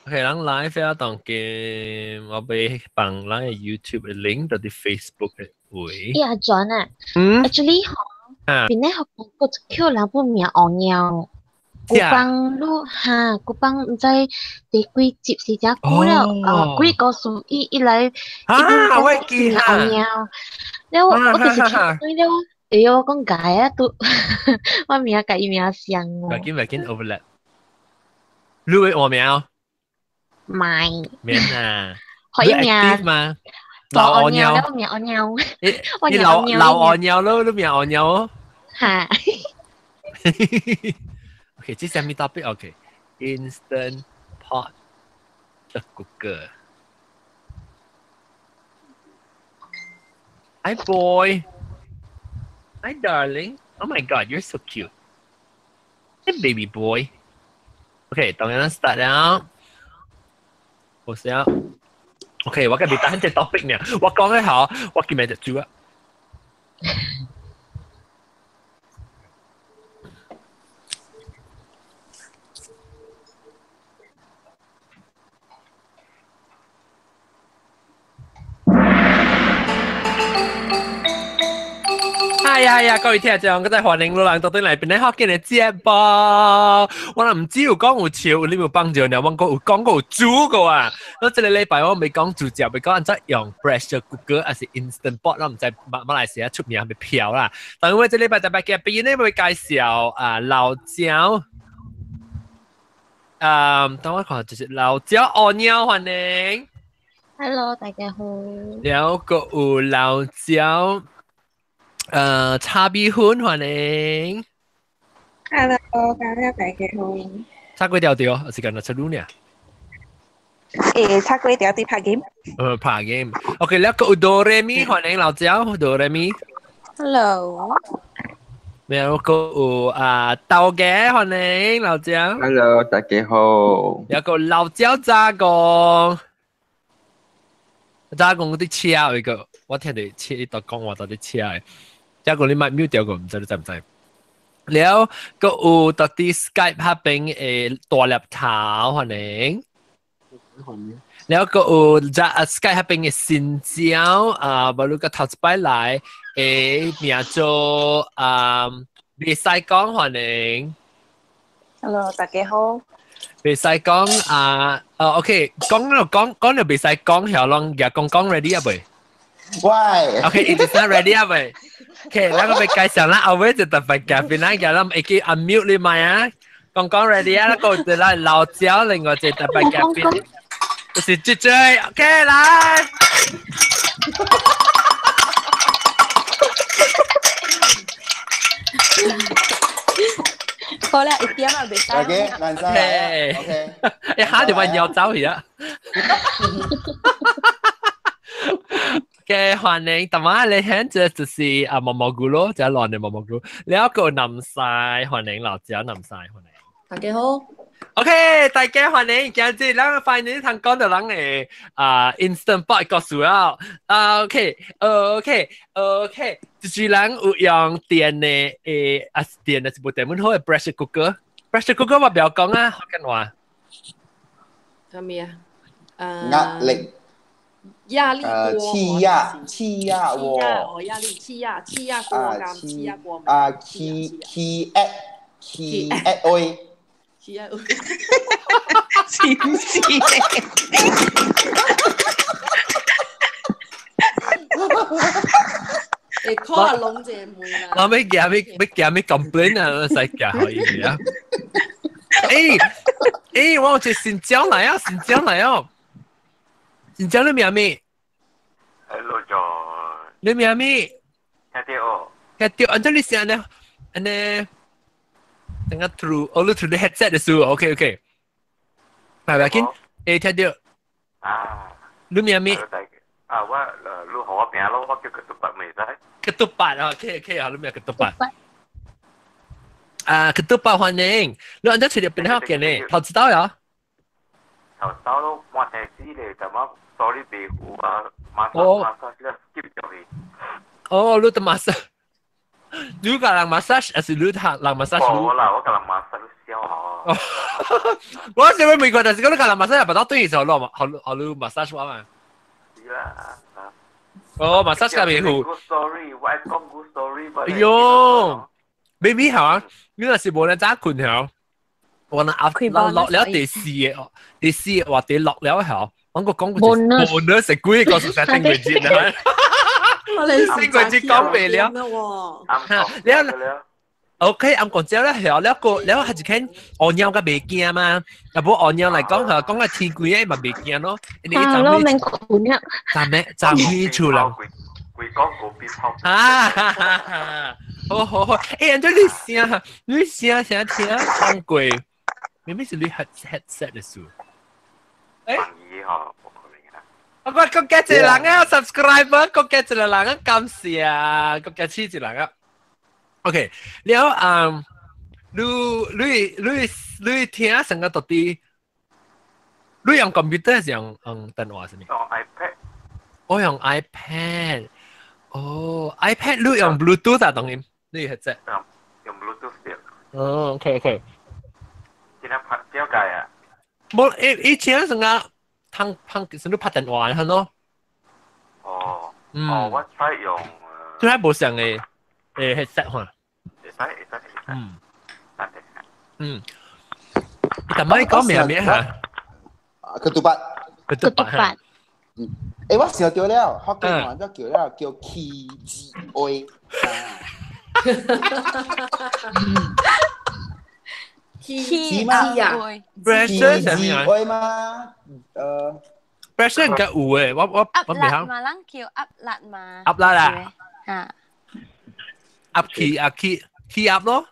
OK，咱 live 要當嘅，我俾放咱嘅 YouTube 嘅 link 到啲 Facebook 嘅會。阿 John 啊嗯，actually 邊咧學個叫人本名昂nhau，古邦路哈，古邦唔知第幾集是只古了，幾個數一來一本講我是名昂nhau，แล้ว我就是聽到了，哎呦，我講解啊，都我名甲伊名像哦。唔緊 overlap。你會我名？唔係，免啊。學伊名 active 嘛？老昂nhau，แล้ว名昂nhau，你老昂nhau咯，你名昂nhau哦。嚇。OK，這係咩 topic？OK，Instant Pot 的谷歌。Hi boy. Hi darling. Oh my god, you're so cute. Hey baby boy. Okay, 當然 start 了。我想 OK， 我今日打緊隻 topic 呢。我講一下，我今日就做啊。呀，各位聽眾，我哋歡迎老人到底嚟邊咧學見嘅節目。我唔知有講有笑，你有幫助呢？我講有講過有煮過啊。咁這個禮拜我未講煮食，未講人即用 pressure cooker 還是 instant pot，我唔知馬來西亞出名係咪票啦。但係我這禮拜特別嘅邊咧會介紹老椒。等我看就是老椒鵝鳥歡迎。Hello， 大家好。แล้วก็有老椒。叉米粉歡迎 ，Hello， 大家好。叉粿條條，我是講到出路呢。叉粿條啲拍 game。拍 game。OK， แล้วก็有哆來咪歡迎老椒，哆來咪。Hello。แล้วก็有豆嘅歡迎老椒。Hello， 大家好。แล้วก็老椒炸工，炸工嗰啲車嗰個，我聽你車度講話到啲車嘅。一個你咪 mute 掉個，唔知你知唔知？แล้วก็有到啲 Skype 下邊大粒頭歡迎，แล้วก็有จะ Skype 下邊嘅新椒บรู個頭一擺來名做未使講歡迎。Hello， 大家好。未使講OK， 講就未使講，小龍也講 ready 啊未？喂 ，OK， it is not ready 啊未？OK， แล้วก็ไป介紹啦，เอาไว้จะ特別嘅，邊啦，然後一個 unmute 你咪啊，講 ready 啊，แล้วก็จะ來老椒，另外就特別嘅邊，就是絕對 OK 來。過啦，一點啊，未使。OK， 一下就揾藥走而家。嘅歡迎，同埋你聽這就是毛毛菇咯，就係亂嘅毛毛菇。แล้วก็นำทราย歡迎老椒นำทราย歡迎。大家好。OK， 大家歡迎，今日咱歡迎通講到咱嘅instant pot 個數啊，OK， 就是咱有用電嘅電係部電門好嘅 pressure cooker 我唔要講啊，福建話。係咪啊？壓力。壓力鍋，氣壓鍋，壓力氣壓鍋咁，氣壓鍋。氣壓位，氣壓位，是唔是？你 call 阿龍姐妹啦。我咩complain 啊？我使假可以啊？我係新疆嚟啊，新疆你名咩 ？Hello John。你名咩？聽到，安怎你聲呢？安尼，等下 through 你 headset 嘅數 ，OK， 係咪見？聽到。你名咩？我你學我名咯，我叫ketupat咪得。ketupat OK 啊，你名ketupat。ketupat歡迎，你安怎出嚟邊學嘅呢？頭知道呀？頭知道，我聽知你就乜？sorry 俾我馬上 skip 咗去。你都馬上你個人 massage 還是你睇人 massage？我啦，我個人 massage 笑下。我是咪美國，但是嗰啲個人 massage 不到對嘅時候，攞你 massage 我嘛。是啦。哦，massage 嗰邊好。 Good story，我係講 good story。哎呦 ，baby 好，你若是無人早困好，我那落了第四嘅話第落了後，我個講過bonus 食幾個實在頂佢節啊！我哋頂佢節講未了。啱 OK，啱講之後咧，係了係一間鵝鳥嘅未驚嘛，啊不鵝鳥嚟講係講係天貴嘅咪未驚咯。你咯，明款啊！站起出啦。會講個邊泡。好，哎呀，你聲成聽唱過，明明是你 headset 嘅事。誒，我個幾隻人啊 ，subscriber 個幾隻人啊，感謝啊，個幾千隻人啊。OK，了你聽成個到底，你用 computer 還是用電話先？用 iPad。我用 iPad。哦 ，iPad 你用 Bluetooth 啊，當然，你係啫。用 Bluetooth 嘅。哦 ，OK。今日拍點解啊？冇，以前成個通成都拍電話嘅咯。哦，我使用。都係冇上嘅headset 嚇。但係講咩嚇？ketupat。我想到了，福建話都叫了叫起子粿。起嘛？Pressure 係咩啊？粿嘛，pressure 應該有誒，我未考。嘛，人叫鴨辣嘛。鴨辣啊？嚇。鴨鴨咯。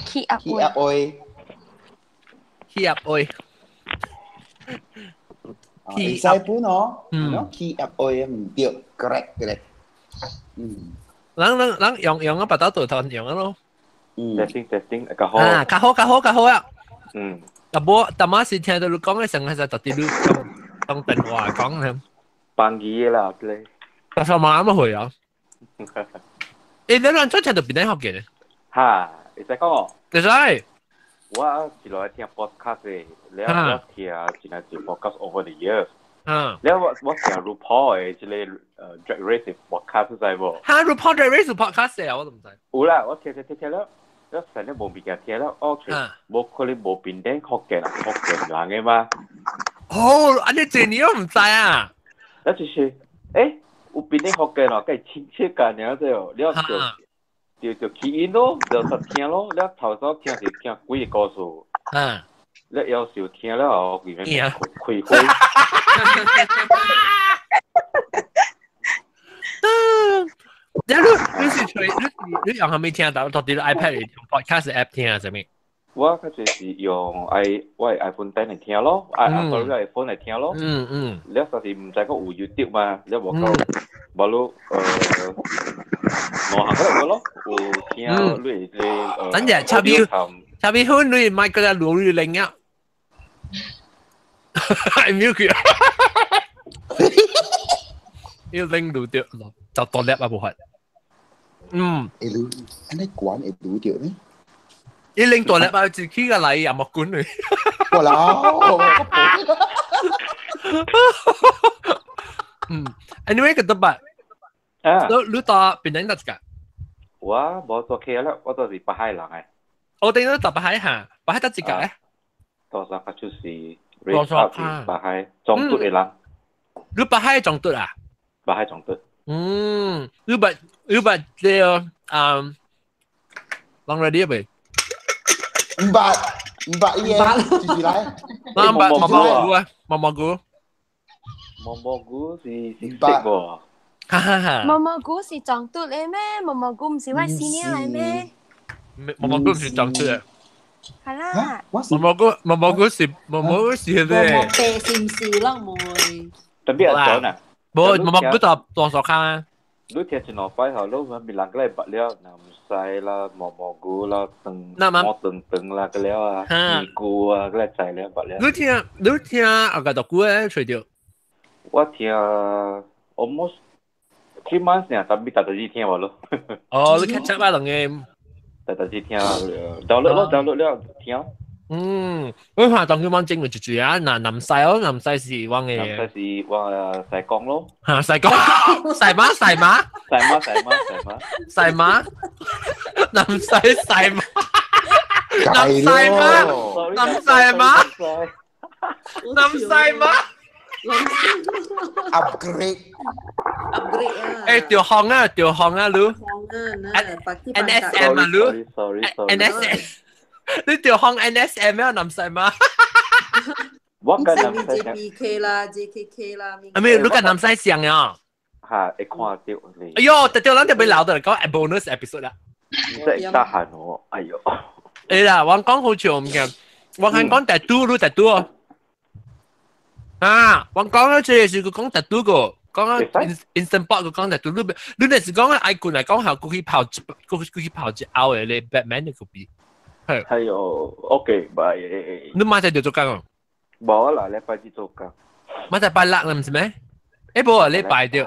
起鴨粿。起鴨粿。起西本哦，起鴨粿唔對，correct。人用個白刀度同用咯。testing，較好。啊，較好啊。嗯。但係是聽到你講嘅時候，係特別你用電話講嘅。班機啦，咧。但係嘛啱去啊。你兩出聽到邊啲學嘅？嚇，你使講哦？你使？我是來聽 podcast 嘅，แล้ว我聽真係聽 podcast over the years。แล้ว我聽 RuPaul 嘅即係Drag Race podcast 知冇？嚇 RuPaul Drag Race podcast 啊，我都唔知。有啦，我聽แล้ว成日冇物件聽แล้ว哦，冇可能冇邊頂學嘅人嘅嘛。哦，安尼這你都唔知啊？那就是有邊頂學嘅咯，梗係親切㗎，你知道？了就起因咯，就實聽咯。了頭先聽是聽幾個故事。了有時聽了後，佢咪開會。你用係咪聽到？到底 iPad 用 podcast app 聽啊？係咪？我嗰陣時用我係 iPhone 10嚟聽咯，iPhone 嚟聽咯。你嗰時唔知個有 YouTube 嘛？你冇講，冇咯我行嗰度咯，有聽你真嘅，差別好你買嗰隻龍魚令啊！係咪佢啊？要拎到掉咯，就多叻啊！冇係。你管會đủ掉呢？你拎多叻啊！自己嘅禮又冇管佢。我anyway 個得吧？你到邊度得㗎？我冇做 K 啦，我都是北海人誒。我哋都到北海嚇，北海得幾個咧？多少個就是多少啊？北海中途嘅人。你北海中途啊？北海中途。你把這啷個啲未？500繼續來。毛蘑菇是識喎。毛蘑菇是撞嘟嚟咩？毛蘑菇唔是話屎尿嚟咩？毛蘑菇唔是撞嘟啊？係啦。毛蘑菇是咩？毛蘑白是唔是咯？妹。特別係講啊。冇毛蘑菇就多數卡啊。你聽前落快後，你咪兩個禮拜了，南西啦、毛蘑菇啦、毛等啦個了啊，尼菇啊個嚟仔了白了。你聽阿個獨菇咧，除掉。我聽 almost 3 months 呢，特別特別聽話咯。哦，你 catch up 啊，兩個。特別聽，download 了聽。我話當佢講正嘅住住啊，嗱南西哦，南西是講嘅。南西是話西講咯。嚇西講，西馬。南西西馬。南西馬。upgrade 啊！調行啊，你 NSM 啊，你 NSM， 你調行 NSM 啊，南西馬。我跟南西 JPK 啦，JKK 啦。係咪你跟南西上啊？嚇，會看到你。哎呦，特別就俾聊到講 bonus episode 啦。唔使得閒喎，哎呦。誒啦，我講好似唔嘅，我係講tattoo哦。啊，我講咗這是佢講tattoo個，講咗 instant pot 個講tattoo，你那是講嘅 icon 嚟講下，佢去跑隻 out 嘅咧 Batman 嘅個邊。係。係哦 ，OK，拜。你馬仔就做緊哦。冇啦，禮拜二做緊。馬仔拜六啦，唔係咩？誒冇啊，你拜掉。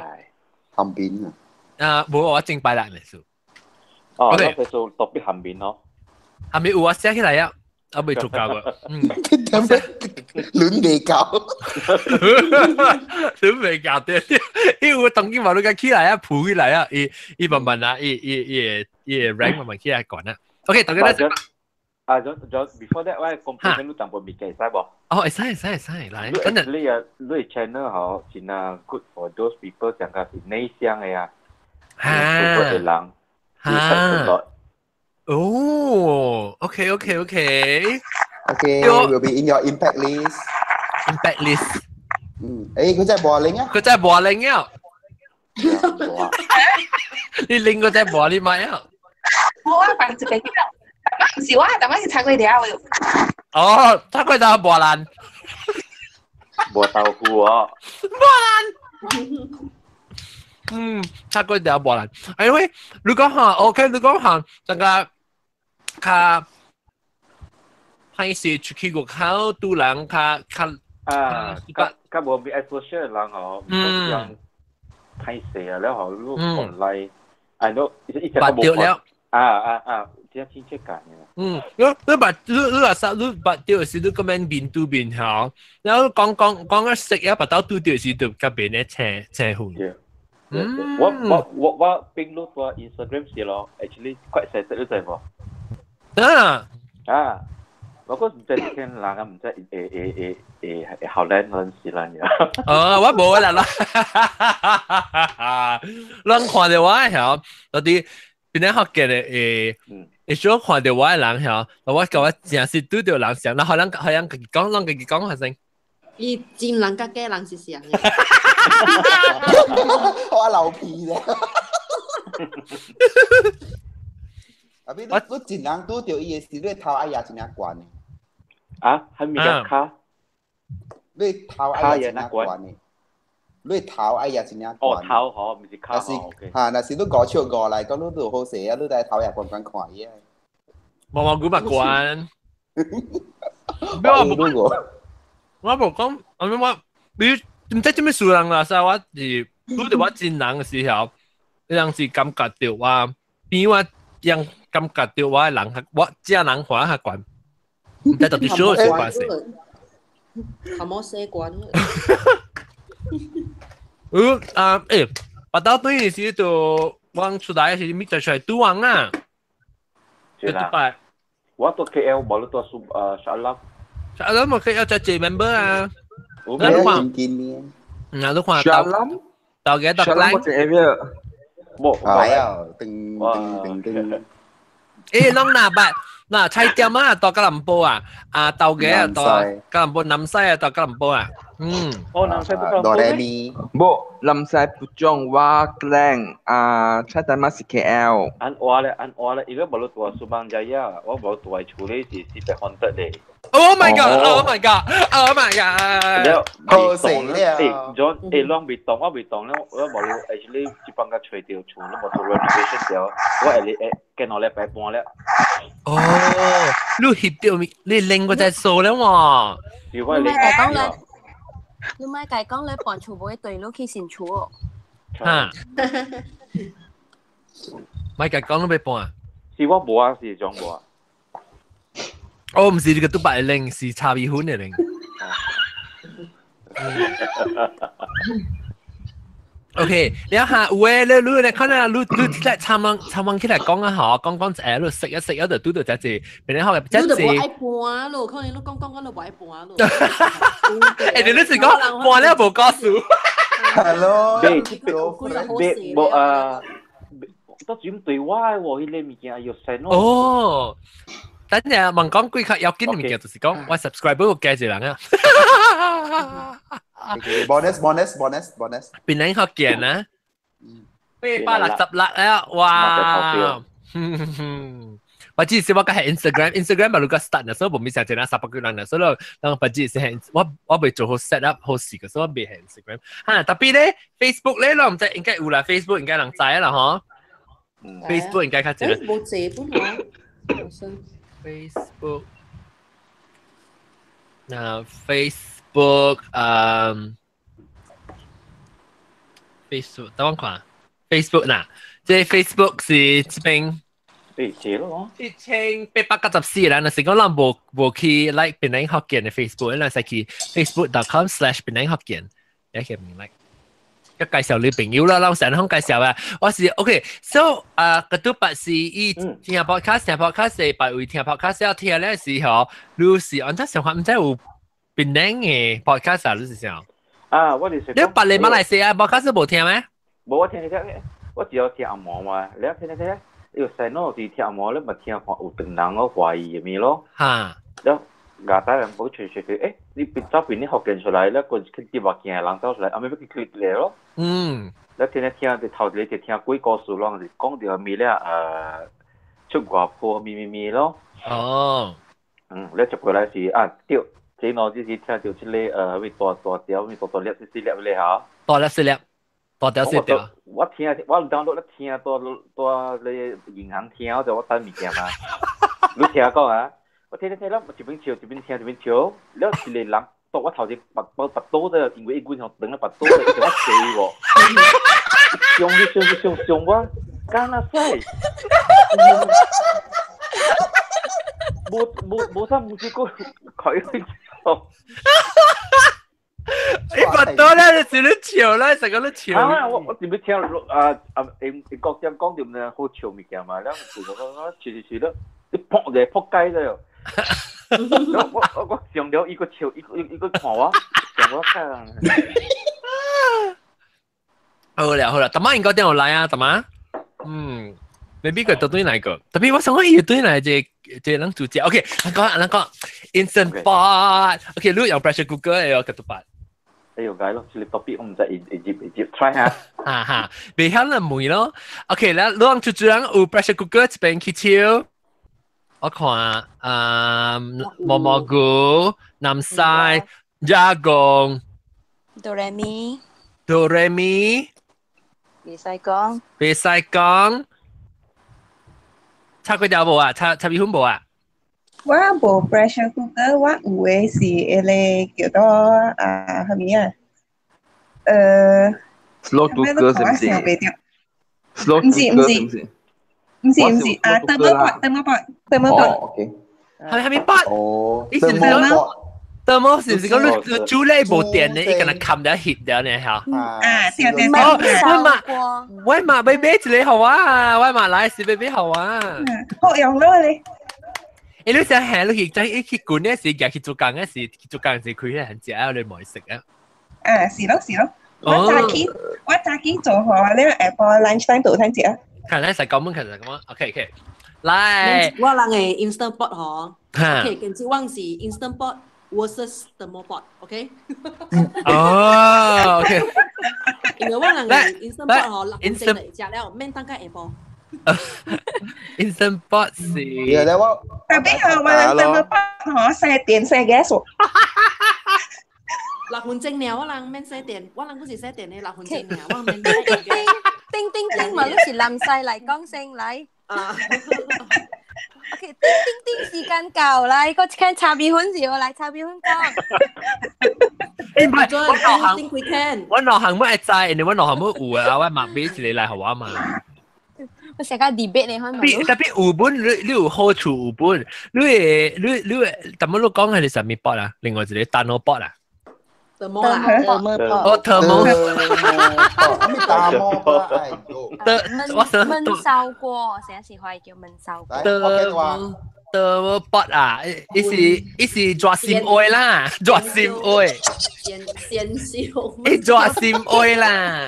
旁邊啊。啊，冇我正拜六嚟數。哦，那就做特別後面咯。後面有我寫起來啊。我未做夠啊，點解亂未夠？亂未夠啲，因為我當今話你個起來啊，鋪起來啊，一慢慢啊，一 rank 慢慢起來講啦。OK，大家咧。就 before that， 我 compliment 你淡薄物件，使冇？哦，會使，來，真係你 channel 好，真係 good for those people， 講嘅是內向嘅啊，super 嘅人，哦 ，OK， Okay, will be in your impact list. 佢真係播鈴啊！佢真係播鈴啊！你拎嗰隻播你買啊？我反正俾佢，唔是我，但係是拆佢條。哦，拆佢條播爛，播豆腐啊！播爛，拆佢條播爛。因為你講下 ，OK， 你講下，大家。較係時出去個口都人較冇俾 associate 人嗬，唔樣太細啊，然後都online，I know，一直都冇講即係親切感嘅。你話實你白掉時都咁樣面對面嚇，然後講食嘢白刀對掉時都咁邊咧青紅。我評論過 Instagram 時咯 ，actually quite sad 都係喎。我嗰唔知聽人啊，唔知後來認識人呀。我冇啦，人看到我嚇，到底邊啲學嘅咧你想看到我嘅人嚇，我講我真係對到人想，然後人講下先。伊真人甲假人是像嘅。我流皮咧。啊！你真人拄着伊誒時，你頭愛也真正懸啊，係咪嘅卡？你頭愛也真正懸你頭愛也真正懸。哦，頭好，唔是卡。若是你5尺5來講，你都好勢啊！你但係頭也懸看伊。我估咪懸。我冇講，你唔知點樣數人啦？所以我係拄着我真人嘅時候，有時感覺到話，比我樣。感覺到我嘅人，我只人看下慣，唔知到底數係關係。係冇寫慣。把刀對嘅時就往出來嘅時，咪就出來賭王啊！對啦。我到 KL 冇到Shah Alam 咪 KL 就借 member 啊。你看，你看到嘅到來。冇。係啊，叮。啷拿白嗱，菜店啊，到吉隆坡啊，到嘅啊，到吉隆坡南西啊，到吉隆坡啊，南西到吉隆坡咩？冇，南西不中話 Klang，菜店嘛是 KL。安話咧，而家冇到蘇邦家呀，我冇到處理是被看得咧。Oh my god！Oh my god！Oh my god！好死了！John，啷未動？我未動咧，我冇actually只幫佢除掉蟲，都冇做 renovation 掉，我係見我禮拜半咧。哦，你翕掉你拎嗰隻數咧喎。你咪講你搬厝冇一對，你去新厝哦。哈，咪講到尾半。是我無啊，是種無啊。哦，唔是呢個都白零，是茶米粉嘅零。OK，然後下喂，你看下，你嚟參望起來講啊，嚇，講誒，你食一就嘟到只字，俾你學嘅只字。你就無愛搬咯，可能你講你無愛搬咯。誒，你是講搬了無告訴。Hello，冇都轉對我喎，迄個物件要先咯。哦。等陣問講幾較要緊嘅物件，就是講我 subscriber 會加一人啊。bonus。變人學見啊，860啦，哇！我之前我個係 Instagram 咪如果 start 嘅時候，冇咪成隻啦，10幾人嘅，所以讓不知係我未做好 set up 好事嘅，所以我未係 Instagram。嚇，特別咧 Facebook 咧，我唔知應該有啦 ，Facebook 應該能知啦，嗬。Facebook 應該較濟啦。冇借本嗬。Facebook， now Facebook， Facebook， 等我看 Facebook 嗱，即係 Facebook 是這邊借咯1894啦，那是講咱無去 like 變人學見嘅 Facebook，咱係去 facebook.com/變人學見，你可以明like。介紹你朋友啦，我成日介紹啊。我是 OK，so 嗰度不是伊聽 podcast 係白位聽 podcast 要聽咧時候，你是按照想法唔知有別人嘅 podcast 啊，你是想？啊，我哋你白嚟馬來西亞 podcast 冇聽咩？冇我聽我只有聽阿毛嘛，你聽，你個細佬是聽阿毛，你咪聽看有từng人我懷疑咪咯。嚇，แล้วgà tái làm bố chuyện chuyện đi bị tao bị học kiện trở lạiแล้วcòn khi đi vào kia làm tao trở lại mấy cái clip lẻ đóแล้วทีนี้ที่thầu thìที่กุ้ย高速浪是講到咪咧出國坡咪咯แล้วจะ過來是掉這喏就是聽到這類咪多條咪多粒เลย嚇多條我聽我 download 了聽多你銀行聽就我等物件嘛你聽講啊我聽แล้ว一邊跳แล้วทีนี้หลังตกว่า頭先ปัดโต๊ะเลย因為一個人等了ปัดโต๊ะเลย就我死喎凶我幹那曬冇啥冇試過佢去做你ปัดโต๊ะ咧你你笑啦成個都笑我點樣聽國家講點咧好笑物件嘛แล้ว我笑了你撲嚟撲街咗我上了一個笑一個看我上我看好啦大媽應該點樣來啊大媽maybe 佢對嚟個特別我想講要對嚟這人主角 OK 人講 instant pot OK 你有 pressure cooker 有個辦哎呦解咯你 topic 我唔知一 try 下哈未曉人梅咯 OK 啦你講主人有 pressure cooker 這邊去燒我看蘑菇、南西、jagung、哆來咪、別使講，炒粿條無啊？炒米粉無啊？我無 pressure cooker， 我有嘅是迄個叫做係咪啊？slow cooker 是唔是 ？slow cooker 是唔是？唔是thermos OK。係咪pot？哦，你是唔是講thermos是唔是講你煮咧無電咧，伊個能冚得熱掉呢嚇？對。喂嘛，買一個好啊！喂嘛，來是買好啊！好用咯你。你想係你去管嗰時，去做工嗰時佢係很食啊，你唔會食啊？是咯。我早起做好咧，for lunch time 早餐食啊。看來實講，OK， 來。我人嘅 instant pot 嗬 ，OK， 跟住我是 instant pot versus thermal pot，OK。哦 ，OK。因為我人嘅 instant pot 嗬，六分鐘嚟食了，免等佢下晡。instant pot 是。特別係我人 thermal pot 嗬，嘥電嘥嘅數。6分鐘了，我人免嘥電，我人嗰時嘥電嘅6分鐘了，我免。叮，嘛，你是南西嚟講聲嚟。OK， 叮，時間夠啦，個請茶米粉時我嚟茶米粉講。唔係，我內行乜係你我內行乜有啊？我麥俾一你嚟好啊嘛。我成家 debate 你開問。特別有本你有好處有本，你咁樣都講係你什麼 bot 啊？另外一個單腦 bot 啊。thermal 啦，thermal，燜燒鍋，成時可以叫燜燒鍋。thermal bot 啊，一時抓閃愛啦，抓閃愛，鮮燒，抓閃愛啦，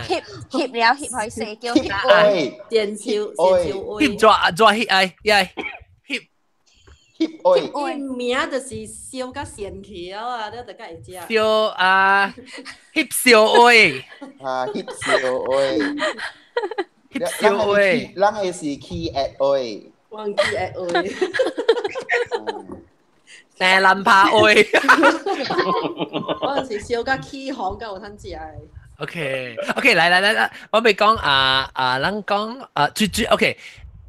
烚了烚可以食叫烚愛，鮮燒烚抓烚愛，烚愛，名就是燒甲鮮條啊，你大家會知啊。燒啊，烚燒愛，烚燒愛，烚燒愛，咱係是 key at 愛。忘記愛，แต่ลำพาโอย嗰陣時燒甲起行㗎，有通食誒。OK，嚟，我咪講咱講最 OK，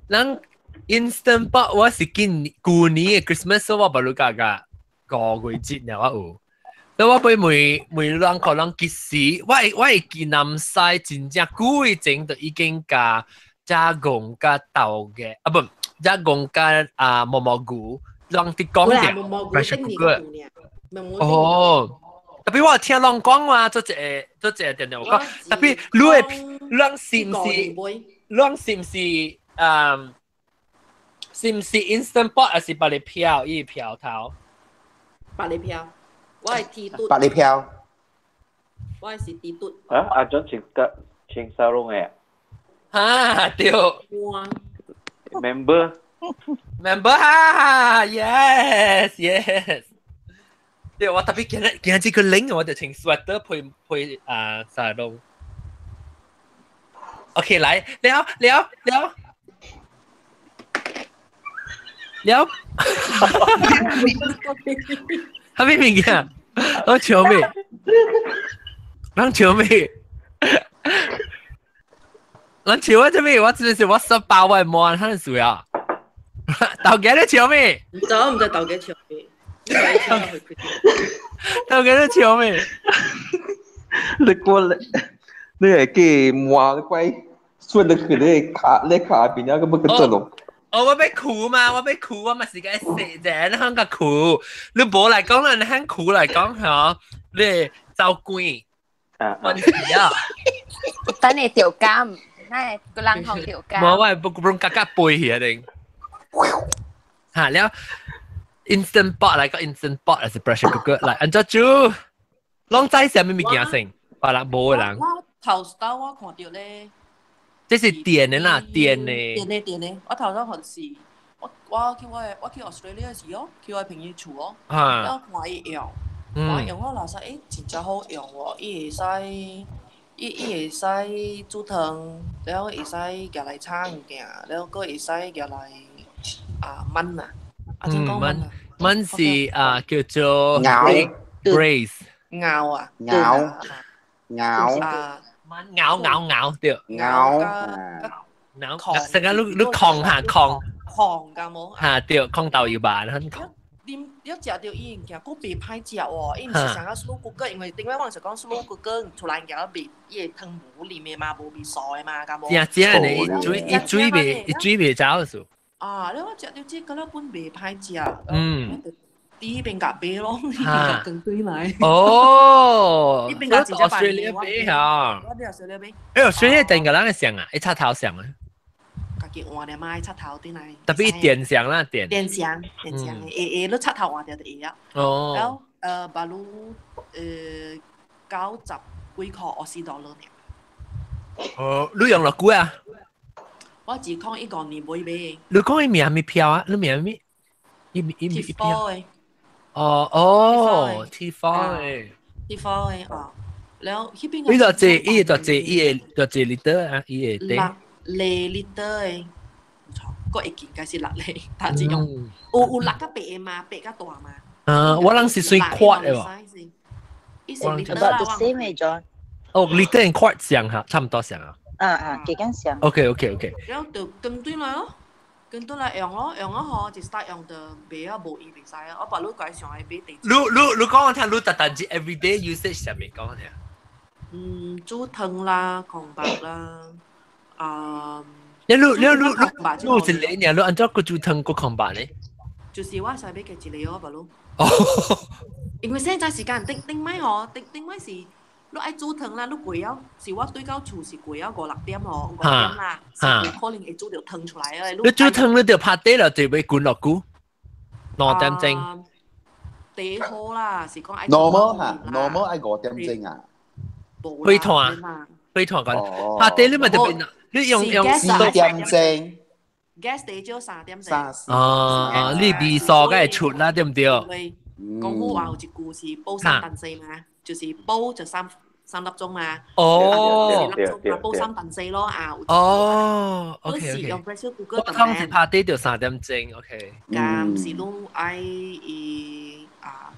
咱 Instant Pot 我是舊年嘅 Christmas， 我不如講個季節我有，所以我俾每人可能其實我係見南西真正久以前就已經加工加豆嘅啊不。加工加蘑菇，讓啲講嘅 pressure cooker。哦，特別我聽人講話，做隻電腦講，特別你是唔是 instant pot 還是百里飄一飄頭？百里飄，我係鐵嘟。百里飄，我係鐵嘟。阿John請收窿嘅。嚇對。member 哈 yes 對我特別見這個領我就穿 sweater 配沙龍 OK 來聊係咪名嘅我笑咩我笑啊！做咩？我真係我18位冇人肯數啊！豆幾多笑咩？唔知豆幾笑咩？豆幾多笑咩？你過嚟，你係幾摸你鬼？所以你佢你卡邊有咁嘅作用。我俾苦嘛，我咪是嘅食人香嘅苦。你冇嚟講，你香苦嚟講嚇，你就貴。問題啊！等你調監。係個冷堂條街。冇喂，不格格背起定。嚇，แล้ว instant pot 嚟個 instant pot 係 pressure cooker 嚟，按照住，攏仔上面咪見成，係啦，冇人。我頭先我看到咧，這是電嘅啦，電嘅。我頭先看是，我去 Australia 時哦，去我朋友厝哦，我看伊用，我老實真正好用喎，伊會使煮湯，然後會使夾來炒物件，然後會使夾來燜啊，點講燜啊？燜是叫做 braise， 咬啊，咬對，成日你抗下抗㗎冇？嚇對，抗豆要辦很抗。你食到伊物件，佫袂歹食喎。伊毋是像個 slow cooker，因為頂擺我是講 slow cooker，出來件味，伊個湯無啉的嘛，無味素的嘛，敢無？正呢，伊水袂走數。啊，你我食到這個咧本袂歹食。第一邊夾杯咯，呢邊更堆來。哦，呢邊夾自己Australia 杯嚇。我邊 Australia 杯。Australia 定個人嘅上啊，一插頭上啊。叫換嚟買插頭啲嚟，特別電上啦，電上，你插頭換掉就會啦。哦。然後巴魯90幾塊$40呢。哦，你用落幾啊？我只講一個年尾俾。你講伊名咪票啊？你名咪？伊票。哦，T4 嘅。T4嘅哦，然後呢邊。伊就借liter啊，伊個啲。6 liter 嘅，唔錯，個會見嘅是6厘，但係用有6個白嘅嘛，白個大嘛。我諗是算 quart 嘅喎。伊是 liter 啦。the same 嚟咗。哦 ，liter and quart 像嚇，差唔多像啊。幾間像。OK。然後就更短來咯。跟到來用咯，用啊嗬，就 start 用就買啊無意袂使啊，我把你改上嚟買地。你講我聽，你特登是 everyday usage 上面講我聽。煮湯啦，空白啦，你是你你按照個煮湯個空白呢？就是我使買嘅一個哦，把你。哦。因為現在時間頂咪嗬，頂咪是你愛煮湯啦，你攰啊，是我對到厝是攰啊5-6點嗬，5點啦，是冇可能會煮到湯出來啊。你煮湯你就拍底啦，就要滾落久，2點鐘。第好啦，是講愛。normal 嚇 ，normal 愛5點鐘啊。飛團講，拍底你咪就變，你用4點鐘。gas 地少3點鐘。你味素梗係出啦，對唔對？講好話有一句是煲3燉4嘛，就是煲就3粒鐘嘛。哦。煲3燉4咯啊。哦 ，OK OK。用 pressure cooker 燉。湯是拍底就3點鐘 ，OK。咁是攏愛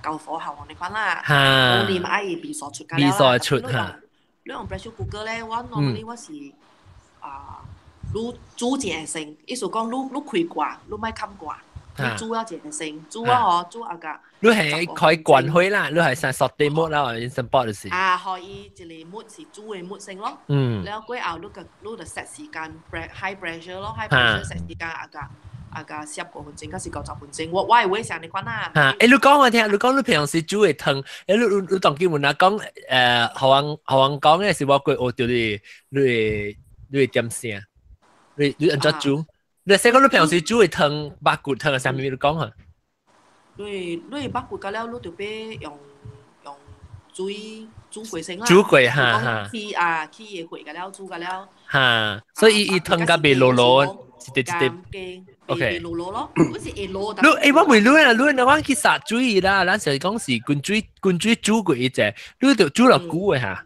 夠火候你講啦。我念愛味素出㗎啦。味素出嚇。你用 pressure cooker 咧，我normally我是你煮正成，意思講你開掛，你莫冚掛。你煮啊正成，煮啊煮啊個。你係可以滾開啦，你係上sorte mode啦，instant pot 就是。可以一個 mode 是煮嘅 mode 性咯。然後過後你就 set 時間 high pressure 咯 ，high pressure set 時間個10個分鐘，還是90分鐘。我係會想你講啦。你講我聽，你講你平時煮嘅湯，你當見門啊講學人講嘅是我過學到你點先？你按照煮？你細個你平時煮嘅湯，白骨湯係啥物你講下？你白骨㗎了，你就俾用水煮過先啦。煮過嚇。起嘅火㗎了，煮㗎了。嚇，所以伊湯甲未落落，一滴。OK。落落咯，嗰時會落。我未落啊，我去殺水啦，咱成講是滾水煮過一隻，你就煮落久嘅嚇。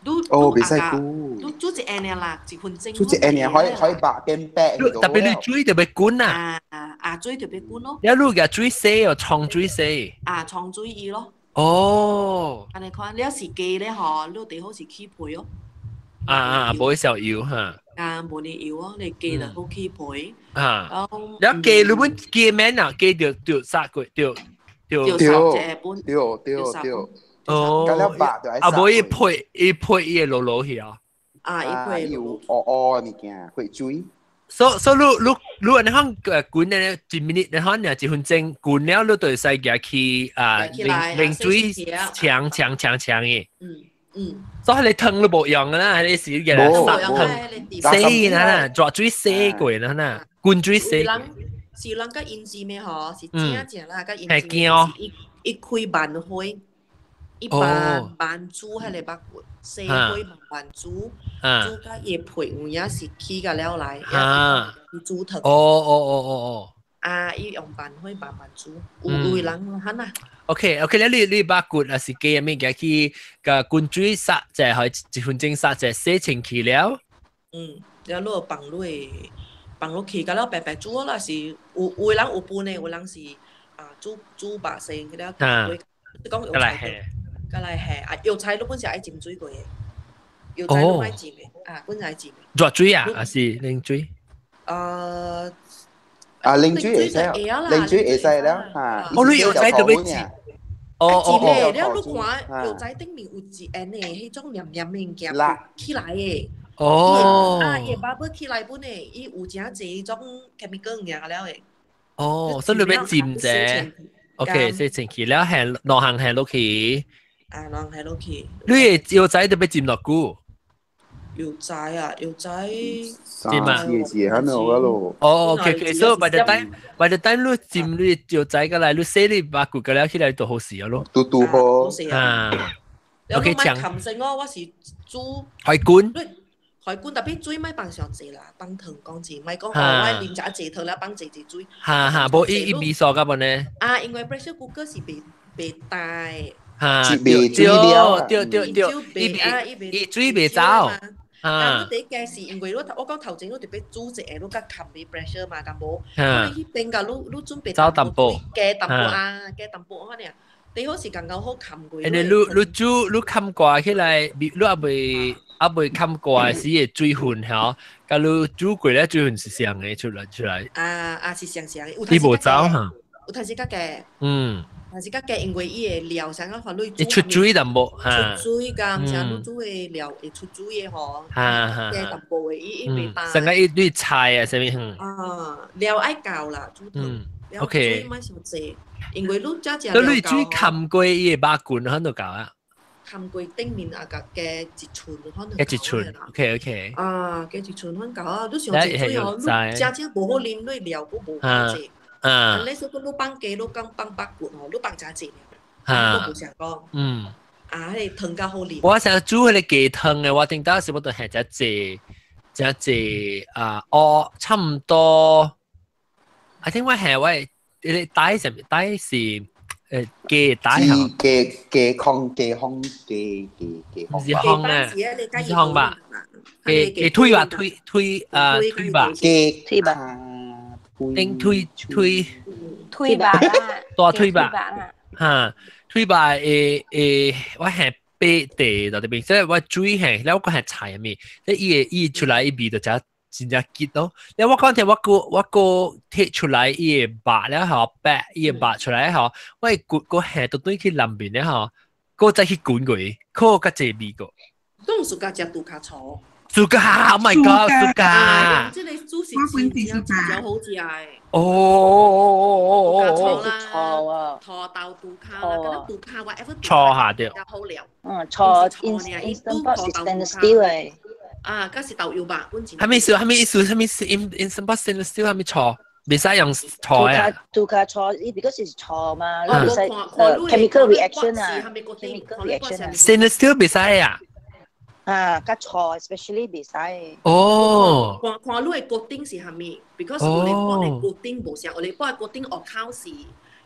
袂使久。你煮一下呢啦，1分鐘。煮一下呢，可以白變白。特別你水就要滾啊。水就要滾咯。你個水洗哦，沖水洗。沖水伊咯。哦。安尼看，你要是雞咧嗬，你最好是起皮哦。冇少油嚇。冇你油哦，你雞就好起皮。你雞你本雞名啊，雞就殺過，對。哦，無伊配伊落落去啊。伊有烏物件，會水。所以你安尼講滾咧1 minute，你看1分鐘滾了，你就使夾去冷水搶嘅。所以你湯都冇用噶啦，你是嘅啦，殺湯洗啦，抓水洗過啦呐，滾水洗。是人個胭脂咩嗬？是正啦，個胭脂一開慢開。一般煮迄個白骨，細開慢煮，煮甲葉皮有影是起個了來，伊煮湯。伊用慢開慢煮，有人嚇呐。OK，你白骨啊是雞咩嘅去個滾水殺，就係1分鐘殺就洗清氣了。然後放落去，個了白煮啦，是有人有半嘅，有人是煮白色嘅了。講油菜。個來係油菜，你本是愛浸水過嘅，油菜你愛浸嘅，本來浸嘅。熱水啊，還是冷水？冷水會使，冷水會使了嚇。你油菜就要浸。了，你看油菜頂面有一個呢，迄種黏黏嘅物件起來嘅。伊把不起來本呢，伊有真濟種 chemical 嘢了嘅。所以你要浸啫。OK，洗清氣了，係落行係落去。人喺落去。你油仔就要浸落久。油仔浸啊。OK，所以by the time 你浸你油仔過來，你洗你把骨過來起來就好時咯。嘟好。OK，搶。冚聲我是煮。海滾。海滾特別水咪放上濟啦，放湯講字，咪講我啉一濟湯啦，放濟水。無伊味素㗎本呢？因為 pressure cooker 是袂大。對，伊水未走。但你第一是因為我講頭前我特別煮一個，你甲冚你 pressure 嘛，但無。你迄邊個你準備加淡薄安尼，最好是剛剛好冚過。你煮你冚過起來，你未冚過時嘅水分嗬，假如煮過咧水分是上嘅出來。是上嘅。你無走嚇？有睇時間嘅。但是嘅，因為伊個料上個話你出水淡薄，出水㗎，唔像你煮嘅料會出水嘅嗬，嘅淡薄嘅，伊未大。成個一堆菜啊，上面料愛夠啦，煮湯，料水唔係上濟，因為你只料夠。你水冚過伊個肉罐喺度夠啊？冚過頂面啊個嘅一寸可能。一寸 ，OK。嘅一寸可能夠啊，你上濟水哦，你只無好啉，你料都無好濟。你說個滷幫雞，滷剛幫八骨哦，滷幫加濟了，都唔想講。迄湯較好啉。我想煮迄個雞湯嘅，我頂到時我都係只差唔多。I think 我係我帶是雞帶嚇。雞胸啊，是胸吧？雞腿吧，腿吧。推吧。定推吧啦，大推吧，嚇推吧我係白地就特別，即係我煮係，แล้วก็係菜入面，即係伊出來伊味就真正結咯。แล้ว我講聽我個剔出來伊白แล้ว嗬，白伊白出來嗬，我個係到對去南邊咧嗬，個再去滾佢，個個濟味個。都唔熟㗎，只杜卡醋。Oh my god， suka。即係煮時比較好食嘅。哦。錯豆杜卡啦，咁杜卡 whatever。錯下掉。好料。錯 instant pot 是 stainless steel 嘅。嗰是豆油吧，本錢。係咪instant pot stainless steel 係咪錯？未使用錯啊。杜卡錯，because 是錯嘛，你未使chemical reaction 啊 ，chemical reaction。stainless steel 未使啊。較錯 ，especially 袂使。哦。看你嘅固定是蝦米 ？because 我哋幫嘅固定無像，我哋幫嘅固定學考試，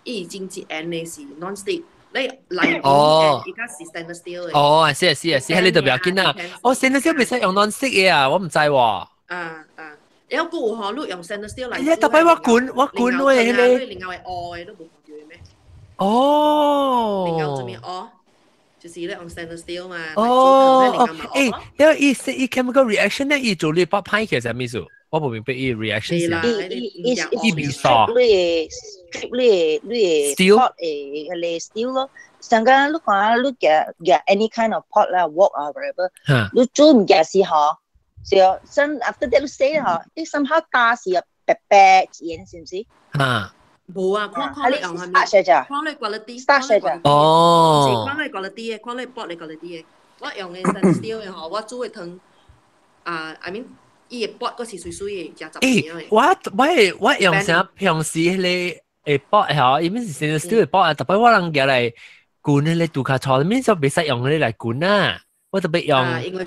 已經一 N 嘅是 non-stick， 你嚟邊而家是 stainless steel 嘅。係，喺呢度比較緊啊。stainless steel 未使用 non-stick 嘅啊，我唔知喎。有個學你用 stainless steel 嚟。特別我管喎，另外嘅都冇學到嘅咩？另外做咩就是咧用 stainless steel 嘛。伊 chemical reaction 咧，伊做你不派其實係咩事？我冇明白伊 reaction 是。伊未傻。你 pot 嘅 steel 咯。上間你講你夾 any kind of pot 啦 ，wok 啊 whatever，你煮唔夾時候，就真 after that 你死嗬，你somehow 打時啊白嘢，是唔是？冇啊，看你用係咪？看你 quality， 看你 quality 嘅，看你 pot 你 quality 嘅。我用嘅 stainless steel 嘅嗬，我煮嘅湯，I mean，伊嘅 pot 嗰時水嘅，加10年嘅。我用啥平時迄個pot 嗬，伊面是 stainless steel 嘅 pot，特別我人夾嚟灌迄個杜卡錯，面就未使用嗰啲嚟灌啊。我特別用，我一個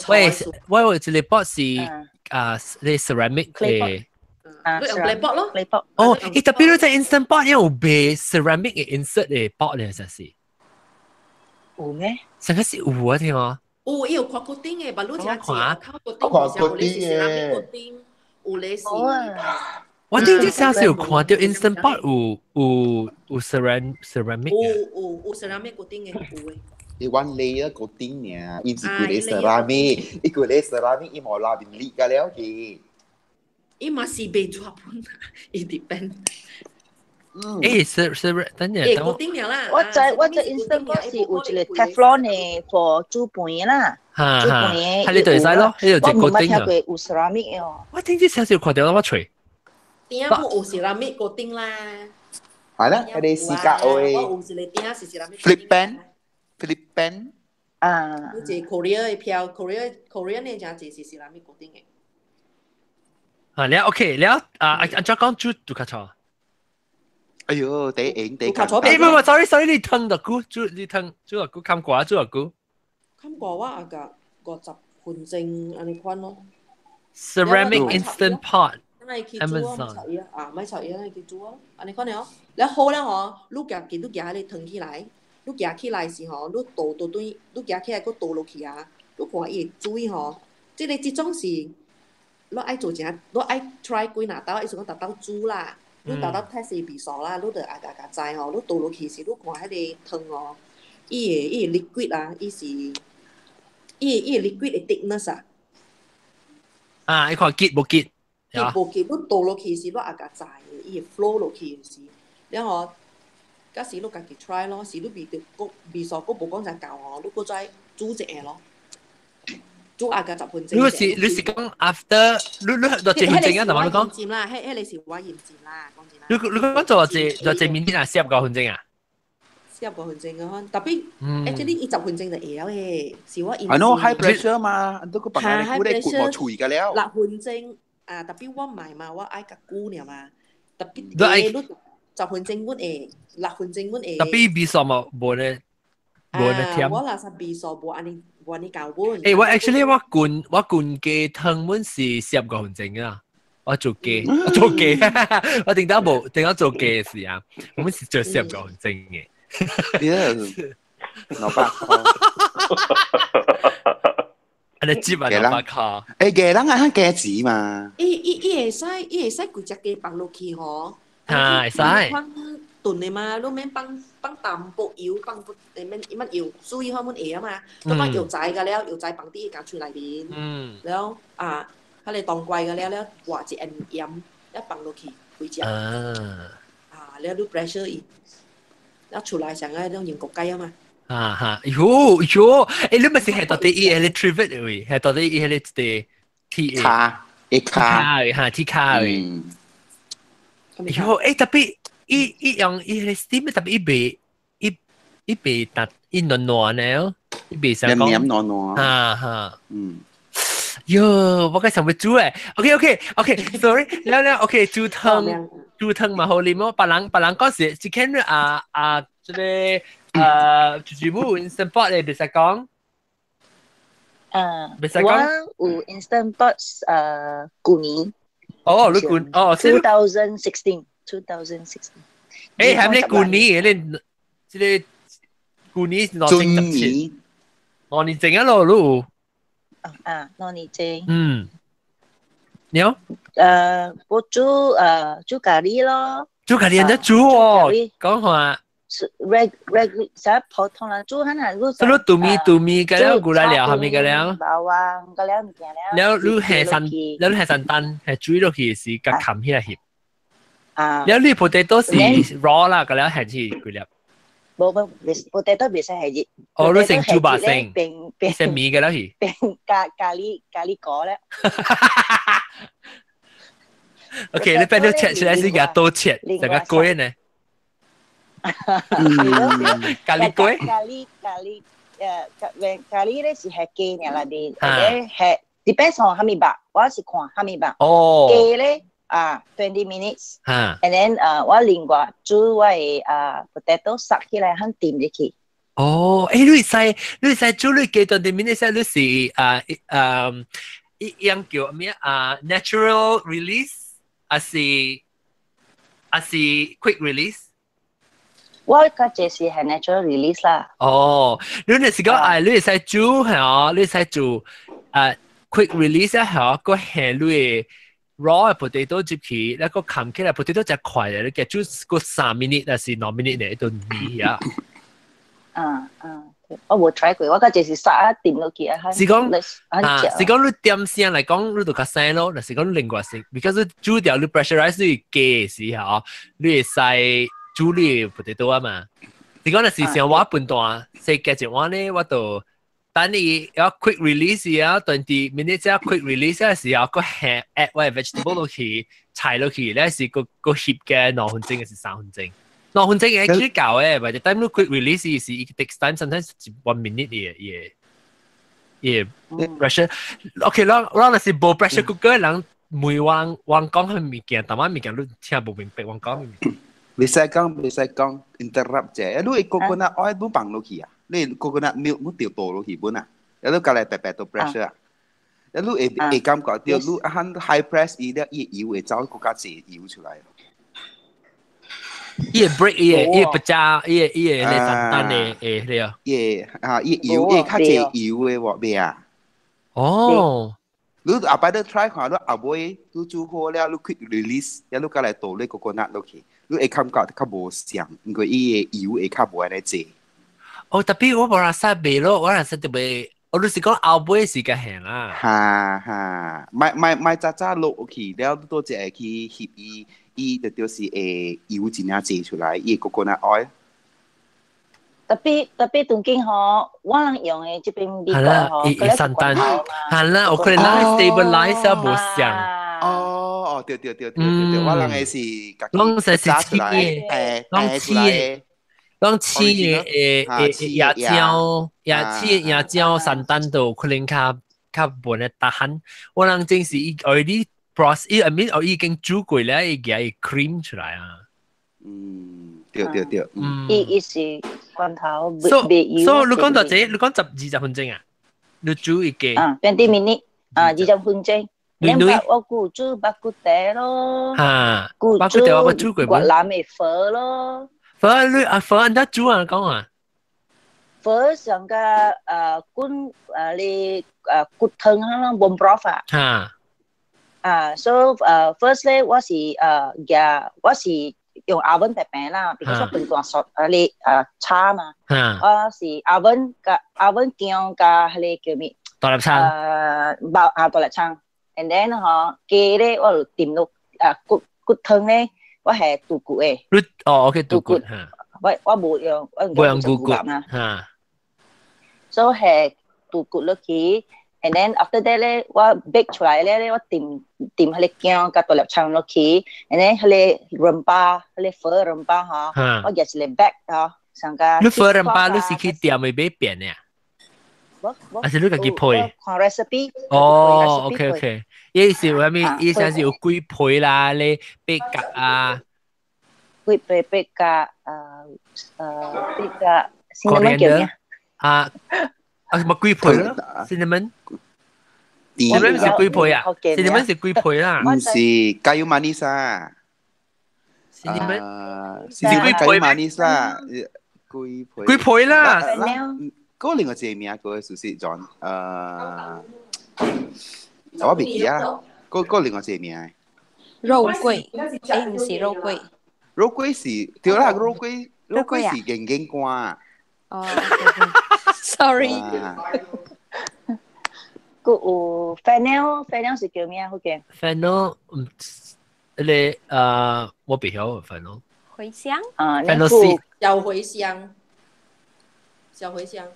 pot 是你 ceramic 嘅。你用 clay pot 咯。特別你在 instant pot 有賣 ceramic 嘅 insert 嘅 pot 咧，實是。有咩？成個是有啊，聽我。伊有看固定嘅，但你只靠固定嘅，有你是 ceramic 固定，有你是。我頂陣時有看到 instant pot 有 ceramic 有 ceramic 固定嘅，有嘅。你玩layer 固定嘅，伊是佢哋 ceramic，伊佢哋 ceramic 伊冇拉邊裂㗎了嘅。伊嘛是袂錯本啊，伊 depend。等陣。固定了啦。我知 instant pot 是有一個 Teflon 嘅 for 煮飯啦，煮飯嘅。喺呢度使咯，呢度就固定啊。我冇睇過有 ceramic 嘅。我頂陣時有看到我吹。點解有 ceramic 固定啦？係啦，佢哋試格我有一個點是 ceramic。flip pan。好似 Korea 嘅票 ，Korea 呢就係 ceramic 固定嘅。你 OK， 你阿再講煮杜卡錯。哎呦，第唔sorry， 你吞到菇，你吞煮個菇冚過啊，煮個菇。冚過我50分鐘安尼款咯。Ceramic instant pot。Amazon。買菜嘢去煮啊，安尼款咯。然後咧嗬，你夾你騰起來，你夾起來時候，你倒對，你夾起來個倒落去啊，你看伊注意嗬，即種是。你愛做啥？你愛 try 幾哪道？意思講達到煮啦，你打到 test 比數啦，你就啊個知哦，你倒落去時，你看迄個湯哦，伊個 liquid 啊，伊個 liquid 的 thickness 啊。啊，你看結冇結？結冇結，你倒落去時，你啊個知嘅，伊個 flow 落去時，然後假時你家己 try 咯，時你比數個無講就夠哦，你個再煮一下咯。煮下個10分鐘。你是講 after 你多幾分鐘啊？同我講。驗啦，迄你是我驗佔啦，講真啦。你講做幾面天啊？49分鐘啊？49分鐘嘅，特別actually 伊10分鐘就會了嘅，是我驗。I know high pressure 嘛，都個白你估你估冇除㗎了。6分鐘啊，特別我唔係嘛，我愛個估了嘛，特別你10分鐘我會，6分鐘我會。特別比數冇咧，冇咧甜。我嗱實比數冇安尼。我我 actually 我灌雞湯碗是40個分鐘啊！我做雞，我點解做雞嘅時啊？我們是做40個分鐘嘅。Yes，老八號。你接啊老八號？雞人啊，雞子嘛。會使幾隻雞放落去嗬？係使。燉的嘛，你免放淡薄油，放乜油，所以佢們會啊嘛。都放油仔嘅了，油仔放啲夾出嚟邊。แล้ว佢哋當歸嘅แล้ว話一鹽一放落去會食。แล้วดู pressure อีกแล้ว出嚟成個種英國雞啊嘛。喲，你咪是係到底伊係 trivet 嘅，係到底伊係啲 T 卡嚇 T 卡嘅。喲，特別。伊用伊個 steam 特別伊被搭伊暖呢，伊被上講黏暖嚇，喲，我嘅想要煮誒 ，OK，sorry，แล้ว OK 煮湯嘛好啉咯，別人講是只看即個全部 instant pot 嚟，別使講，別使講，我有 instant pot 舊年，你2016。2016。係咪舊年嘅？即係舊年攞正10錢，攞年正一路路。攞年正。你好。我煮咖喱咯。煮咖喱人家煮喎，講話。實普通啦，煮很難。所以你杜米嘅了，古來了係咪嘅了？bawang嘅了，唔見了。แล้ว你係神蛋係煮落去時，夾冚起來烚。แล้ว你 potato 是 raw 啦，咁แล้ว係似佢粒。冇 potato 未使係熱。你成豬扒成，成米嘅啦係。變咖喱果咧。OK， 你變咗切出來是嘅多切，成個龜呢？咖喱龜。咖喱咧是係雞呢啦啲，係 depends on 蝦米吧，我是看蝦米吧。雞咧。20 minutes， and then 我另外煮我嘅potato 塞起來很掂入去。你使煮你幾多20 minutes？ 你是一樣叫咩natural release， 還是 quick release？ 我個就是係 natural release 啦。你係講你使煮係你使煮quick release 係個係你。raw potato 接起，แล้วก็冚起來 potato 就快嘅，你嘅煮個3 minute 還是2 minute 呢？一頓米啊！我冇 try 過，我個就是撒一點落去啊。是講你點先嚟講，你就較生咯。但是講另外先 ，because 你煮掉你 pressurize 你嘅時候，你會使煮你 potato 啊嘛。是講，但是像我半段細嘅一碗呢，我就。等你有 quick release 啊，20 minutes 啊 quick release 嘅時候，個 add 位 vegetable 落去，菜落去咧是個醃嘅2分鐘，還是3分鐘？2分鐘係幾夠嘅，或者 time 你 quick release 是 it takes time sometimes 1 minute 嘅 pressure。OK 啦，我是冇 pressure cooker 人每講係物件，但係物件你聽唔明白講物件。未使講 interrupt 啫，你個coconut oil 都放落去啊？你 coconut milk 唔掉倒落去本啊，然後隔嚟白到 pressure 啊，然後會感覺到你喺 high press 伊咧伊油會走更加濟油出來。伊會 break 伊會不加伊會你簡單嘅你啊，伊油伊較濟油嘅喎咩啊？你阿爸都 try 看，你阿妹你煮好了，你 quick release，然後你過來倒你coconut落去，你會感覺較無香，因為伊個油會較無安尼濟。哦，特別我冇人識味咯，我人識特別，我就是講後尾時間行啦。哈，咪渣落去，了都只會去翕伊就是會油真正濟出來，伊個 coconut oil。特別當今嗬，我人用嘅這邊美國嗬，佢三單，係啦，我佢哋拉 stabilize 啊，冇香。哦，對，我人嘅是，攏是炸出來，攏黐嘅，攏黐嘅，椰椒三單度，可能較本嘅大漢，我人正是伊 already process，伊 I mean 已經煮過啦，伊嘅 cream 出來啊。對，伊是罐頭，所以你講到這，你講20分鐘啊？你煮一個20 minute 20分鐘。你我顧煮白骨茶咯，顧煮越南嘅粉咯。粉人家煮啊講啊。粉上個你骨湯咯 bone broth so first 咧我是用 oven 平平啦，because 我本段熟你叉嘛，我是 oven 姜加你叫咩？大粒叉。大粒叉 ，and then 雞咧我就掂到骨湯咧，我係杜骨嘅。OK 杜骨。我冇用杜骨啊。所以係杜骨落去。And then after that 咧，我 bake 出來咧，我掂佢哋薑加大粒腸落去，and then 佢哋潤巴，佢哋粉潤巴嚇，我入嚟 bake 嚇，上個。你粉潤巴你是去店咪買變嘅？還是你自己配？看 recipe。哦 ，OK， 意思係咩？意思係有幾配啦？你八格啊？幾配八格先點叫咩？咪幾配咯 ？cinnamon 是幾配啊 ？cinnamon 是幾配啦？唔是，kayu manis 啊。cinnamon 是kayu manis 啦，幾配啦？嗰另外一個名嗰個是 John， 我未記啊，嗰另外一個名。肉桂，唔是肉桂。肉桂是對啦，肉桂是硬瓜。哦。Sorry。個有 fennel 是叫咩好嘅 ？fennel 你我唔曉 fennel。茴香。fennel 是小茴香。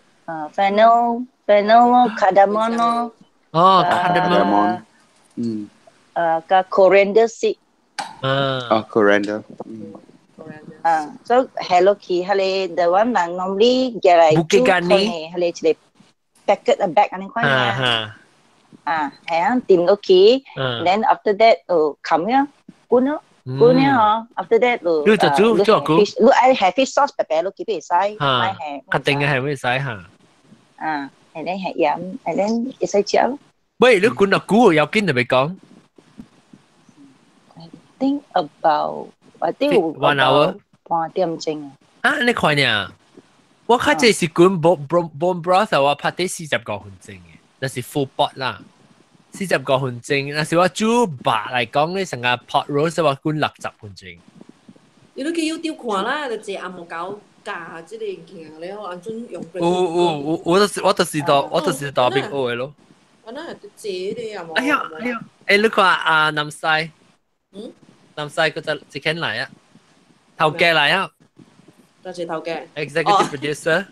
fennel 咯 cardamom 咯。哦 cardamom。個 coriander seed。coriander。so hello key 係你 the one 人 normally 嘅嚟煮湯嘅，係你嚟 packet a bag 咁樣款嘅。係啊，掂到起 ，then after that 冚呀，滾呀，after that 你就煮個，你愛係 fish sauce 白白，你幾俾使，買係，肯定嘅係會使嚇。係你係飲，係你一使食咯。喂，你滾到股有幾耐未講 ？I think about 1 hour 半點鐘啊！你快呢？我睇這是滾 bone broth 我拍啲40個分鐘嘅，那是 full pot 啦，40個分鐘。那是我煮白嚟講咧，成個 pot roast 我滾60分鐘。你都去 YouTube 看啦，就隻阿毛狗架即係件，你安怎用？我就是當兵學嘅咯。我那係借啲阿毛。哎呀！你看南西。南西嗰隻只 can 嚟啊，頭家嚟啊，多謝頭家 ，executive producer，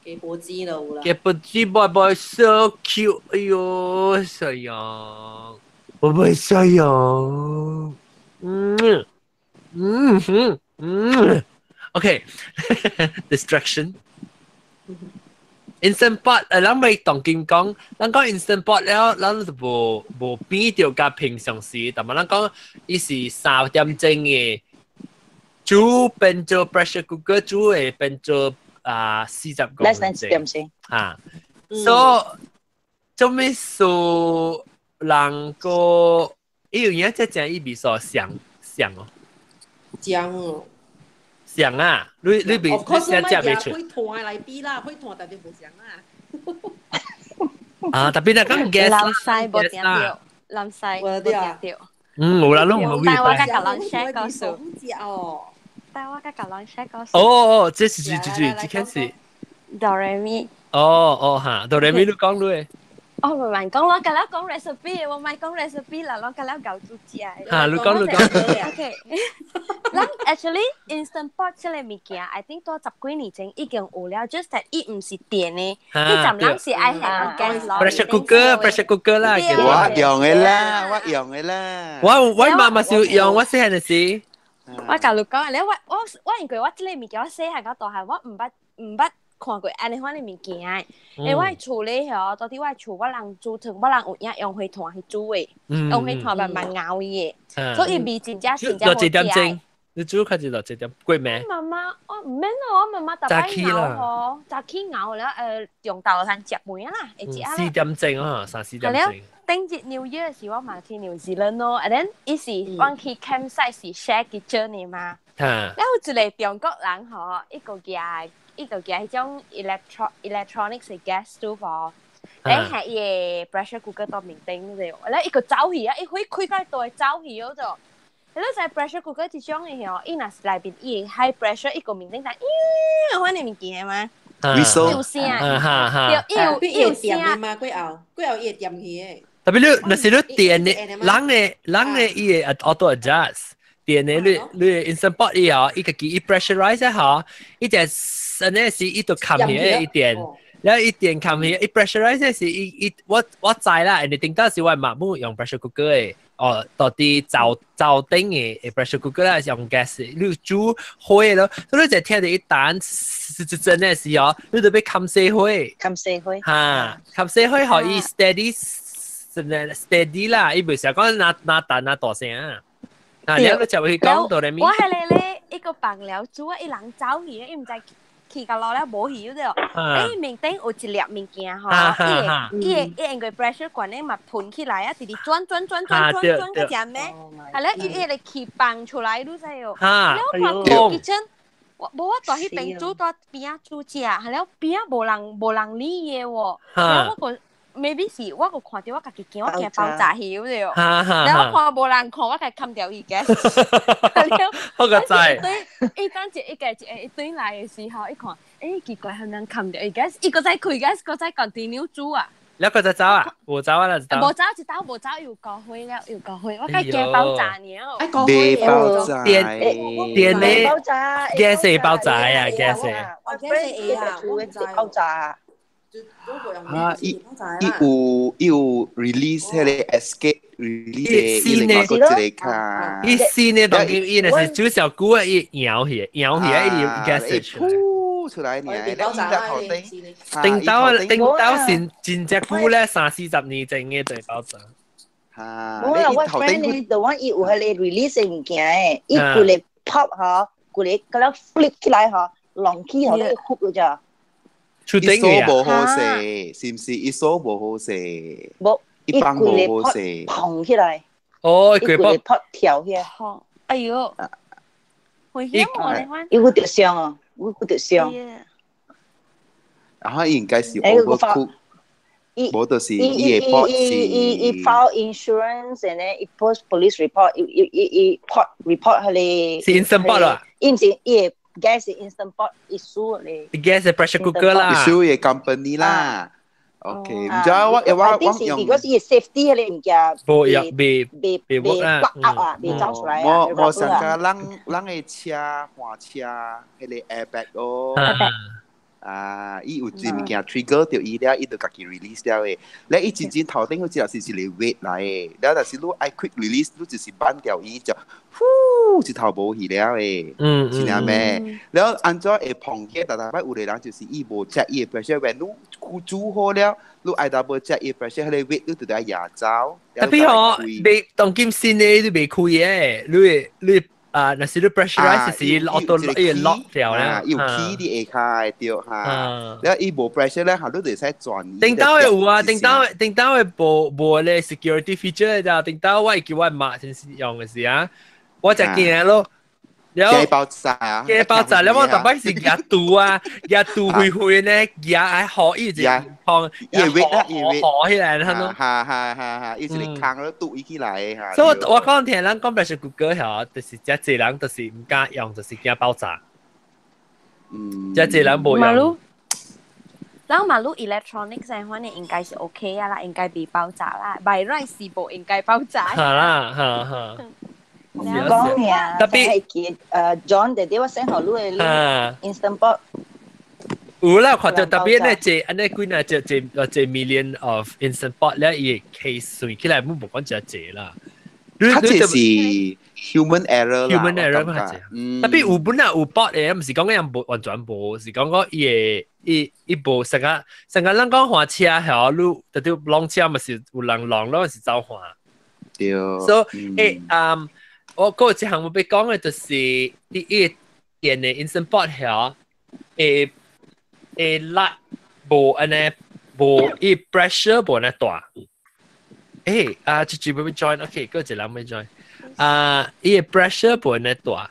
幾波知道啦，幾波知 boy so cute， 哎呦，sayang，寶貝 sayang，OK， distraction。Instant pot， 咱咪當見講，咱講 instant pot 了，咱就無比掉甲平常時，但係咱講伊是3點鐘嘅，煮變做 pressure cooker 煮會變做40個分鐘。所以做咩數人個，有嘢即係伊味素香哦，香哦。香啊！你別你食未出？可以團嚟比啦，可以團但係冇香啊。啊，特別係講 gas 啦，gas 啦，藍西冇聽到。冇啦，都唔會。但係我家格朗 share 個數，但係我家格朗 share 個數。哦，這是開始。Doremi。哦嚇，Doremi 都講咗。哦，唔係講咯，隔離講 recipe，我唔係講 recipe 啦，我隔離搞煮食。嚇，你講。OK， 嗱 ，actually instant pot 出嚟物件 ，I think 多10幾年前已經有了 ，just that 伊唔是電嘅，伊暫時是愛係 gas 咯。pressure cooker 啦，我用嘅啦。我媽媽少用，我細漢時。我教你講，你我應該我即個物件我細漢嗰度係我唔捌看過安尼款嘅物件，因為我係厝裡嗬，到底我係厝我人煮湯，我人有影用火炭去煮嘅，用火炭慢慢熬嘅，所以味真正好食。你煮開始落幾點？貴咩？媽媽，我唔免咯，我媽媽特別熬嗬，早起熬了用豆炭食梅啦，會食啦。4點鐘啊，3、4點鐘。頂節 New Year 時我嘛去 New Zealand 咯，and then 伊時我去 campsite 是 share kitchen 嘅嘛，然後一個中國人嗬，一個叫迄種 electronics 嘅 gas stove 喎，誒係嘢 pressure cooker 到面頂嗰度，然後一個走去啊，一開開到走去嗰度，然後就係 pressure cooker 這種嘅嗬，伊若是內邊伊 high pressure 一個面頂但嗰啲物件嘛，有聲，有聲嘛，佢有嘢點去。特別你那是你電嘅，人嘅伊個 auto adjust，電嘅你 instant pot 伊哦，伊個機伊 pressurize 下，伊就係呢是伊度冚起一電，然後伊電冚起伊 pressurize 是伊我知啦，人哋頂到時我媽母用 pressure cooker 嘅，哦，到啲灶頂嘅 pressure cooker 啦用 gas，你煮開咯，所以你就聽到一彈真係是哦，你就俾冚死開，嚇，冚死開可以 steady 啦，伊唔係講拿大聲啊。啊，你都就會講到你面。我係你咧，一個白了煮啊，一人走去，伊唔知去到落咧冇去嗰度。誒，面頂有一粒物件嗬，伊應該 pressure 管咧嘛盤起來啊，直直轉嗰隻咩？係咧，伊嚟起棒出來都係哦。然後看見 kitchen，我在迄邊煮到邊啊煮食，係咧邊啊無人理嘅喎。然後我個。maybe 是我個看到我家己見我驚爆炸曉了，然後看無人看我家冚掉伊嘅，好個仔。伊當時一堆來嘅時候，一看，奇怪，係咪冚掉伊嘅？伊個仔開嘅，個仔 continue 煮啊。你個仔走啊？無走啊啦，走。無走又過去了，我家驚爆炸了。未爆炸，電咧，驚死爆炸啊！驚死。我驚死爆炸。啊！伊有 release 迄個 escape release 伊另外個一個卡。伊新嘅當伊那是煮小菇啊，伊搖起，伊 gas 出來呢，頂到真隻菇咧30-40年前嘅就爆炸。嚇！我話 friend 你度話伊有迄個 release 嘅物件誒，伊佢嚟 pop 嚇，佢嚟嗰粒 flip 起來嚇，浪起嚇，你 hook 咗咋？出頂嘅啊！無好勢，是唔是？一手無好勢，一幫無好勢，捧起來。哦，佢嚟撲跳起來。哎呦，危險喎！你看，伊會着傷啊，會着傷。然後應該是 overcook，冇就是伊個 pot 是。伊 file insurance and then 伊 post police report，伊 report 佢哋。是 instant pot 啦。因是伊。gas instant pot issue 咧 ，gas pressure cooker 啦 ，issue 嘅 company 啦，OK，唔知我用，如果是 safety 嘅物件，被block out 啊，被走出來啊，我上個人嘅車換車，迄個 airbag 咯。啊！伊有一物件 trigger 掉伊了，伊就家己 release 了誒。你伊真正頭頂好似就是嚟 weight 來誒，然後但是你愛 quick release，你就是扳掉伊就，呼一頭無去了誒。是啱咩？然後按照會碰嘅，但係有個人就是伊無 check 伊嘅 pressure，when 你煮好了，你愛 double check 伊 pressure，迄個 weight 你就得壓走。特別哦，未當今先咧，你未開嘅，你。啊，那是你 pressurize 是 auto lock 掉咧，有 key 啲會開掉嚇，然後伊無 pressure 咧，嚇你就使轉。頂到嘅有啊，頂到嘅無咧 security feature 就頂到我叫我媽先用嘅時啊，我就見咯，驚爆炸啊！驚爆炸，你我特別是壓肚啊，壓肚會會呢，壓喺河一直放，也weight啦，也weight，河起來，睇到，哈，一直嚟扛咗肚起來嚇。所以我講聽人講 pressure cooker 嚇，就是只濟人就是唔敢用，就是驚爆炸。只濟人冇用。然後馬路 electronic 嘅話呢，應該是 OK 啊啦，應該別爆炸啦。by right 是冇應該爆炸。係啦，係。講嘢，特別係見John 弟弟我先學路嘅 instant pot。有啦，看到特別呢，即安尼幾呢，即 million of instant pot 咧，伊case 算起來冇講只隻啦。佢就是 human error 啦。human error 嘛係。特別有本來有 pot 嘅，唔是講緊無完全無，是講講伊部成個人講換車係路，特別浪車咪是有人浪咯，是走換。對。所以我嗰一項要講嘅就是第一電嘅 instant pot 係力無安尼無伊 pressure 無安尼大。直接要 join，OK， 嗰一人要 join。伊 pressure 無安尼大，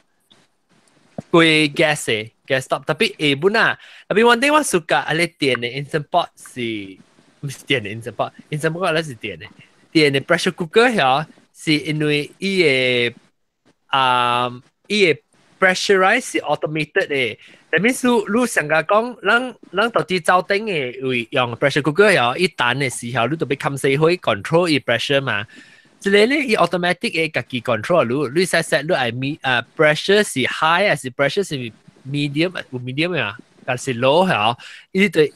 佢 gas stop， 特別本啊，特別one day 我 suka 安尼電嘅 instant pot 是唔是電嘅 instant pot？instant pot 咧是電嘅 pressure cooker 係是因為伊嘅pressurize 是 automated 嘅，但係你成個講，咱到底走頂嘅會用 pressure cooker 有一彈嘅時候，你就要撳死開 control 伊 pressure 嘛。即係咧，伊 automatic 嘅自己 control 你 set 你係pressure 是 high 還是 pressure 是 medium 有 medium 啊，還是 low 係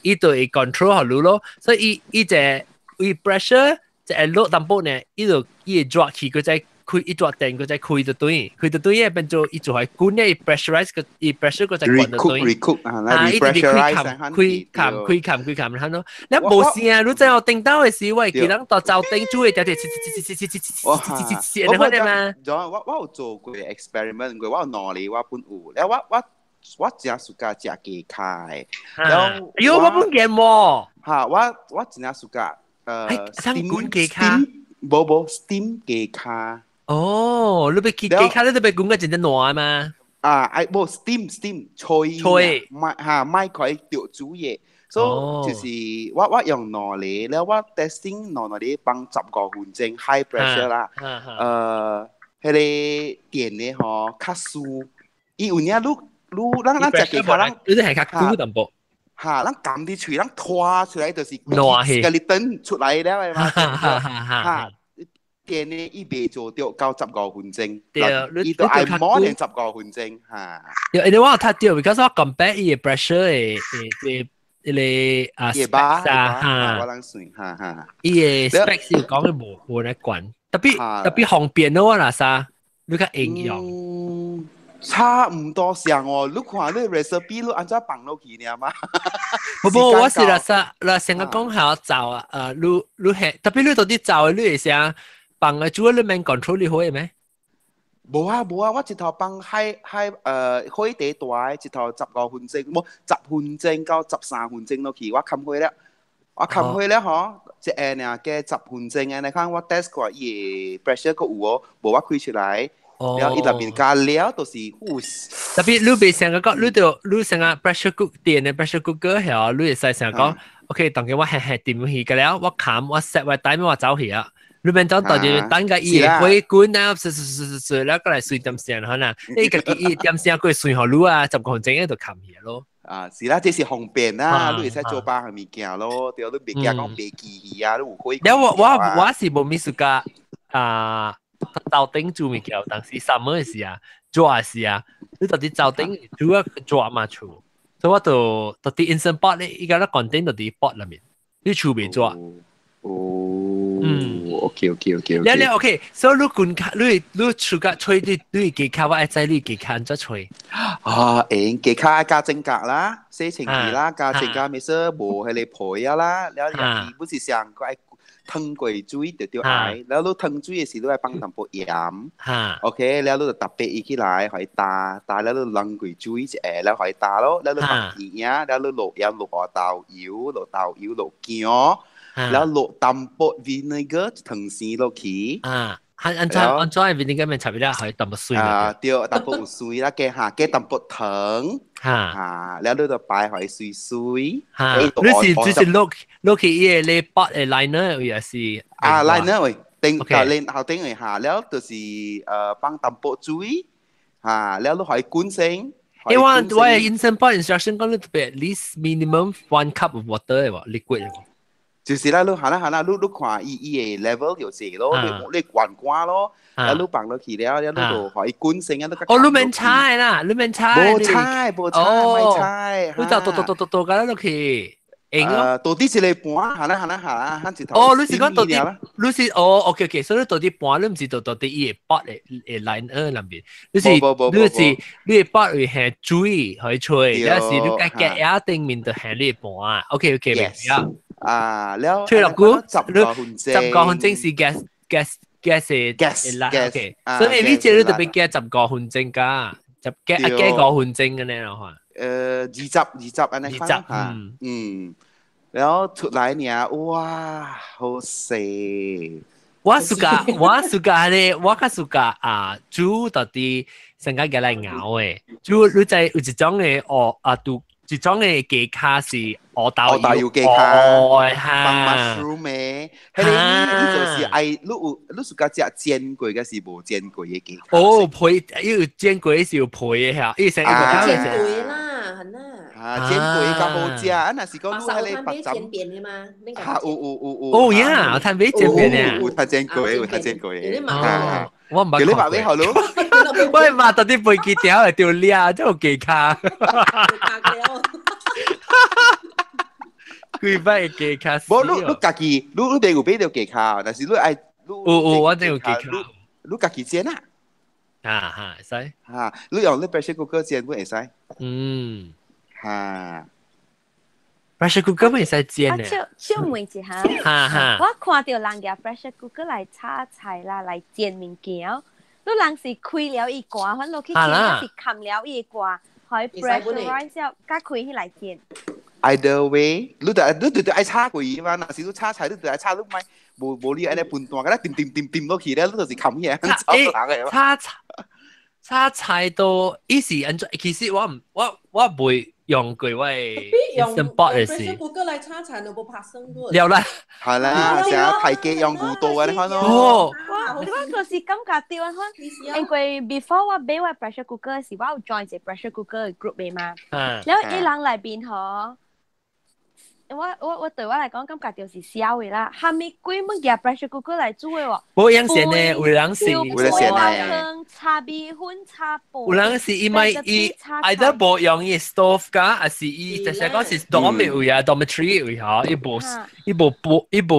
伊就會 control 你咯。所以伊pressure 就係 low 淡薄呢，伊就抓起佢再開一抓電，佢再開就對嘅變做伊就係管咧 pressurize 個 pressure 佢再管就對。recook 伊直接開冚，睇到。你冇事啊？你真係叮到嘅時，喂，佢人到就叮住嘅，就你開嘛？我有做過 experiment， 我有攞嚟我本有，แล้ว我真係suka 食雞卡，แล้ว我本見喎。嚇，我真係suka steam 雞卡。哦，你俾雞卡咧，都俾講嘅真係耐嘛？冇 steam 吹，咪佢調煮嘢，所以就是我用攞嚟，แล้ว我 testing 攞嚟幫10個分鐘 high pressure 啦，係你電嘅嗬，卡數，伊有呢咱食雞卡，你都係卡固淡薄。嚇，咱撳啲錘，咱拖出來就是skeleton出來了係嘛？嚇。電呢，伊未做到90個分鐘，伊都係more than 10個分鐘嚇。你話睇到 ，because 我 compare 伊嘅 pressure 嘅spec 嚇，我諗算嚇。伊嘅 spec 是講嘅無咧管，特別方便咯啦啥，你較應用。差唔多像哦，你看你 recipe 你按照放落去呢嘛？不，我是啦成個講下找你係特別你到底找你係想。放嘅主要你免 control 你開咩？冇啊，我一頭放開地大，一頭10個分鐘，冇10分鐘到13分鐘落去，我冚開了嗬，即係呢嘅10分鐘嘅，你看我 test 過伊 pressure 個有哦，冇我開出來，然後伊入邊加料都是特別你別成個講，你成個 pressure cook 電嘅 pressure cooker 係你會使成個講 ，OK， 當佢我係點去嘅了，我冚我 set 位底面我走去啊。你咪當到住等個伊會管啊，แล้วก็嚟算點先可能，呢個伊點先佢算好路啊，10個分鐘喺度冚嘢咯。是啦，這是方便啦，你會使做包物件咯，對，你別講別機器啊，你有可以。แล้ว我是冇咪suka就頂做物件，但是summer 嘅時啊，做嘅時啊，你到底就頂主要做嘛做，所以我就到底 instant pot 咧，依家咧 content 到底 pot 裏面，你做未做？OK。你 OK， 所以你觀卡，你出個吹你幾卡，我愛知你幾卡咗吹。幾卡加正格啦，4程2啦，加正格咪說無係你陪啊啦，然後入本是上個愛燙過水就愛，然後你燙水嘅時你愛放淡薄鹽，OK，然後你就特別伊起來可以打，然後你冷過水就然後可以打咯，然後你放鹽啊，然後你落鹽落豆油落薑。แล้วโรยตำโปะวินิเกอร์ทั้งสีโลกี安裝入邊點解咪差別咧？係淡薄水啊，對，淡薄有水啦，嘅淡薄糖，嚇，แล้ว你就擺喺水，嚇，你是攞起嘢你拔嘅 liner 又是啊 liner 喂，定就練後頂嚟嚇，แล้ว就是幫淡薄水，嚇，แล้ว你可以灌成。因為我 instant pot instruction 講你特別 at least minimum 1 cup of water 喎 liquid 喎。就是啦，你行啦，你看伊嘅 level 就係咯，你慣慣咯，然後你放落去了，然後你就可以灌成啊，哦，你免猜啦，你免猜，冇猜，咪猜，你就倒緊落去。到底是你盤，行啦，行住頭。哦，你是講到底，你是哦 ，OK， 所以到底盤，你唔是到底伊個拔嘅 liner 入邊，你係拔會係水去吹，有時你夾一定面就係你盤 ，OK， 明啊。啊，แล้ว吹落股10個分鐘是 gas 啦 ，OK， 所以呢隻你特別加10個分鐘㗎，加個分鐘嘅呢咯，20อันนี้ฟังแล้ว出來เนี่ยว้า好食我สุกา咧我較สุกา煮到啲成家嘅嚟咬嘅煮你就有一種嘅都一種嘅雞卡是我豆要雞卡放 mushroom 嘅係你就是愛你สุกา食煎過嘅是無煎過嘅雞卡哦配要煎過是要配嘅嚇呢成個煎過啦煎過較好食啊那是講你喺你白斬煎扁嘅嘛哦呀我睇俾煎扁嘅有睇煎過我唔係叫你白俾好咯我係話到啲背記條係掉裂即係雞卡佢擺雞卡冇你家己你哋有俾條雞卡但是你愛我真有雞卡你家己煎啊會使你用你 pressure cooker 煎會使pressure cooker 會使煎嘅小問一下我看到人家 pressure cooker 來炒菜啦來煎物件你人是開了一掛反落去煎還是冚了一掛可以 pressurize 之後加開起來煎either way 你就愛炒佢嘛若是你炒菜你就愛炒你咪無你安尼分段㗎啦掂落去咧你就是冚嘢炒菜都伊是安怎其實我袂用過喂 instant pot 嘅事 pressure cooker 嚟炒菜都冇拍生過了啦係啦成日太雞用牛刀啊你看咯我就是感覺對我看因為 before 我買我 pressure cooker 嘅時我有 join 一個 pressure cooker 嘅 group 嘅嘛然後伊人嚟邊嗬我對我嚟講感覺就是燒嘅啦下面幾蚊夾 pressure cooker 嚟煮嘅喎冇樣先呢有人是炒米粉炒布有人是伊咪伊愛得冇用伊 stove 㗎還是伊就是講是 dormitory 位嗬伊部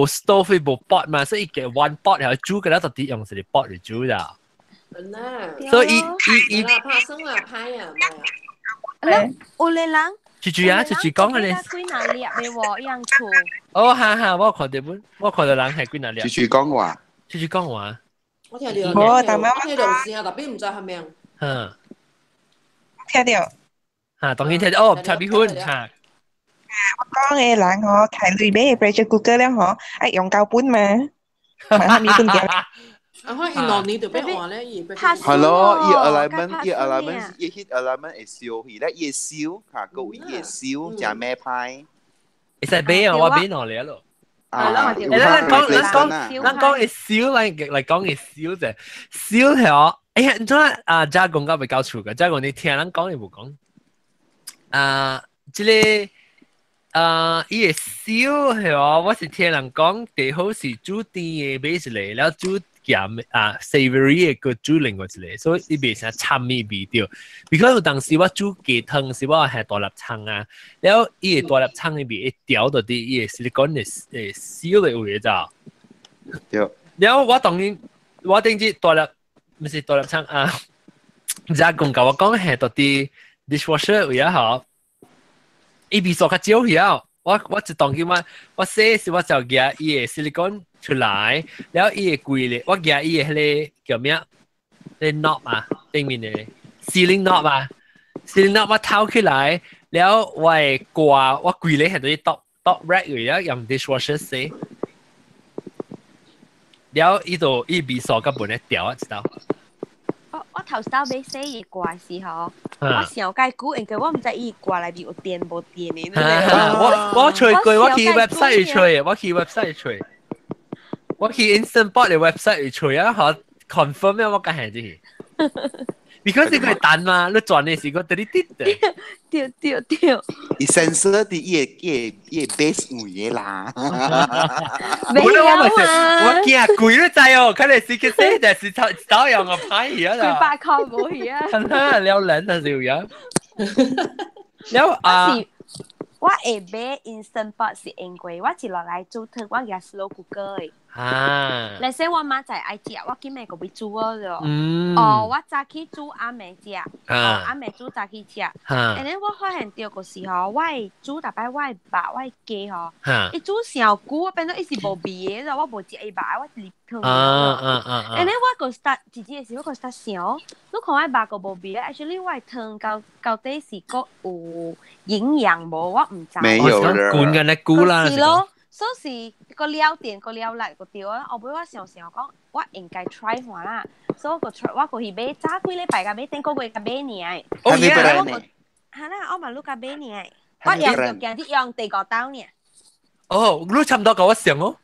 stove 伊部 pot 嘛所以佢 one pot 係煮嘅啦就啲用是啲 pot 嚟煮咋所以伊拍生啦拍啊有咧人住講嘅咧，幾難獵嘅喎，樣錯。哦，係，我看到人係幾難獵。住講話，我聽到。我聽到聲，特別唔知係咩。聽到。當然聽到，哦，特別歡嚇。我講嘅人嗬，睇裏邊嘅 pressure cooker 咧嗬，係用膠本嘛，買下米粉嘅。可以攞你條俾我咧，係咯，伊 hit alignment 會燒去咧，伊燒嚇，個位伊燒，就咩派？會使俾啊，我俾落嚟咯。咱講會燒嚟講會燒啫，燒係哎呀，你做啊，加工較袂夠處嘅，加工你聽人講你冇講。即個伊會燒係我是聽人講，最好是煮甜嘅買一嚟，然後煮。savory 嘅個煮另外一個，所以伊袂成參味味道。because 有當時我煮雞湯時，我係大粒蔥啊，然後伊個大粒蔥裏邊會掉到啲伊個silicone嘅燒嘅位咋。然後我當然我頂住大粒，唔是大粒蔥啊，唔知阿公教我講係到啲 dishwasher 位啊好，伊味素較少曉。我就當佢我寫時我就夾伊個 silicone 出來，然後伊個櫃咧，我夾伊個迄個叫咩？迄 knob 啊，頂面嘅 ceiling knob 啊 ，ceiling knob 我偷起來，然後我係掛我櫃咧係啲 top rack 嘅，然後用 dishwasher 洗。了伊度伊味素甲本咧调啊，知道？我頭先買洗衣掛時候，我想解估，因為我唔知伊掛內面有電無電嘅。我吹過，我去 website 吹，我去 website 吹，我去 Instant Pot 嘅 website 吹啊，好 confirm 咩？我講係啲。Because 你個蛋嘛，你轉嘅時個啲啲嘅。對。伊 sensor 啲伊 base 唔嘢啦。冇啦，我見啊貴都滯哦，睇嚟是嘅先，但係手樣個牌而家。佢8塊冇而家。係啦，了兩啊少樣。了啊。我會買 Instant Pot 是因為我一落來煮湯，我嘅 slow cooker 嘅。你說我媽在愛食，我今日個要煮哦。我早起煮阿妹食，阿妹煮早起食。然後我發現到個時候，我煮大擺我肉、我雞吼，伊煮上久，變咗伊是無味嘅，我無食伊肉，我直湯。然後我個 start 自己嘅時候，我個 start 想，你看我肉個無味，actually 我湯到底是個有營養無，我唔知。沒有的。滾緊嚟估啦。是咯。所以個料電個料力個調啊，後尾我想講，我應該 try 下啦。所以我過去買早幾禮拜個買，頂個月個買呢。哦耶！係啦，我咪錄個買呢。我用就驚啲用地個刀呢。哦，你差唔多跟我想哦。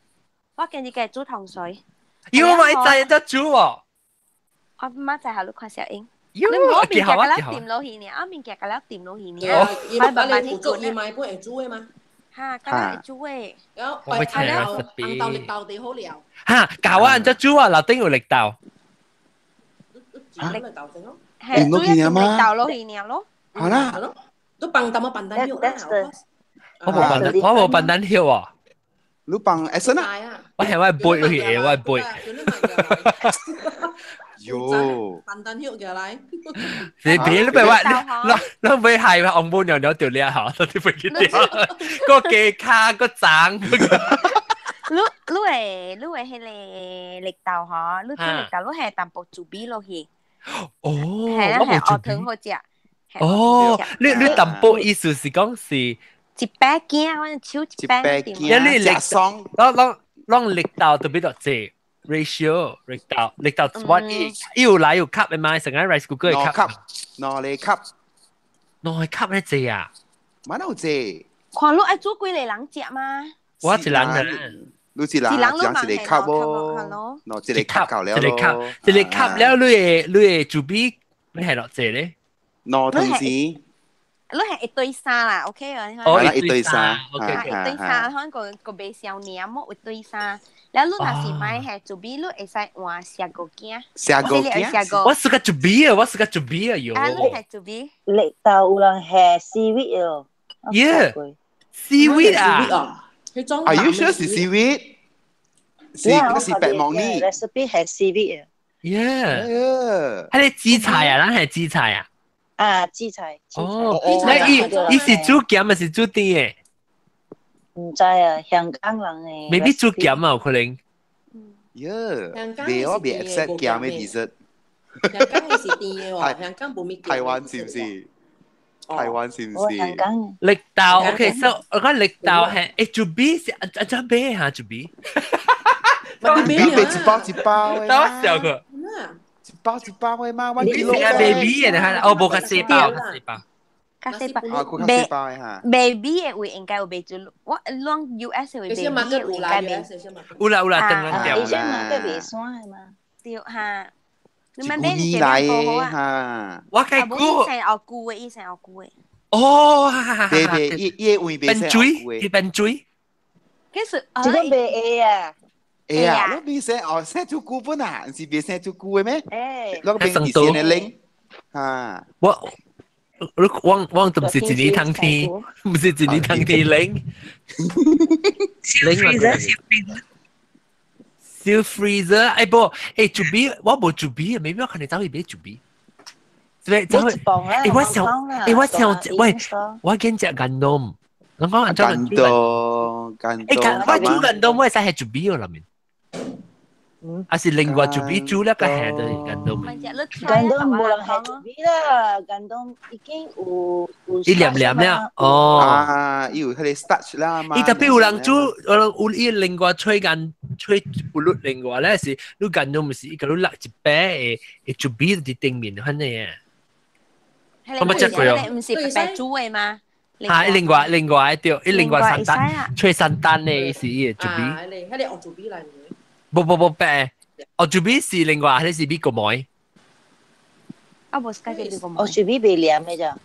我見你嘅煮糖水。要我買仔得煮喎。我媽仔係錄看小英。你唔好面夾個粒掂落去呢，我面夾個粒掂落去呢。買白白啲煮，買本嚟煮嘅嘛。嚇，咁樣煮誒，我睇下紅豆力豆地好料。嚇，教我按隻煮啊，留丁要力豆。力豆整咯，係煮一條力豆落去呢咯。好啦，都笨蛋啊笨蛋肉啦。我冇笨蛋肉啊。你笨 action 啊？我係背落去嘅，我係背。喲，笨蛋肉嘅嚟。你別你話，你唔係紅布娘娘條脷嚇，都啲唔記得。個機卡個盞。你係迄個力豆嗬，你煮力豆，你係淡薄煮比落去。哦，係啦，係學湯好食。哦，你淡薄意思是講是一百件，我超一百件。因為你力爽，攞力豆特別多隻。ratio 力豆 what 要奶要吸嘅嘛，成間 rice cooker 係吸，攞嚟吸咧隻啊，乜都隻。看你愛煮幾個人食嘛？我一人啊，你一人講一個吸喎，攞一個吸夠了咯，一個吸了你係煮比你係落隻咧，攞湯匙。你係一對衫啦 ，OK 啊？哦，一對衫，OK，一對衫，可能個白小黏麼一對衫。แล้วลูกน่ะสิไม่แห่จุบีลูกไอ้ใส่หัวเสียกเกี้ย我是個จุบี啊，我是個จุบี啊，喲。ลูกแห่จุบี力豆有人แห่seaweed 哦。Yeah，seaweed 啊。Are you sure 是 seaweed？是嗰是白芒呢 ？recipe 係 seaweed 啊。Yeah，係你紫菜啊，咱係紫菜啊。啊，紫菜。哦，那伊是煮鹹還是煮甜嘅？唔知啊，香港人嘅。未必煮鹹啊，有可能。你我未 accept 鹹嘅 dessert。香港嘅是甜嘅喎，香港冇咩。台灣是唔是？台灣是唔是？香港。力豆 ，OK，so 我講力豆係誒煮比是阿張俾嚇煮比。比一包一包嘅。多少個？一包一包嘅嘛，你食下 baby 嘅嚇，哦冇個四包，四包。加四包，baby 嘅會應該有備注，我攞 US 會 baby 嘅會應該備。有啦，等陣掉。以前嘛個未酸係嘛？對嚇，你咪咩嘢嚟嚇？我計估。以前我估嘅，以前我估嘅。哦，伊會變成佢變水。其實這個未 A 啊。哎呀，你變成哦，生出菇本啊？是變生出菇嘅咩？誒，嗰個變以前嘅零嚇。我都唔是一年通天，唔是一年通天零。小 freezer， 哎不，哎煮比我冇煮比，未必我可能走去買煮比。我想，喂，我見隻干冬，我講干冬，我煮干冬，我係使係煮比啦面。啊是另外煮比煮咧個係對干冬。干冬冇人係煮比啦，干冬已經有一黏黏啦，哦。啊，有佢哋 starch 啦嘛。伊特別有人煮，有伊另外吹干吹不落另外咧是，你間都唔是一個你落一杯誒，就比啲頂面翻嚟啊。我冇食過啊。唔是白煮嘅嗎？係另外對，另外散蛋，吹散蛋咧是伊就比。係你學做比嚟嘅。冇白，我做比是另外，你是比個妹。我冇識嘅個妹。我做比未涼嘅咋？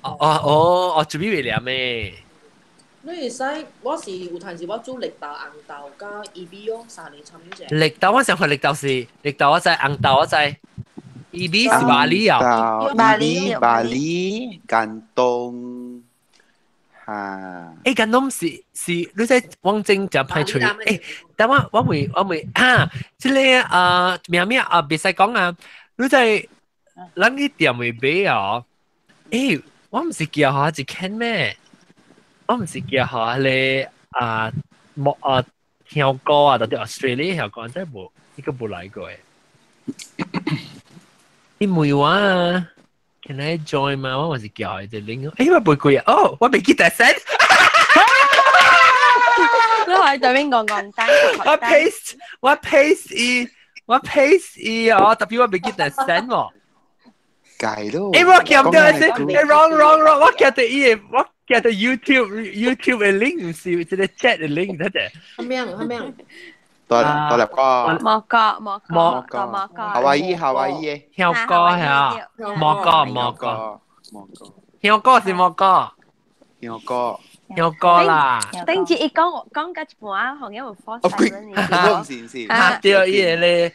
我做比未涼咩？你會使，我是有陣時我煮綠豆、紅豆加EB咯，3年參隻。綠豆我想看綠豆是綠豆我知，紅豆我知。EB 是巴黎啊。巴黎間東嚇。間東是你在往正就派出。等我未即係咩別使講啊！你在咱啲店會買啊？我唔是叫下一間咩？我唔是叫下你跳歌啊，到啲 Australia 跳歌真係冇，呢個冇嚟過嘅。啲妹話啊 ，Can I join 嘛？我是叫佢哋拎，我背過啊，哦，我未記得先。你喺對面講單，我 paste 哦，特別我未記得先喎。計咯。我見到先，wrong，我見到我。Get the YouTube 嘅 link 唔是，即係 chat 嘅 link 得啫。係咩？多立哥。莫個。夏威夷嘅。香歌係啊。莫個。香歌是莫個。香歌啦。等住一講緊一半，行業會放曬咗你。對，伊個咧，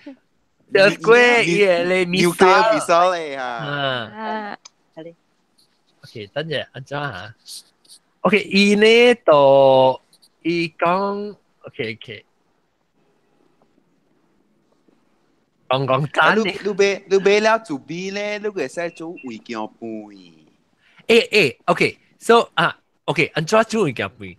對鬼，伊個咧，New Gear 比賽咧嚇。OK， 等陣安怎嚇 ？OK， 伊呢度伊講 OK， 講單呢？你買了做 B 咧，你會使做胃鏡杯。OK，so OK， 安怎做胃鏡杯？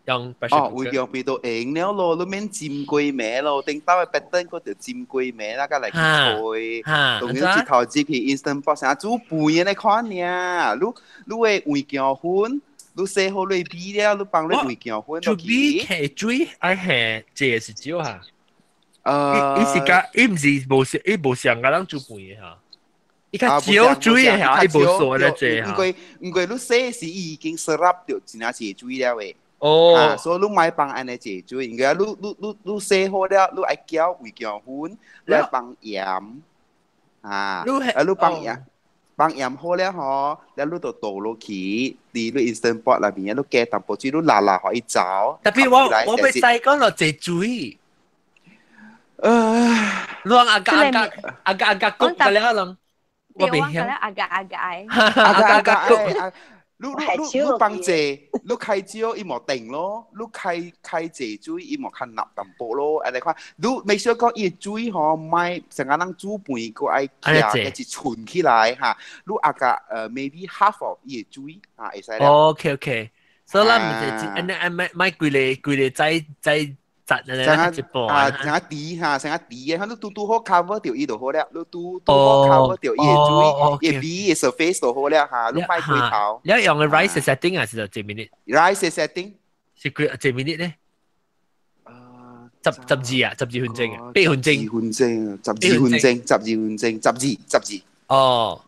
用胃鏡杯都硬了咯，你免浸過暝咯，頂到嘅白燈嗰條浸過暝啦，個嚟去吹，同你一頭接去 Instant Pot 成做杯嘅你看呀，你嘅胃鏡粉，你洗好你 B 了，你放你胃鏡粉落去。做 B 係水，係係這是少嚇。伊是講，伊唔是無上個人做杯嘅嚇。伊較少水嘅嚇，伊無數咧這嚇。唔過你洗是已經 syrup 掉真係係水了嘅。所以你買放安尼濟水，而家你洗好了，你愛攪胃鏡粉，你愛放鹽，你放鹽好了嗬，然後你就倒落去，你 Instant Pot 裏邊，你加淡薄水，你辣可以走。特別我咪細講落濟水，你話阿格谷嘅咧諗，我未曉。阿格你放蔗，你開椒伊莫定咯，你開蔗水伊莫看納淡薄咯，安尼看，你未少講伊水吼，唔係成個人煮飯個愛夾一直存起來嚇，你阿個maybe half of 伊水啊，會使啦。OK， 所以咱唔是安買貴嚟再一半成一啲嚇，成一啲嘅，你拄好 cover 掉伊就好了，你拄好 cover 掉伊嘅水，伊 B 嘅 surface 就好了嚇，你買龜頭。你用嘅 rice setting 還是就幾 minute？ rice setting 是幾 minute 咧？12分鐘啊，8分鐘。12分鐘。哦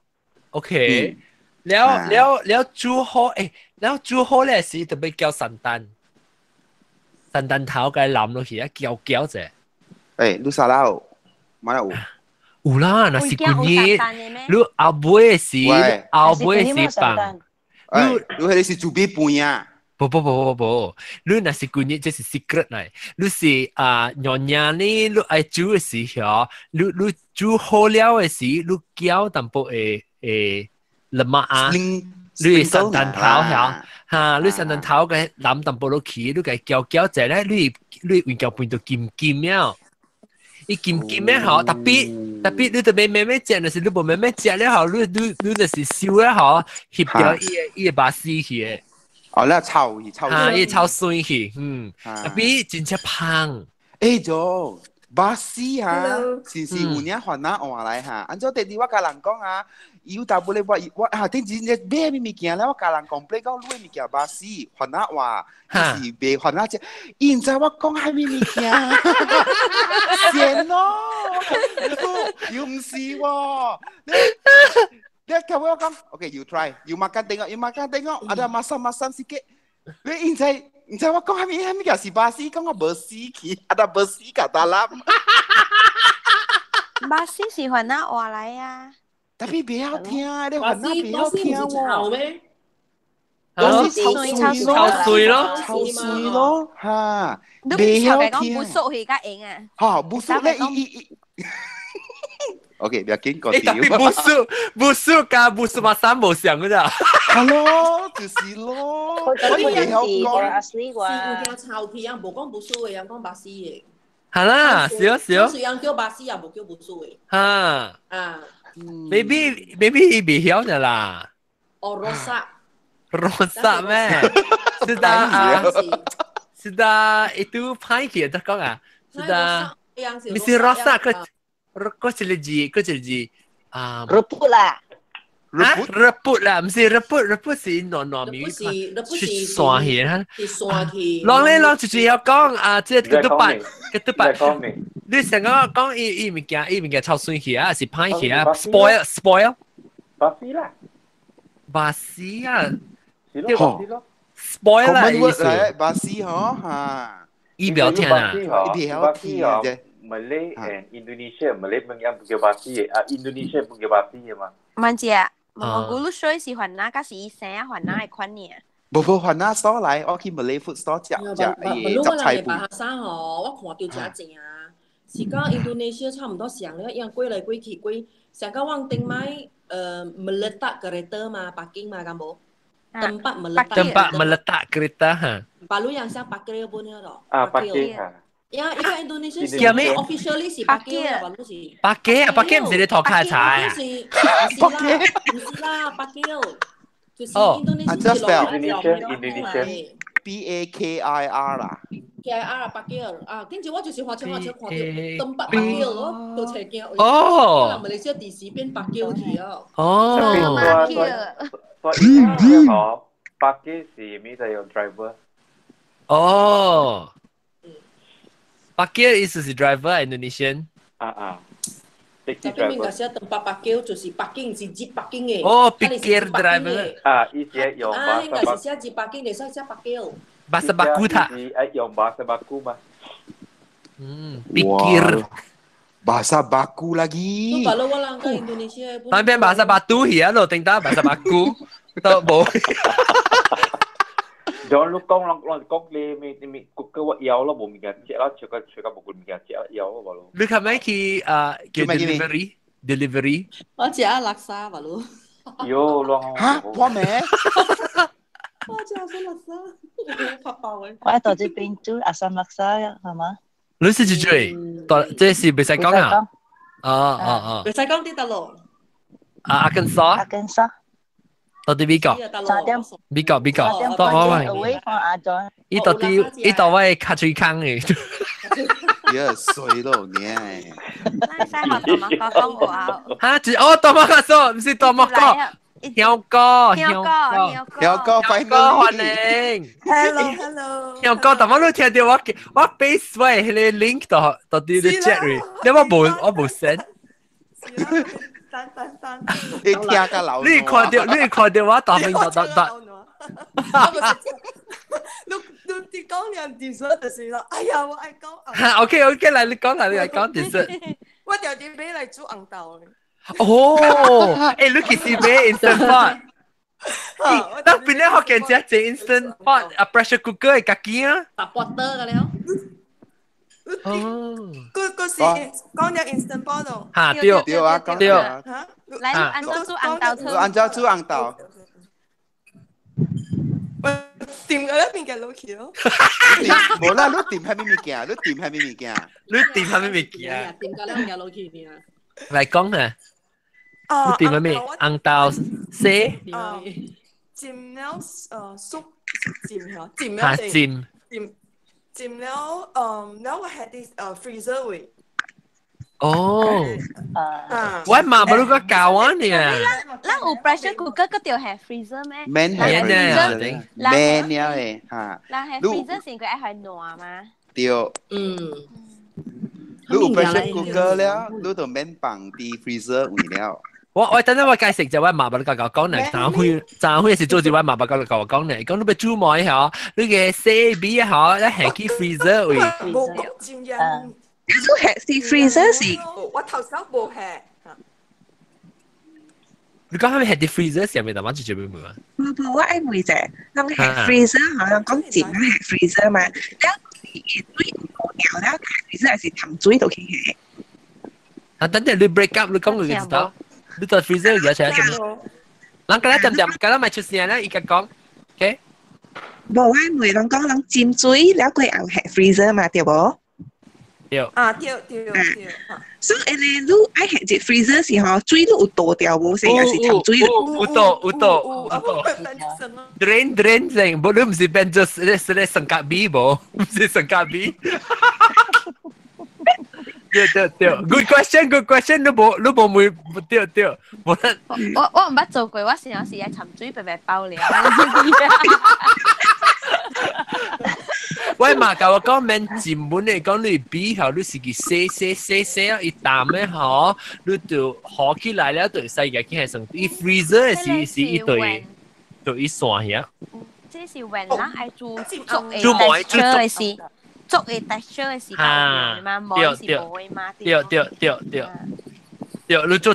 ，OK。แล้ว煮好แล้ว煮好咧是特別叫散蛋頭嘅淋落去啊，攪者。你沙拉有，買有。有啦，那是古日，你後尾是放。你係是做邊半啊？不，你那是古日，這是 secret 嚟。你是娘呢，你愛煮嘅時候，你煮好了嘅時，你攪淡薄誒辣麥啊，你散蛋頭嚇。你散蛋頭嘅淋淡薄落去，你嘅攪者咧，你胃鏡變到金了，伊金了嗬，特別你就慢慢食，就是你無慢慢食了後，你就是燒了嗬，翕掉伊個把絲去嘅。你臭伊臭酸去，特別真正香。巴斯嚇，時有年換那換來嚇，按照地我甲人講啊，要大不了我聽之前買咩物件咧，我家人講講講買物件巴士，還那話是買還那隻，現在我講係咩物件？錢咯，又唔是喎，你同我講 ，OK，you try，you makan tengok，ada masam-masam sikit，你現在我講係咩物件是巴士，講我bersih ada bersih kat dalam。巴士是還那話嚟呀？tapi 不要聽，你還那不要聽喎。潮水咯，嚇，不要聽。不熟佢家應啊。嚇，不熟咧OK， 不要緊，嗰啲。不熟加不熟嘛，三無相㗎咋。係咯，就是咯。我哋有講阿 Sir 話，是唔叫臭皮啊？無講不熟嘅，人講巴士嘅。係啦，少。雖然叫巴士，也無叫不熟嘅。嚇。maybe 未曉的啦。哦，rosak咩？sudah itu pahit tak kau ah? Sudah mesti rosak kau celji. Reput lah. Reput lah, mesti reput si non mi. Suan hiền ha. Long cuci要講啊，即係ketupat。你成個講伊物件臭水去啊，是歹去啊 ，spoil。巴士啊。spoil 啦，意思。巴士嗬嚇。伊不要聽啊。伊不要聽啫。Malay and Indonesia, Malay yang punya bahasa, Indonesia punya bahasa mah. Macam Mengulu show si Hwana 加是生Hwana 係款嘢。無Hwana store 嚟，我去 Malay food store 食菜盤。巴沙嗬，我看到真正啊，是講 Indonesia 差唔多上了，樣過來過去過，上個往頂買meletak kereta 嘛，parking 嘛，kan bo tempat meletak kereta ha. Baru yang saya parkir pun ya toh. Parkir. Ya, ikan Indonesia sih officially si parkir baru sih. Parkir mesti dia tokai cai. Parkir. Mestilah parkir.就是Indonesia Indonesia PAKIR 啦。KIR parkir 啊，跟住我就是花車看到tempat parkir 咯，都車驚。哦。馬來西亞地時變 parkir 去啊。哦。parkir si minta yang driver. Oh. Parkir is the driver Indonesian. Tapi Malaysia tempat parkir tu si parking si jeep parking eh. Oh, pikir driver. Isie yang bahasa. Enggak sih jeep parking deh, saya parkir. Bahasa baku tak? Yang bahasa baku mah. Pikir. Bahasa baku lagi. Tu kalau orang ke Indonesia pun. Tapi bahasa batu ya lo, tinggal bahasa baku. Tak boleh. Jangan lu kong le mi ke wa yao lo bo mi ga che la che ka bo mi ga che yao ba lo. Lu kamai ki delivery. 我食laksa吧咯。有咯。哈，我咩？我食laksa，拍爆嘅。我喺度這邊煮阿三laksa係嘛？你是幾歲？這是未使講啊？未使講啲得咯。阿根沙。到底邊個？邊個？到我喂。依到啲，依到位卡最坑嘅。呀，衰咯你。那使學多麥哥講話。嚇！哦，多麥哥說，唔是多麥哥。香哥，歡迎。Hello。香哥，頭先都聽到我 base 位迄個 link 到啲啲 chat 嚟，你我冇 send。你聽下老。你看到我當面你講兩件事就算啦。哎呀，我愛講。嚇 ，OK， 嚟你講件事。我條件俾你煮紅豆。哦，誒，你其實咩 instant pot？但係咧，我見只 instant pot 啊 pressure cooker 係自己啊。搭 water 嘅了。哦。嗰時講咗 instant pot 度。嚇，對啊，對。嚟，按照煮紅豆。掂嗰一邊嘅 Loki 咯。冇啦，你掂係咩物件？你掂係咩物件？掂嗰兩嘅 Loki 呢？嚟講啊！你掂係咩？紅豆絲。沾了粥，沾了，然後我係啲freezer 位。哦，我媽冇個教我呢。咱有 pressure cooker 嗰條係 freezer 咩？免係 freezer，免了誒嚇。咱係 freezer 先佢愛係暖嘛？對。你有 pressure cooker 了，你就免放啲 freezer 位了。我等陣我解釋就我媽媽都講呢，但係時做住我媽媽講呢，講你俾煮埋嚇，你嘅 CB 嚇，一係去 freezer 位。冇照樣。都係是 freezer 是。我頭先冇係。你講係咪係啲 freezer 上面，但係我做咩冇啊？冇，我愛妹啫，咁係 freezer 好像講前係 freezer 嘛，แล้ว水冇掉แล้วfreezer 係氹水度嘅。啊，等陣你 break up，你講佢嘅知道。你做 freezer 而家做咩？嗱，咁咧就咁咪出聲啦，而家講 ，OK？ 冇我妹人講人浸水，แล้ว佢又係 freezer 嘛，對冇？對。啊，對。所以你愛係隻 freezer 時候，水都有倒掉冇先，還是氹水？有倒。drain 先，冇你唔是變咗是成格 B 冇，唔是成格 B。對 good question 你冇會對，冇得。我唔捌做過，我有時係沉水白白包了。喂嘛，教我講免前本嚟講你比後，你是佢寫一啖咧嗬，你就學起來了對世界佢係成啲 freezer 是一對一線呀。這是雲啦，係做嘅時。捉嘅 texture 嘅時間嘛，冇是冇嘅嘛。對，你捉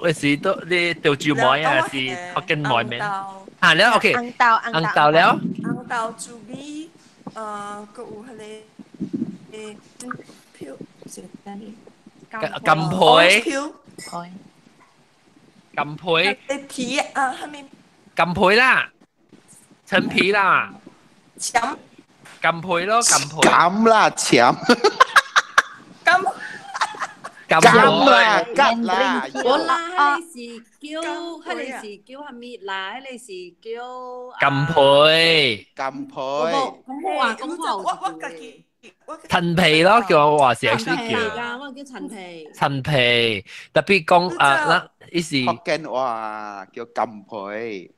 嘅時都你條照梅啊，是學緊梅咩？啊，แล้ว OK。紅豆แล้ว紅豆做比個有係你票食得你。金培。金培。皮啊，係咪？金培啦，陳皮啦。搶。金培咯，金培。咁啦，搶。咁啦，吉啦。我啦，你是叫係咪啦？你是叫金培。我陳皮咯，叫我話是 actually 叫。我叫陳皮。陳皮，特別講嗱，呢是。福建話叫金培。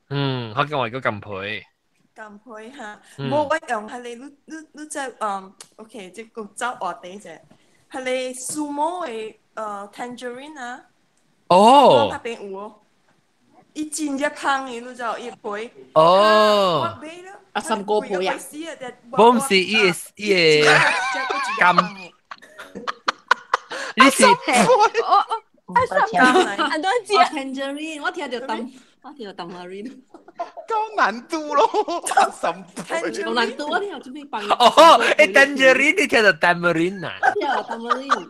福建話叫金培。咁配嚇，冇乜用係你即係OK，即個州我哋啫，係你樹莓嘅tangerine 啊，哦，嗰邊有哦，一斤一坑嘅你就一倍，哦，三個倍啊，我唔是伊個咁，呢是很多字 tangerine， 我聽到tamarind。夠難度咯，夠難度啊！你又做咩扮？哦，tangerine 你聽到 tamarind 啊？聽到 tamarind。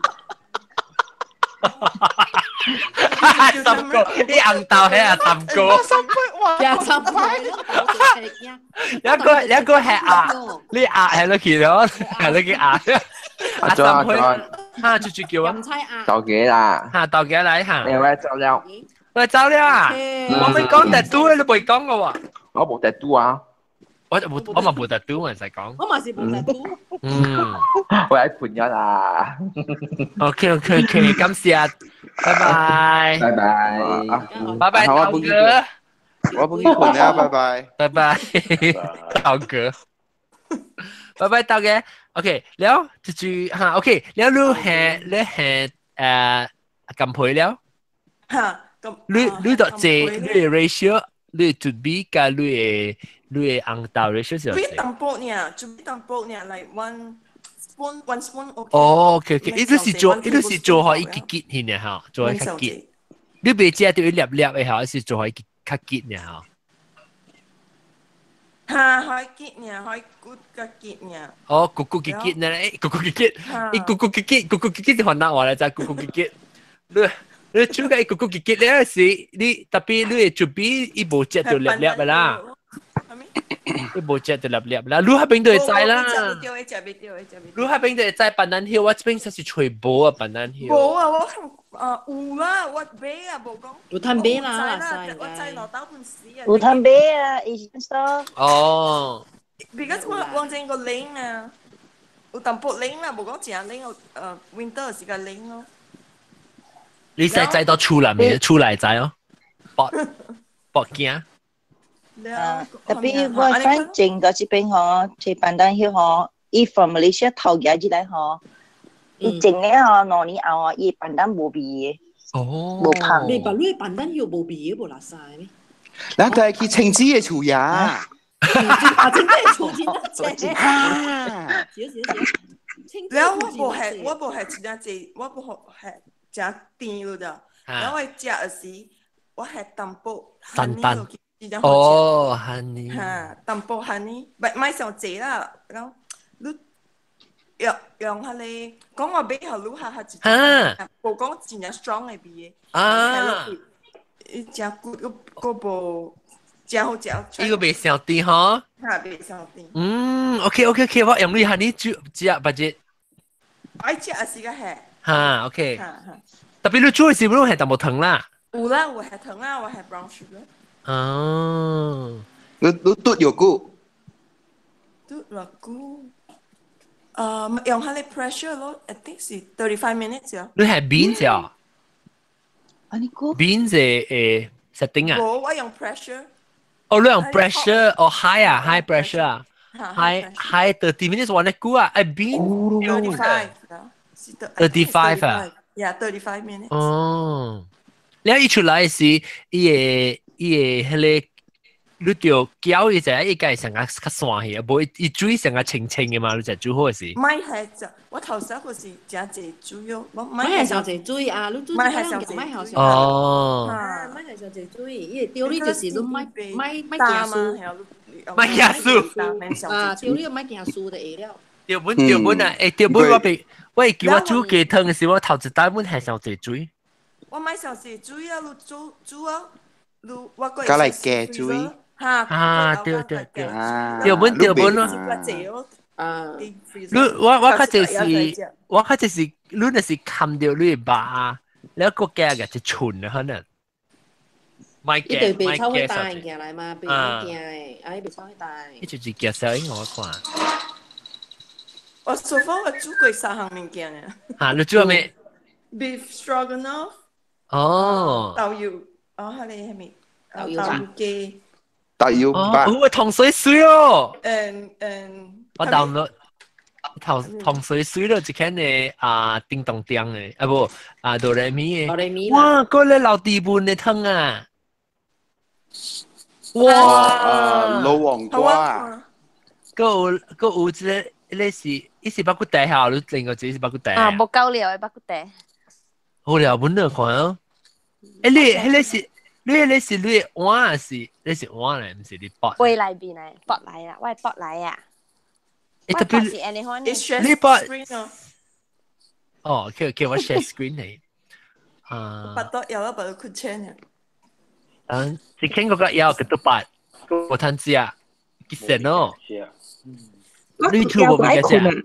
十個，啲紅豆係啊十個。一個係鴨，呢鴨係攞嚟咯，係攞嘅鴨。阿十個，嚇住叫啊！到幾啦？嚇到幾嚟嚇？你喂走了。喂，走了啊！我未講特都，你未講嘅喎。我冇特都啊！我咪冇特都，我唔使講。我咪是冇特都。我喺盤一啊。OK，感謝，拜拜，道哥。我幫佢盤啊，拜拜，道哥。拜拜，道哥。OK，แล้วจู่ๆOK，แล้วรู้係咁配แล้ว你度借你 ratio 你 to be 加你紅豆 ratio 是幾淡薄呢？就幾淡薄呢？like one spoon OK。哦 ，OK，呢度是做好一結結嘅嚇，做一結結。你別只對粒粒嘅嚇，是做好一結結嘅嚇。嚇，開結呢，開骨嘅結呢。哦，骨結結呢？骨結就換嗱話啦，就骨結結。你做個骨結咧是你特別你準備一部隻就粒粒嘅啦，一部隻就粒粒啦。你喺邊度摘啦？你喺邊度摘banana hill？我這邊就是全部啊banana hill。冇啊，我有啊，我買啊，冇講。有攤買啦，我摘落豆半時啊。有攤買啊，Asian store。哦。Because 我整個零啊，有淡薄零啦，冇講淨係零，winter 時間零咯。你使仔到出嚟未？出嚟仔哦，搏驚。特別我 friend 正到這邊嗬，去板凳去嗬，伊 from Malaysia 頭日之來嗬，伊正咧嗬，2年後嗬，伊板凳冇味嘅，冇香。你把你板凳有冇味嘅冇垃圾咩？嗱，就係佢青枝嘅廚呀。啊，真係廚子得啫。然後我冇係真係，我冇係真甜咯咋。然後我食嘅時，我係淡薄散淡。哦，honey。嚇，淡薄 honey，唔上濟啦。然後你用下你講話俾後擼下自己，冇講真係 strong 嘅味嘅。啊。食骨嗰部食好食。呢個未上啲嗬？嚇，未上啲。OK，我用你 honey 煮食不知。我食嘅時間係。嚇 ，OK。特別你煮嘅時候，係淡薄糖啦。有啦，我係糖啦，我係 brown sugar。哦，你剁肉骨，剁肉骨，用下你 pressure 咯 ，I think 是35 minutes 啊。你係 beans 啊？啊，你估 beans 嘅setting 啊？我用 pressure。哦，你用 pressure，哦 high 啊 ，high pressure 啊 ，high 30 minutes 玩得久啊，誒 beans 35啊 ，yeah 35 minutes。哦，你一出來時，伊個你條膠伊就一個成個較散去，無伊水成個清清嘅嘛，你就煮好時。唔係就我頭先嗰時真係煮肉，唔係上濟水啊，你煮係上濟哦，唔係上濟水，因為調理就是你唔加素，唔加素啊，調理唔加素就會了。調本啊，調本我會叫我煮雞湯嘅時候，我頭一大本係上濟水。我買上濟水啊，你煮啊，你我個加嚟嘅水。啊，對，調本咯。你我較就是你那是冚掉你把啊，你一個夾嘅就純啊可能。一對被抽去帶嘅嚟嘛，被夾嘅，哎被抽去帶。一就是夾小英我看。我所方我煮過3項物件嘅。嚇，你煮咩 ？Beef stroganoff。哦。豆油，係你係咪？豆油雞。豆油巴。哦，糖水水哦。我 download 糖水水咯，就看你叮當叮嘅，不哆來咪嘅。哇，嗰個老地盤嘅湯啊！哇，老黃瓜。個有即個，你是巴骨地下，你另外自己是巴骨地。啊，冇夠料嘅巴骨地。好料本嚟看哦。你是碗還是你是碗嚟，唔是你卜？杯裏邊嚟，卜嚟啦，我係卜嚟啊。特別你卜哦，叫我 share screen 嚟。拔到有一拔到缺錢嘅。只傾嗰個有佢都拔，我睇知啊，幾神哦。你做冇咩嘅？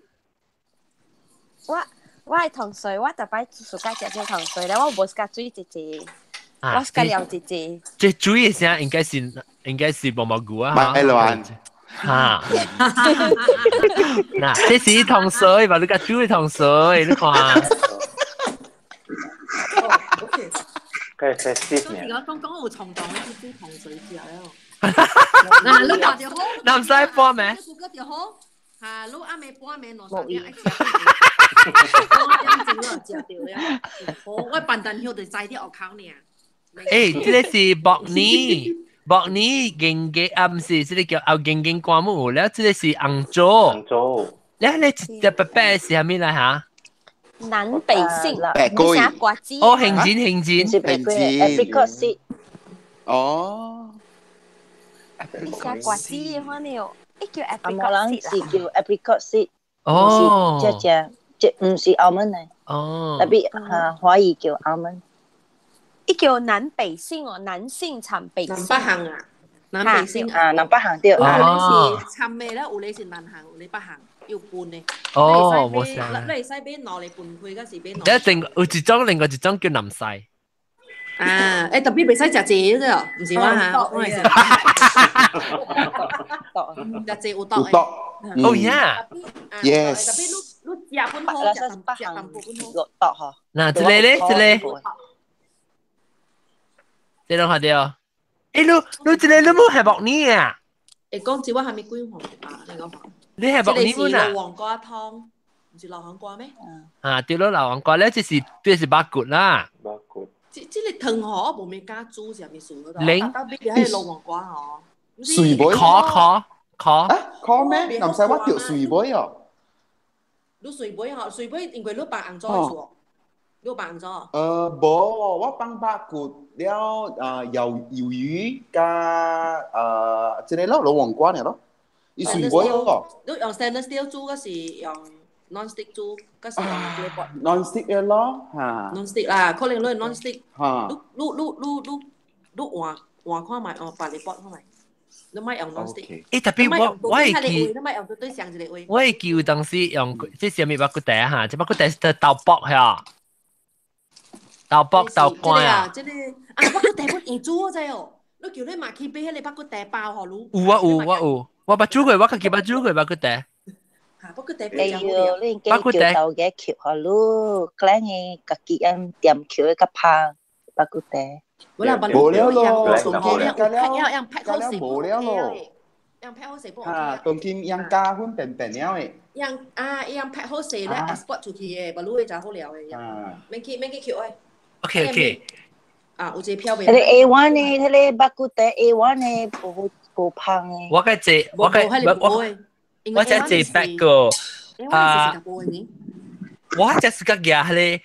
我係糖水，我特別自家食啲糖水咧，我冇自家煮自己。我自家料自己。最煮嘅時候應該是毛毛菇啊。買亂。嚇！嗱，這是糖水，話你家煮嘅糖水，你看。可以再試下。而家講有蟲洞，你煮糖水之後咧。嗱，你話就好。南西波咩？你估就好。嚇，你啱未半暝攞上嚟。我笨蛋曉得晒啲學考呢。誒，這個是薄尼勁嘅啊，唔是，這個叫牛勁勁瓜木了，這個是紅棗。你隻白白是係咩嚟嚇？南北杏，白龜。哦，杏仁。 apricot seed。哦。下瓜子嘅話呢，叫 apricot seed 是叫 apricot seed。哦。即唔是 almond 嚟。哦。特別華語叫 almond。一叫南北杏哦，南杏產北杏。南北杏啊，南北杏啊，南北杏對。有你是參咩咧？有你是南杏，有你北杏，要拌嘅。哦，冇事。你西邊攞嚟拌配嗰時邊攞。一定有一種，另外一種叫南西。啊，特別未使食蔗啫，唔是話嚇。我係食。蔗有毒嘅。Oh yeah。Yes。特別你食本好，食淡薄本好。毒嗬。嗱，這個咧，這個。这拢看到。你这个你冇系木呢啊？誒講字話係咪龜黃啊？你講你係木呢本啊？老黃瓜湯，唔是老黃瓜咩？啊，對咯，老黃瓜咧，這是八骨啦。八骨。即你湯河冇咪加豬是咪熟嗰度？零。特別係老黃瓜哦。水杯。烤咩？唔使挖條水杯哦。你水杯嗬，水杯應該你白硬咗嘅喎。你白硬咗？冇，我放八骨了魷魚加即係咯老黃瓜嚟咯。你水杯咯。你用 stainless steel 煮嗰時用 non-stick 煮，嗰時用 clay pot。non-stick 嘅咯嚇。non-stick 啦，可能你 non-stick。嚇。你換看埋哦，白你 pot 看埋。你咪用 non-stick。誒特別我係叫，你咪用到對上一個位。我係叫當時用即係咩八骨袋嚇，即八骨袋係豆卜嚇。豆卜豆乾啊！即係啊，八骨袋不易煮啫哦。你叫你買去買迄個八骨袋包好lu。有，我捌煮過，我自己捌煮過八骨袋。嚇，八骨袋哎呦，你叫豆嘅橋好lu，嗰啲自己人點橋嘅拍八骨袋。冇啦，冇了咯，樣劈好食，冇了咯。樣劈好食不？嚇，當今樣加分便便了誒。樣劈好食咧 ，export 出去嘅，不如就好料嘅。免去橋誒。OK。啊，有隻票未？佢哋 A1 嘅，佢哋八骨袋 A1 嘅，冇胖嘅。我嘅隻，我隻隻八個我隻是個嘢係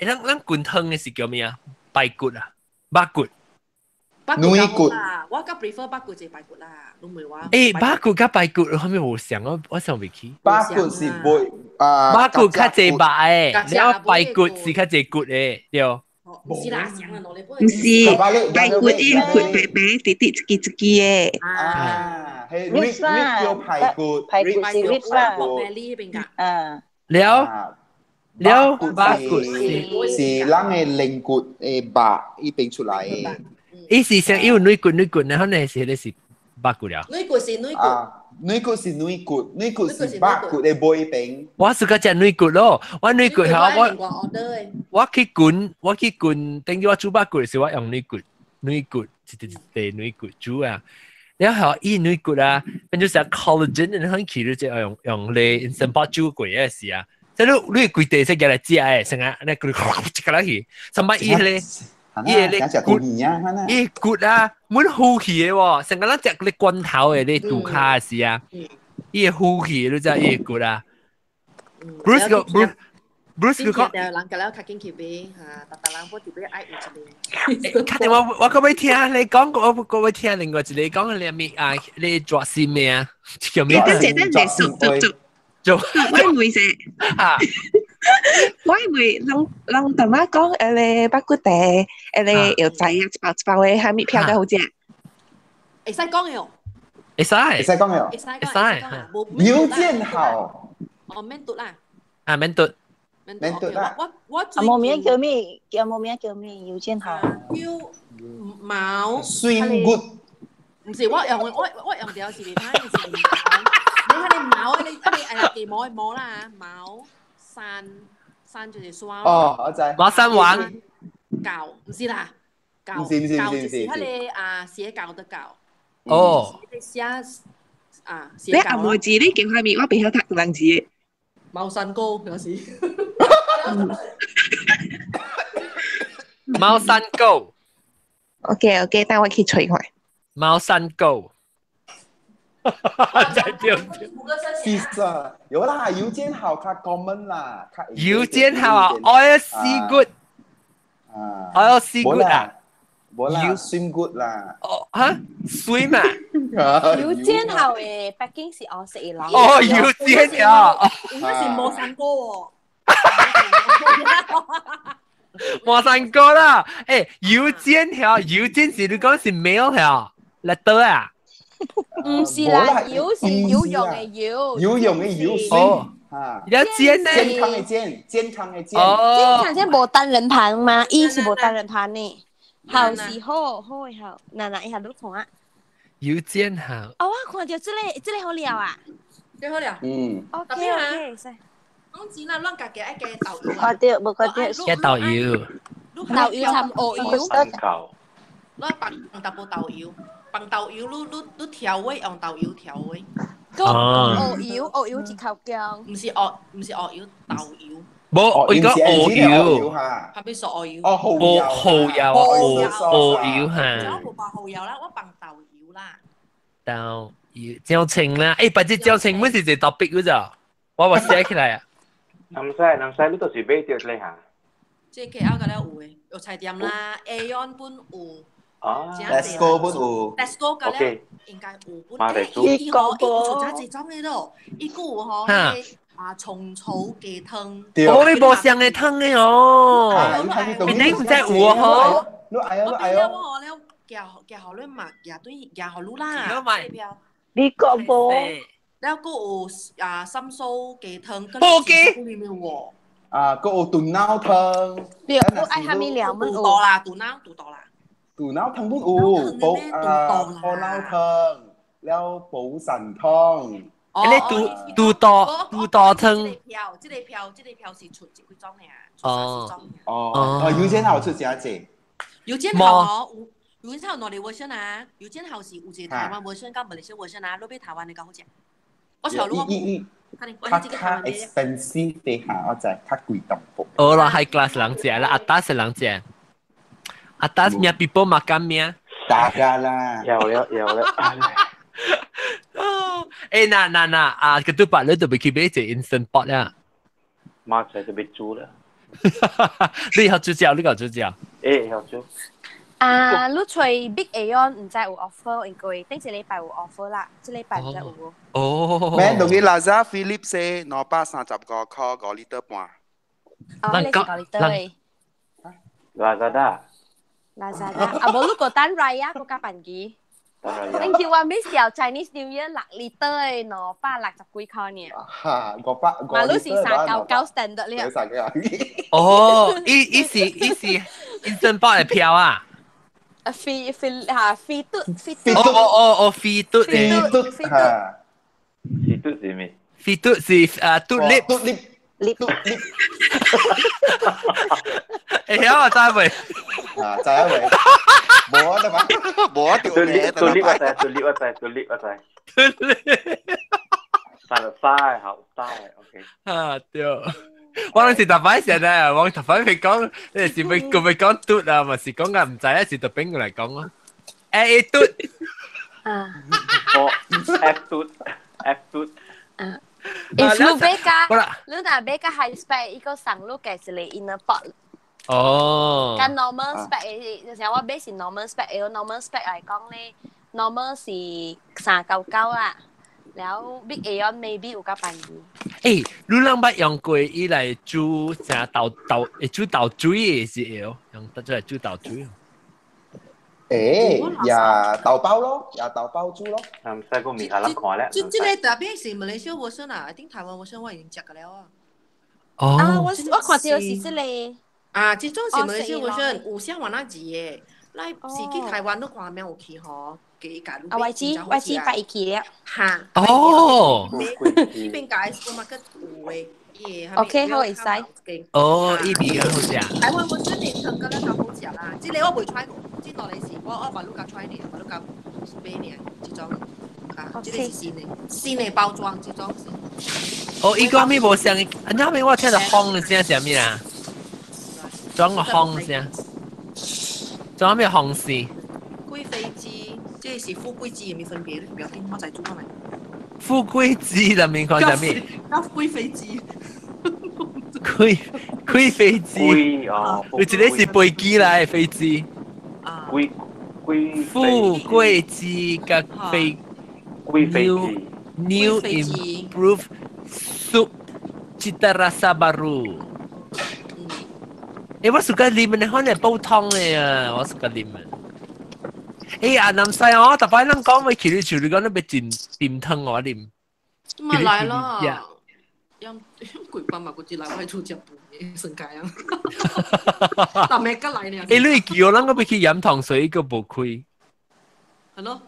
咱滾湯嘅是叫咩啊？排骨啊，八骨。女骨啊，我較 prefer 八骨就排骨啦，都唔係話。誒，八骨加排骨，後面冇想我想未起。八骨是背八骨較濟白誒，然後排骨是較濟骨誒，對。唔是啦，想啊，攞你唔是，排骨啲骨白白啲啲一支嘅。係 rib 叫排骨，排骨是 rib 啦。了八骨是人嘅靈骨誒白依邊出嚟嘅。伊是想要女骨，然後呢是八骨了。女骨是女骨。女骨是女骨，女骨是八骨嘅背邊。我是個只女骨咯，我女骨嚇我去滾，等於我煮八骨時我用女骨，一女骨煮啊。然後伊女骨啊，變咗成 collagen，然後其實就用嚟 instant pot 煮過嘅事啊。即係你攰地食嘅嚟食誒，成日你佢食個嚟去，甚至伊咧。伊骨啊，滿好氣嘅喎，成個咱食嗰啲罐頭嘅啲杜卡嘅事啊，伊好氣你知伊骨啊。Bruce 佢講，人家了較緊去買嚇，但人不特別愛有一個。肯定我可唔可以聽你講過？我可唔可以聽另外一個講你咩啊？你做事咩啊？叫咩？做，我唔會食嚇。我以為人同我講誒八骨袋誒油仔啊，一包嘅蝦米票嘅好食。會使講嘅哦。會使講嘅。會使。郵件好。哦，免讀啦。啊，免讀啦。我冇名叫咩？冇名叫咩？郵件好。叫毛。Swim good。唔是我用條是其他嘅事。你睇你毛啊！你毛啦毛。山就是山哦，我知。馬山灣教唔是啦，教唔是，就是佢哋寫教的教。哦。寫你暗號字呢叫係咪？我俾佢讀兩字。貓山高有時。貓山高。OK，等我去吹佢。貓山高。是啊，有啦，郵件好，較 common 啦。郵件好啊 ，oil sea good， oil sea good 啊，冇啦 ，swim good 啦。哦嚇 ，swim 啊？郵件好誒，北京是我食啦。哦，郵件好，應該是冇山高喎。冇山高啦，誒，郵件好，郵件是你講是 mail 好，letter 啊？唔是啦，妖是妖用嘅妖，妖用嘅妖哦，有煎呢？健康嘅煎，健康嘅煎。健康先冇單人盤嘛，伊是冇單人盤呢，好是好好嘅好，嗱一下都同啊。有煎好。哦，我看到這個好料啊，這好料。OK，講錢啦，亂夾嘅一個豆油。看到冇看到？一豆油。豆油掺澳油。斑球。攞放特部豆油，放豆油，你調味用豆油調味。澳油一口姜。唔是澳油，豆油。冇，而家澳油。係咪屬澳油？哦，蠔油嚇。我冇放蠔油啦，我放豆油啦。豆油椒青啦，誒，不知椒青乜是隻特別嗰咋？我寫起來啊。南西你都是買掉嚟嚇。即係佢嗰個咧有嘅，肉菜店啦 ，Aeon 本有。Tesco 本有 ，Tesco 嘅咧應該有本。伊個做炸子裝嘅咯，伊個嗬蟲草雞湯。我咪冇上嘅湯嘅哦，你唔知有嗬？你嗌我咧夾好你麥夾對夾好啦。你講噃？แล้วก็ซ้ำโซ่เกทังก็ โอเค รีวิว喎ก็ตุ่นน้าวเทิง เดี๋ยวไอ้ทำมีเหลียวมัน ตูต่อละตูน้าวละตุ่นน้าวเทิงพุ่นโป๊พอน้าวเทิงแล้วปูสันทองอันนี้ตูต่อเทิง即個票是出幾張嘅油煎好出幾隻油煎好有陣內地 version 啊油煎好是有一個台灣 version 跟馬來西亞 version 啊攞俾台灣你較好食我潮路較 expensive 啲嚇，我就係較貴淡薄。哦啦，high class 人食啦，atas 人食，atas punya people makan mie。大家啦，有了。nah, ketupat lu tu bikin beje instant pot 呀。馬仔就被煮了。你要煮椒，你搞煮椒。要煮。你隨 Big Aeon 唔知有 offer 應該，頂一禮拜有 offer 啦，這禮拜唔知有。哦。咩？同佢 Lazada Philips 230個塊5 liter 半。哦，你5 liter 誒。Lazada。冇你個單 raya 個加飯機。Thank you 啊，Miss 由 Chinese New Year 6 liter 誒，260幾塊呢。嚇，500。馬路是399 standard 了。哦，依是 instant pot 嘅票啊。飛嘟，飛嘟是咩？飛嘟是嘟 lip。誒，我知未？知啊未？冇得嘛？冇掉嘢。嘟 lip 我知。但係嘥好嘥 ，OK。啊，對。我嗰時特擺成啊，我特擺佢講，你係咪講嘟啊，還是講嘅唔知啊？是特邊個嚟講咯？A 嘟。F 嘟。If you nak beka high spec 一個上路嘅是你 inner pot。哦。跟 normal spec 有時候我 base 是 normal spec，normal spec 嚟講咧 ，normal 是399啦。แล้ว Big Aeon maybe 有加半年。誒，你啷捌用過伊來煮啥煮豆水是會用得出來煮豆水？也豆包咯，也豆包煮咯。唔使個面下粒看咧。即個特別是馬來西亞 version 啊，I think 台灣 version 我已經食過了啊。哦。我看到是這裡。這種是馬來西亞 version，有些話那字嘅，來是去台灣都看咩有去嗬。我知拜去了。嚇！哦。呢邊解個乜嘅有嘅嘢。OK， 好會使。哦，呢邊好食。台灣我真係更加較好食啦！即係我未 try 過，即係你是我馬路甲 try 呢，馬路甲買呢，這種這個是新的包裝，這種是。哦，依個咪冇聲，那邊我聽到轟嘅聲係咩啊？裝個轟聲，裝咩轟聲？貴妃雞，即係富貴雞有咩分別咧？唔要聽，我再煮翻嚟。富貴雞的名講係咩？叫貴妃雞。貴妃雞。你這裡是飛機啦，飛機。富貴雞嘅貴妃雞。New improved soup cita rasa baru。我suka lemon，可能煲湯嚟啊！我suka lemon。南西我特擺諗講，咪麒麟潮，你講你咪點湯我念。咪來咯，因貴賓嘛，嗰啲來我係做日本嘅世界啊。但咩吉來呢？你叫我諗我咪去飲糖水個冇虧。係咯。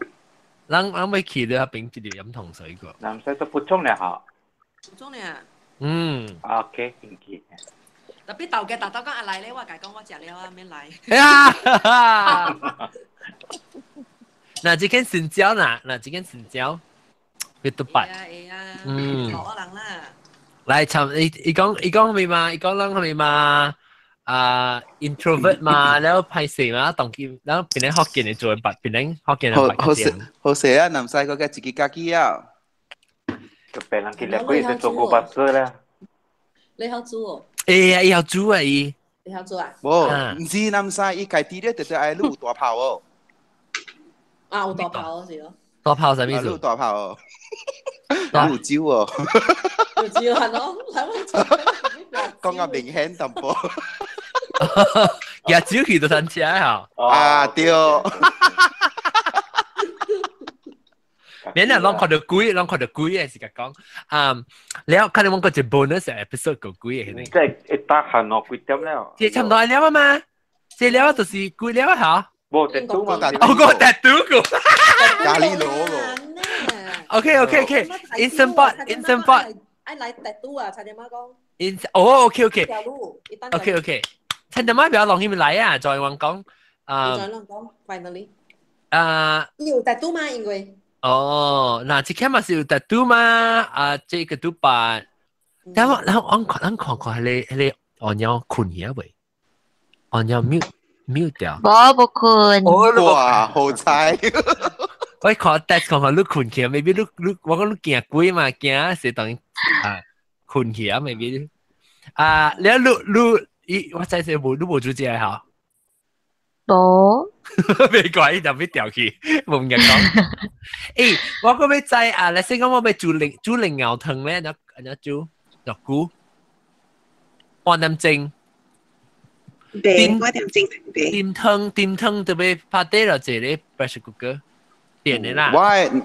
諗咪去你下邊直接飲糖水個。南西都補充咧嚇。補充咧。嗯。OK，thank you。特別豆嘅大豆講阿嚟咧，我講我食了啊，免嚟。嗱，這間新椒嗱，這間新椒，別多白。好可能啦。嚟尋你講咩嘛？你講啷係咪嘛？introvert 嘛，แล้ว派事嘛，當佢แล้วเป็นไงฮอกเกนใน做白，เป็นไงฮอกเกนใน白嘅好勢啊！南西個嘅自己家己啊。就俾人見嚟佢哋做過白色啦。你好煮哦？誒，要煮啊！伊你好煮啊？冇，唔知南西伊家己咧，就愛滷大炮哦。啊，有大炮是咯。大炮啥意思？滷大炮哦，滷椒哦。滷椒係咯，講個明顯淡薄。日椒佢都生食啊！啊對。免啦，攏看到鬼嘅時間講，แล้ว看你們個隻 bonus episode 個鬼嘅，即係一打閒落幾點了？即係差唔多係了啊嘛，即係了就是鬼了嚇。冇特တူ嘛，我個特တူ個。咖喱螺個。OK，instant pot。I like that too 啊，差點媽講。OK，差點媽比較容易嚟啊，再講講。再講 finally。有 tattoo 嗎？因為。哦，嗱，即刻嘛是有 tattoo 嘛，這個都辦。但係我看係按鳥困嘢未？按鳥 mute 掉。冇困。哇，好彩！我看 test 看你困起，maybe 你我講你驚鬼嘛，驚是等困起maybe。你我再說你冇做這好。冇，未怪就俾掉去，冇人講。誒，我個要知你先講我要煮靈牛湯咧，你煮肉骨，半點鐘。點湯特別拍低落這裡 pressure cooker，點的啦。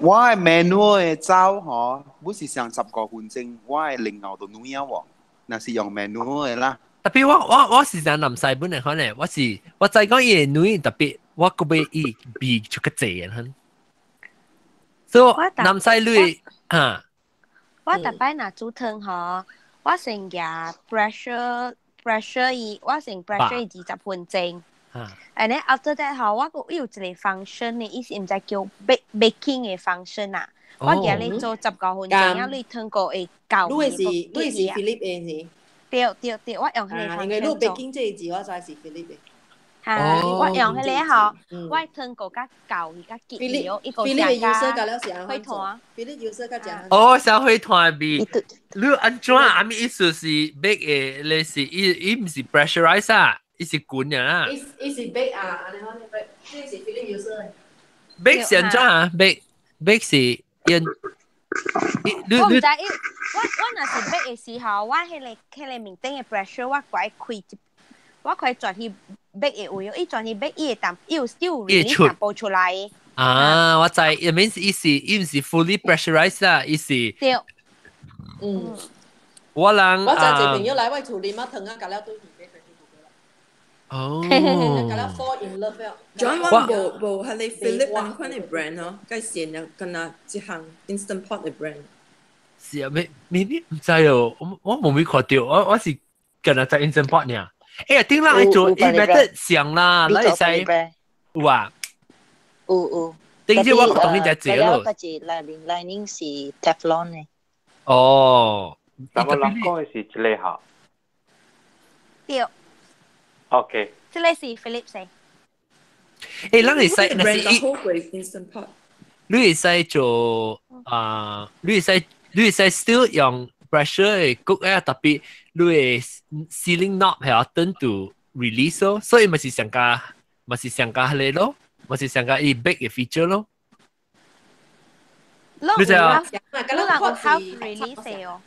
我 menu 嘅招嗬，不是上10個分鐘，我靈牛都女喎，那是用 menu 嘅啦。特別我時常南西本嚟可能我再講嘢女特別我個俾伊比出個濟很，所以南西女啊，我特別拿煮湯嗬，我成日 pressure 伊，我成 pressure 伊20分鐘，and then after that 嗬，我個有一個 function 咧，意思唔知叫 baking 嘅 function 啊，我叫你做19分鐘，你湯個會夠。你是 Philip 嘅是？對，我用佢嚟因為你北京這個字我就係 Philip 嘅。我用佢嚟嗬，我湯個加舊而家結了一個Philip 要色加了是安怎做 ？Philip 要色加點？想會團比，你安怎啊？咪意思是 bake 嘅，你是伊唔是 pressurize 啊，伊是滾嘅啦。伊是 bake 啊，安尼好，這是 Philip 要色。bake 是安怎啊 ？bake 是因。我唔知，我若是 bake 嘅時候，我迄個面頂嘅 pressure，我可以轉去 bake 嘅位，伊轉去 bake 伊會淡，伊有 still release 淡薄出來。我知，it means 伊唔是 fully pressurized 啦，伊是。對。我人我就一朋友來我厝裡嘛，湯啊，加了對面俾佢哦。加了 fall in love 了。John 我無係你 Philip 嗰款嘅 brand 咯，計線又跟啊一項 instant pot 嘅 brand。是啊，未唔知哦，我冇看到，我是跟啊在 instant pot 呢。誒，頂啦，係做伊咪得上啦，嗱會使有啊。有。頂住我同你隻字咯。個字 lining 是 Teflon 嘅。哦。但我諗講嘅是一個嚇。對。OK。這個是 Philip 寫。誒，咱會使，你會使做你會使 still 用 pressure 嘅焗啊，特別你會 sealing knob 係要等到 release 咯，所以咪是上加係咯，咪是上加伊 bake 嘅 feature 咯。你就嗰個 half release 哦。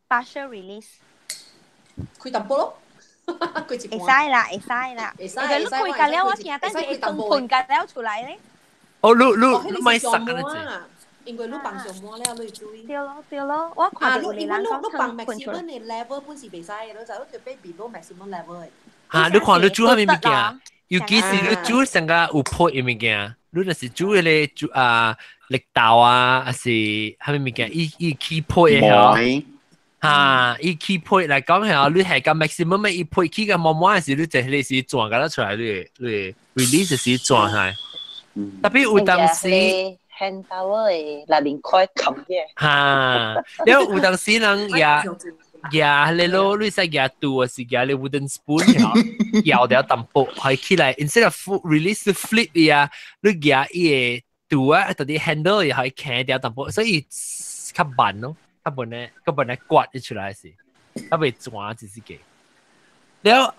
partial release。開淡薄咯。會使啦。你開架了，我驚等陣會噴架了出來咧。你買實嘅因為你放上膜了，你注意。對咯，我看到你講放 maximum 嘅 level 本是袂使嘅，你就特別 below maximum level 嘅。你看你煮係咪物件？尤其是你煮成個有泡嘅物件，你若是煮嗰個綠豆啊，還是係咪物件？伊起泡嘅嚇。嚇，伊起配嚟講係你係個 maximum 咩？伊配起個慢慢嘅時，你就係你時轉個得出來，你 release 時轉係。特別有當時 hand power 嘅那邊開冚嘅。嚇，因為有當時人你攞你使牙度嘅時間，你 wooden spoon 搖掉淡薄，係起來 instead of release flip 呀，你牙伊度啊，到啲 handle 又係輕掉淡薄，所以較慢咯。佢本來刮一出來是，佢未轉只是嘅。แล้ว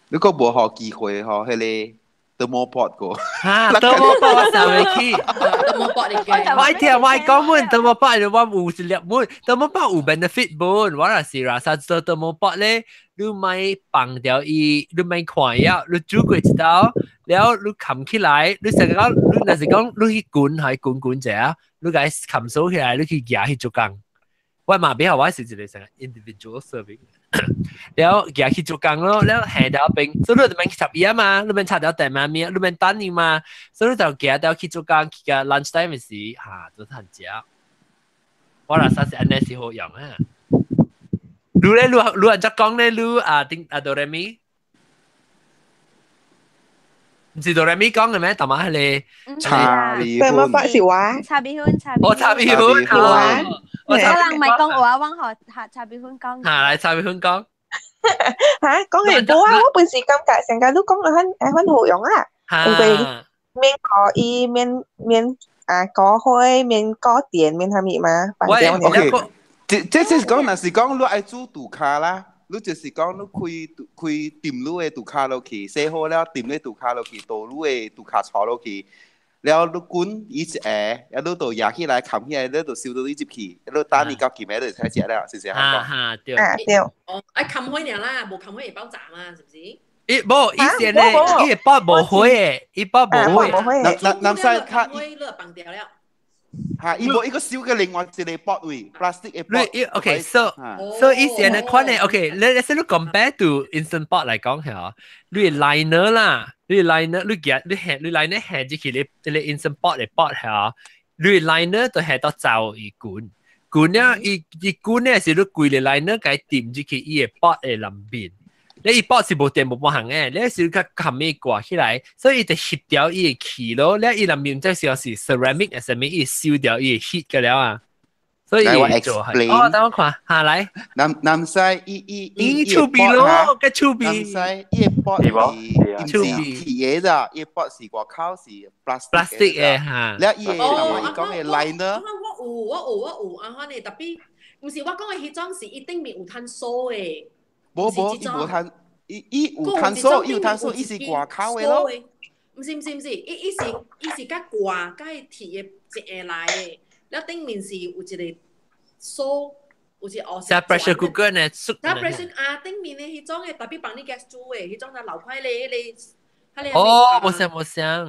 你個冇學機會學迄個thermopod 個。thermopod 我上未去。thermopod 嚟嘅。我聽我講滿 thermopod 就我有一粒滿 thermopod 有 benefit 滿，我係啦，實做 thermopod 咧，你咪放掉伊，你咪看呀，你煮過一道，แล้ว你冚起來，你成個你那是講你去滾係滾者。你解冚數起來，你去夾去做工。我嘛比較我係一個成個 individual serving， แล้ว夾去做工咯，แล้ว下掉邊，所以你咪插嘢嘛，你咪插掉電嘛面，你咪等你嘛，所以就夾掉去做工，去個 lunch time 嘅時嚇都很食。我啦實是安尼是好用啊。你咧，你按照講咧，你定哆來咪？唔是哆來咪講嘅咩？同埋係你茶米粉，乜法是話？茶米粉，茶米粉，我可能咪講話，往學茶米粉講。嚟茶米粉講。嚇，講係冇啊！我本時感覺成個都講很好用啊。因為免可以免果開免果電免係咪嘛？喂，OK，即係講，若是講你愛煮杜卡啦。你就是講你開店你嘅杜卡落去，洗好了店你杜卡落去，倒你嘅杜卡炒落去，แล้ว你滾一隻แล้ว你就壓起來冚起來，你就燒到呢接去，你等你夠幾秒就開始啦，是唔是啊？對。對。哦，愛冚開點啦，冇冚開包炸嘛，是唔是？冇，以前咧，伊包冇開嘅，伊包冇開。南西卡，伊都綁掉了。嚇，伊冇一個小嘅另外一個 pot 位 ，plastic 嘅 pot。OK，so 以前嘅款咧 ，OK，let's say 你 compare to instant pot 嚟講係你 liner 啦，你 liner 你夾你liner 係即係你 instant pot 嘅 pot 係你 liner 就係到走一罐咧，一罐咧是你貴嘅 liner 解掂即係伊嘅 pot 嘅兩邊。你一pot是冇電冇行嘅，你是佢冚咩掛起來，所以就吸掉伊嘅氣咯。你伊兩邊即係是 ceramic 嘅上面伊燒掉伊嘅 heat 嘅了啊。所以我 explain。哦，等我看下嚟。南西伊出邊咯，個出邊。南西伊嘅 pot 係出邊鐵嘢咋，伊嘅 pot 是外口是 plastic 嘅嚇。你伊嘅我講嘅 liner。我有，安尼特別，唔是我講嘅迄種是一定面有碳素嘅。冇，伊冇碳，伊有碳素，伊是掛口嘅咯。唔是，伊是甲掛，甲鐵嘅一下來嘅，了頂面是有一個素，有一黑色。pressure cooker 呢？pressure 頂面嘅迄種嘅特別幫你 gas 煮嘅，迄種就流快咧，你。哦，冇想。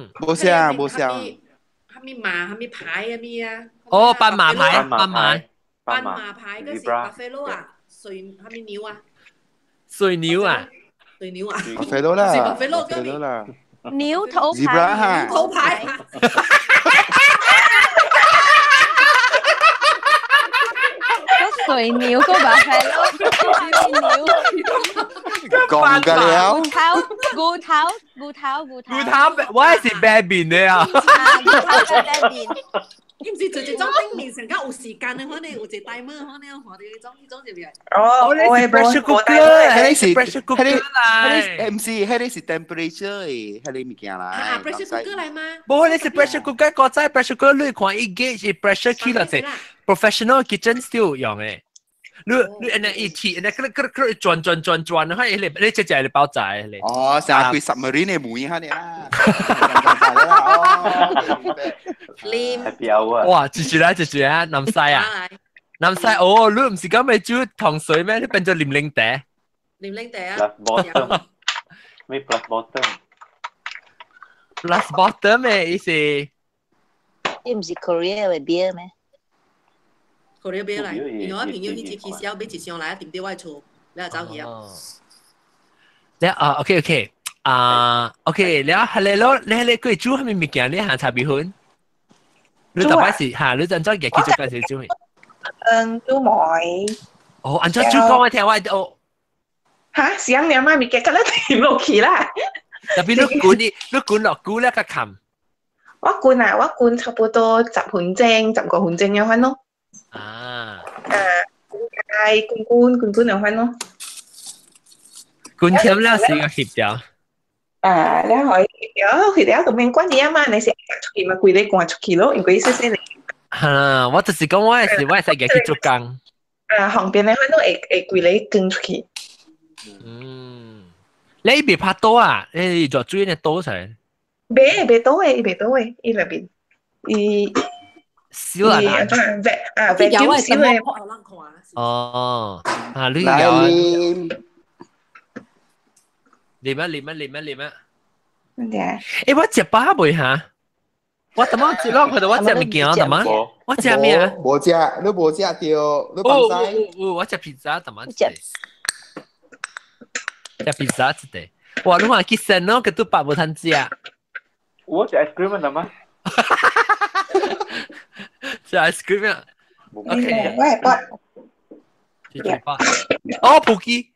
蝦米麻，蝦米牌啊咪啊？哦，斑馬牌，嗰是巴菲羅啊，水蝦米牛啊？水牛啊！巴菲羅啦，巴菲羅啦，牛頭牌，牛頭牌。水牛個巴菲羅，牛。講㗎了。骨頭，我係是 baby 呢啊。骨頭 baby。伊毋是做一種頂面成間有時間嘅，可能有一個 timer，可能看到迄種是咩？哦，你是 pressure cooker，係是 pressure cooker 啦。唔是，係是 temperature 嘅，係你物件啦。pressure cooker 嚟嗎？冇，你是 pressure cooker，個仔 pressure cooker 你看伊 gauge pressure key 啦，係 professional kitchen still 用嘅。你誒一鐵，你轉，可你只係爆炸嚟。哦，成日佢 submarine 嘅門嚇你啦。哇！接住啦，南西啊，南西哦，你唔是講咪煮糖水咩？你變咗黏黏地。黏黏地啊！咩 plus bottom 嘅意思？你唔是 Korea 嘅 beer 咩？Korea beer 嚟，另外一朋友去接小買一箱來，點啲我厝，你又走去啊？你OK，OK，你係咯，你佢煮係咪物件？你行茶米粉？你特別是嚇，你陣間嘅繼續介紹煮咩？煮梅。哦，按照煮講我聽我哦。嚇，想念媽咪嘅，咁你填落去啦。特別你滾落菇咧個冚。我滾差不多10分鐘，10個分鐘有份咯。滾有份咯。滾添了是個協調。แล้วหอยเดี๋ยวคือเดี๋ยวตัวเองกว่านี้มาในเสียง出去嘛貴你趕出去咯，因為細細嚟。我就是講我係使嘅去做工。旁邊咧可能會貴你跟出去。你別拍刀啊！你做追呢刀噻？別刀誒，伊入邊，少啊！別叫少誒。哦，你念啊！誒，我食飽未嚇？我點樣食咯？佢哋我食物件點樣？我食咩啊？冇食，你冇食掉，你放曬。我食披薩點樣食？食披薩一啲。哇！你話佢生咯，佢都白冇吞食。我食 ice cream 啊嘛。食 ice cream 啊。OK。哦，布基。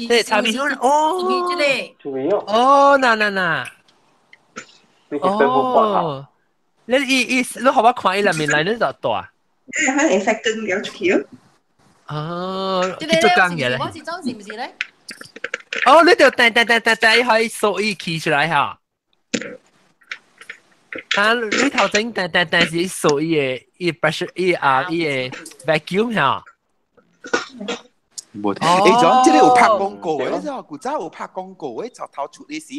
對，炒米粉哦。哦，嗱。哦。你學我看伊入面嚟呢就大。可能會更了出去。哦。佢做工嘢咧。我是裝是唔是咧？哦，你就等可以數伊起出來嚇。你頭先等是數伊 pressure 伊個 vacuum 嚇。冇，誒，即係有拍廣告嘅，即係古早有拍廣告嘅，就頭出嘅時，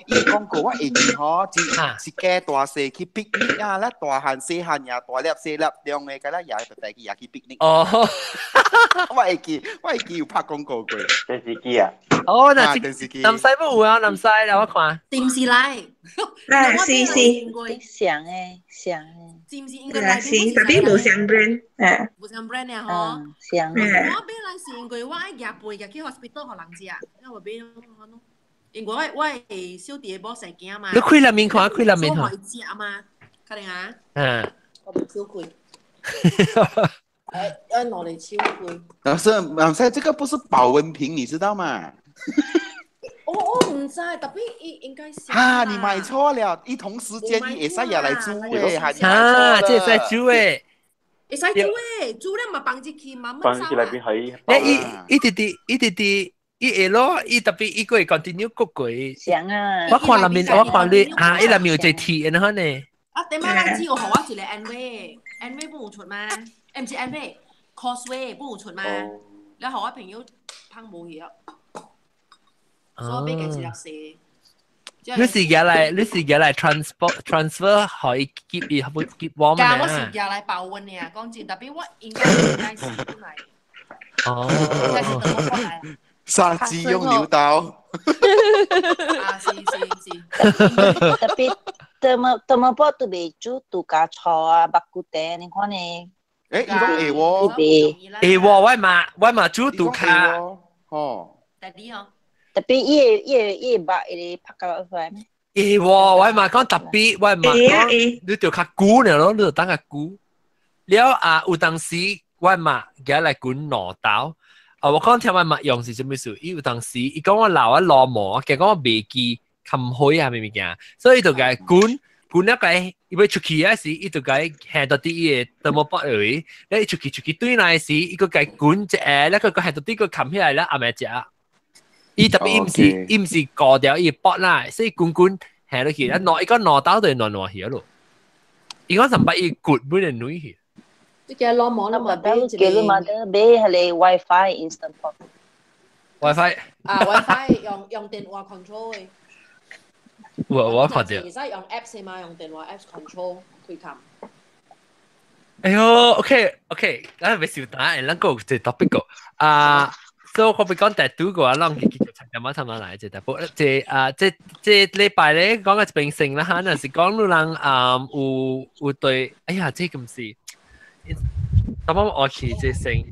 伊廣告我會見嗬，是加大細去 picnic 啊，啦大漢細漢呀，大粒細粒兩個嘅啦，也白嘅也去 picnic。哦，我會記有拍廣告過。電視機啊？哦，那電視機。南西不有啊，南西啦，我看。電視嚟。是上誒。是唔是應該嚟？是，特別冇上 brand，冇上 brand 啊，嗬。上。我俾嚟是應該我廿倍嘅去 hospital 學人知啊，因為俾我咯。因為我係小弟波成件啊嘛。你開入面看，開入面看。我係知啊嘛，確定啊？我唔超貴。要攞嚟超貴。老師，這個不是保溫瓶，你知道嗎？我唔知，特別應該是。你買錯了，一同時間你會使入嚟煮誒，即係使煮誒。會使煮誒，煮咧咪放進去嘛，放進去裏邊係。一啲，伊會咯，伊特別伊個會 continue 焗過。上啊！我看裏面，我看你伊裏面有隻鐵嘅呢，呢。點解我知我學我一個 Anway 不會出嗎？唔是 Anway Causeway 不會出嗎？你學我朋友烹冇嘢。所以俾佢入射。你是而嚟 transfer 可以 keep warm 咩？我是而嚟保溫嘅，講真，特別我應該是本來。哦。應該是等我過來。殺雞用牛刀。是。特別特麼波都未煮度假菜啊，白骨茶，你看呢？伊講喎，我嘛煮度假。哦。特別伊白伊拍到出來咩？我嘛講特別，我嘛講你就較久呢咯，你就等較久。了有當時我嘛而來滾蘿豆，我講聽我嘛用是什麼事？伊有當時伊講我留一攞毛，佢講我未記冚開啊咩物件，所以就個滾一個，伊要出去嗰時，伊就個下到啲嘢都冇剝嚟，你出去對來時，伊個個滾隻咧，佢個下到啲個冚起來啦，阿咪隻。伊特別伊唔是過掉伊剝啦，所以滾下落去，一攞伊個攞刀就攞去咯。伊講甚至伊骨本嚟攞去。即係攞網啦嘛，叫你嘛得買係你 WiFi instant pot。WiFi用電話 control 嘅。我看到。其實用 apps 嘛，用電話 apps control 推冚。哎呦 ，OK，咱咪少打，咱個就 topic 個所以我比講tattoo嘅話，咱繼續參加乜參加嚟啫。但係即禮拜咧講嘅平成啦嚇，那是講到人有對，哎呀，即咁事，咁我去即成。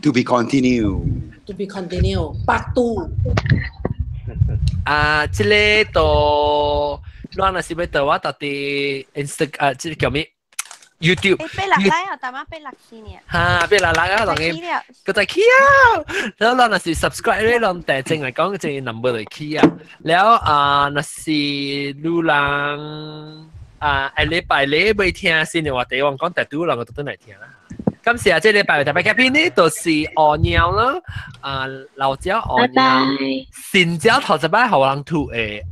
To be continue。百度。即個到，咱那是要對我到底 Instagram 即叫咩？ YouTube 被落嚟啊，大媽被落先嘅。嚇，俾人拉啊，當然個就 key 啊，แล้วเรา那是 subscribe 咧，เราแต่จริง嚟講就 number 嚟 key 啊，แล้ว那是路人禮拜你未聽先嘅話，地方講第2兩個都嚟聽啦。今時啊，即係禮拜特別嘅片呢，就是鵝鳥啦，老椒鵝鳥，新椒頭一擺後人吐嘅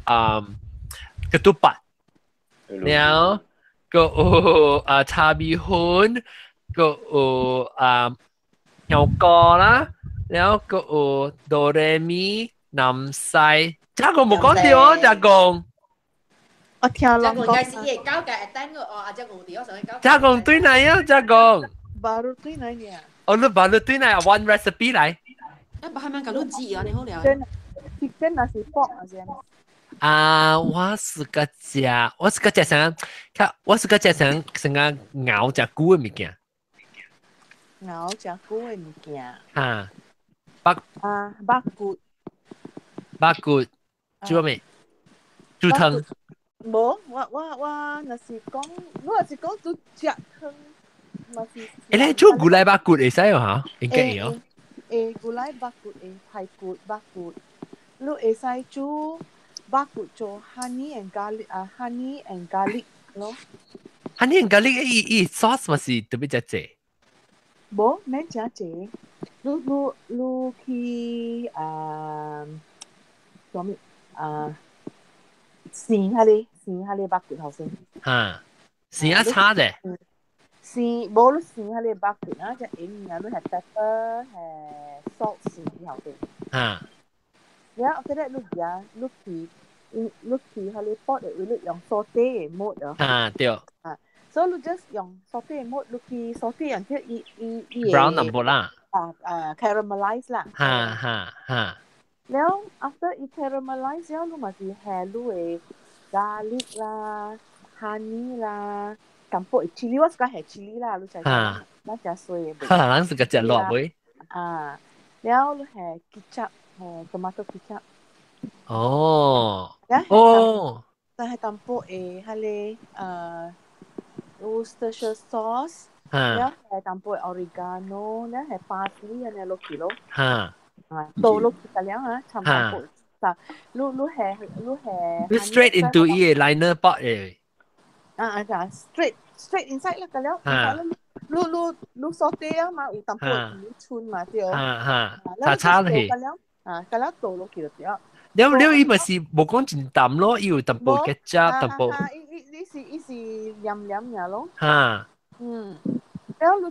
個都白，แล้วก็ชาบีฮุนก็เฮียวกอ啦แล้วก็โดเรมีน้ำใสจ้าก็冇講掉啊จ้า公我聽人講嘅是嘢交嘅，等我阿只我哋我想交。จ้า公對嚟啊จ้า公baru tu nanya 哦你baru對嚟 one recipe 嚟一百係咪咁多字啊？你好了。chicken nasi pork aja 我是個想咬隻菇嘅物件咬隻菇嘅物件巴骨做咩煮湯冇我那是講都食湯你做古來巴骨會使喎嚇應該有古來巴骨排骨巴骨你會使煮巴骨做 honey and garlic 咯 honey and garlic 依 sauce 咪是特別隻隻冇免隻隻你去做咩試下你巴骨後先試下差嘅冇你試下你巴骨啊隻鹽啊你係 pepper 係 salt 試後先แล้วafter that ลูกขี่ฮาริปอตลูก用 saute mode 對so ลูก just 用 saute mode ลูกขี่ saute until อี brown น้ำบล่ะcaramelize ล่ะแล้ว after อี caramelize แล้วลูกมาสิแห่ลูกgarlic ล่ะ honey ล่ะกัมโป chili ว่าสกัดแห่ chili ล่ะลูกใจน่าจะสวยนั่นสกัดจะหลอกเว้ยแล้วลูกแห่ ketchup tomato ketchup แต่ให้ตำโปฮะเลยWorcestershire sauce แล้วให้ตำโปออริกาโนแล้วให้ปาร์สลีย์เนี่ยลูกกิโลโตลูกกิกันแล้วฮะทำตำโปสักลูกแห่ straight into อี liner pot จ้ะ straight inside แล้วกันแล้วลูกซอเต้มาอุตำโปลูกชุนมาเดียวแล้วช้าเลยกันแล้วโตลูกกิโลเดียวแล้วอีมันสิบอก講真淡咯，要淡薄嘅汁，淡薄。อีสิยำเนี่ย咯。แล้วลู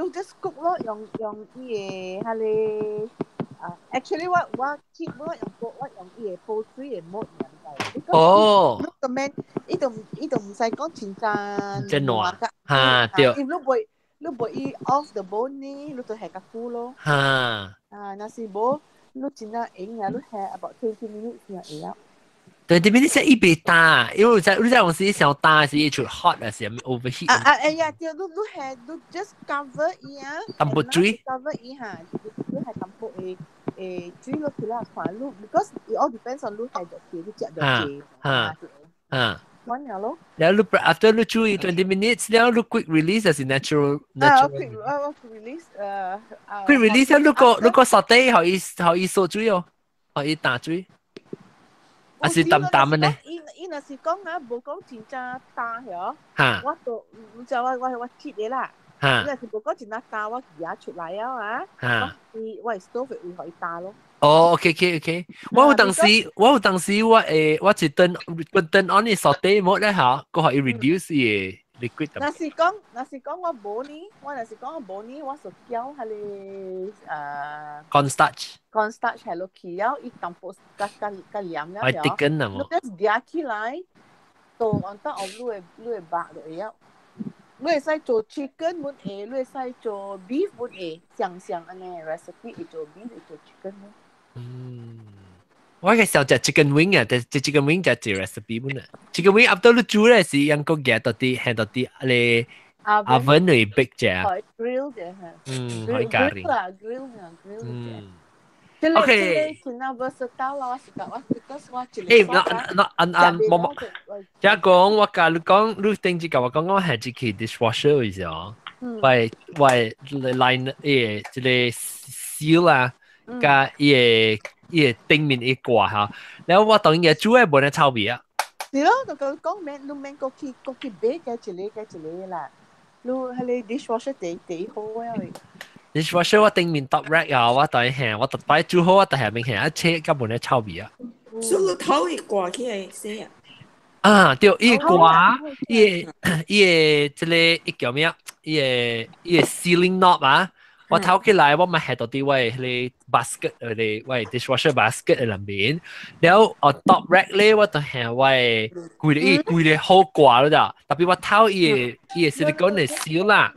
ก just cook 咯，用อีฮะเลยactually ว่าคิดว่า用อีpoultry 嘅 mode อย่างไร。ลูกตัวแม่อีตัว唔使講真真糯對。ลูกอี off the bone นี่ลูกตัว係個菇咯。那是冇。ลูกจิน่าเองนะลูกแค่ about 20 minutes เนี่ยเอง20 minutes 一杯大因為你在用時想大是出 hot 啊是 overheat 呀對ลูกแค่ลูก just cover อีตำบดจุ้ย cover อีฮะลูกแค่ตำบดจุ้ยลูกคือละขวานลูก because it all depends on ลูกแค่จะเกี่ยวจะมันอย่างลูกแล้วลูก after ลูกจุ้ย20 minutes แล้วลูก quick release 是 natural quick release แล้วลูกก็ saute 可以掃水哦可以打水還是淡淡嘅呢伊若是講啊無講真正大嗬我就我切嘅啦伊若是無講真正大我夾出來啊我 stove 會可以打咯OK 我有當時我一頓 on 嘅 saute mode 咧嚇佢可以 reduce 嘅liquid 若是講我無呢我就叫係你cornstarch 係落去了伊淡薄加鹽了係 thicken 啊嘛你夾起來到 on top of 你會白落去了你會使做 chicken 本你會使做 beef 本像安尼 recipe 會做 beef 會做 chicken 我嘅時候就 chicken wing 啊，但係 chicken wing 就係 recipe 本啊。chicken wing after 你煮咧是用個夾到啲，係到啲你 oven 嚟逼啫。grill 啫，可以加熱。grill。OK，其他versatile 咯，是講我 because 我一誒，個冇，即係講我假如講，你頂住我講我係只去 dishwasher 嘅時候，喂 line 即係seal 啊，加頂面一掛嚇，然後我當然煮係冇得臭味啊。係咯，就講免過去買嘅一個啦，你係 dishwasher 幾好啊？dishwasher 我頂面 top rack 啊，我當然我特擺煮好，我但係明顯一切根本係臭味啊。所以頭一掛起來死啊！啊，對，伊掛，伊即係伊叫咩啊？伊 sealing knob 啊，我頭起來我咪係到啲位你 basket 喂 dishwasher basket 嘅裏面，然後top rack 咧我就係喂攰好掛咯咋，特別我頭伊 silicone 嚟 seal 啦。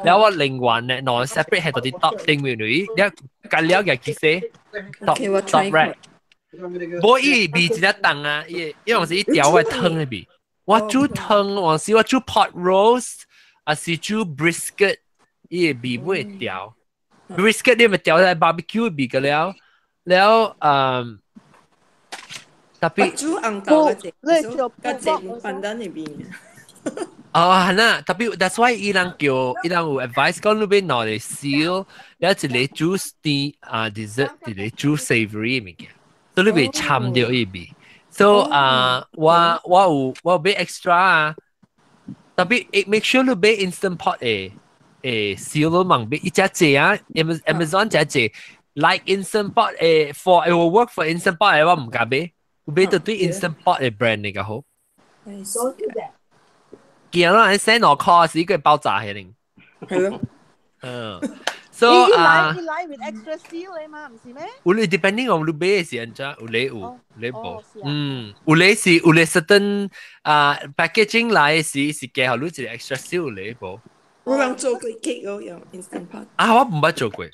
แล้วว่าลิงวันเนี่ยนอน separate ให้ตัวที่ top ติงอยู่นี่แล้วกันแล้วอย่างกี่เซ top right บ่อีบีจิตตังอ่ะ因为我是一条会汤的比我煮汤我是我煮 pot roast 还是煮 brisket 伊比不会掉 brisket 你咪掉在 barbecue 比个แล้ว特別煮紅豆嗰隻，嗰隻笨蛋嚟邊嘅。係啦，特別 that's why 伊人有 advice 講你邊攞嚟 seal，然後一嚟煮 steam dessert， 一嚟煮 savory 嘅物件，所以你別摻掉一邊。So 我有俾 extra 啊，特別 make sure 你俾 instant pot seal 都忙俾一隻隻啊 ，Amazon 隻隻 like instant pot for it will work for instant pot 我唔敢俾，我俾到對 instant pot 嘅 brand 嚟個好。見到人 send 我 call 時，佢爆炸係零。係咯。So 你來 with extra seal 嚟嘛，唔是咩？有你 depending on 你買嘅時陣咋，有冇？有你是有你 certain packaging 來嘅時寄後你一個 extra seal 有冇？我諗做過 cake 咯，用 instant pot。我唔捌做過。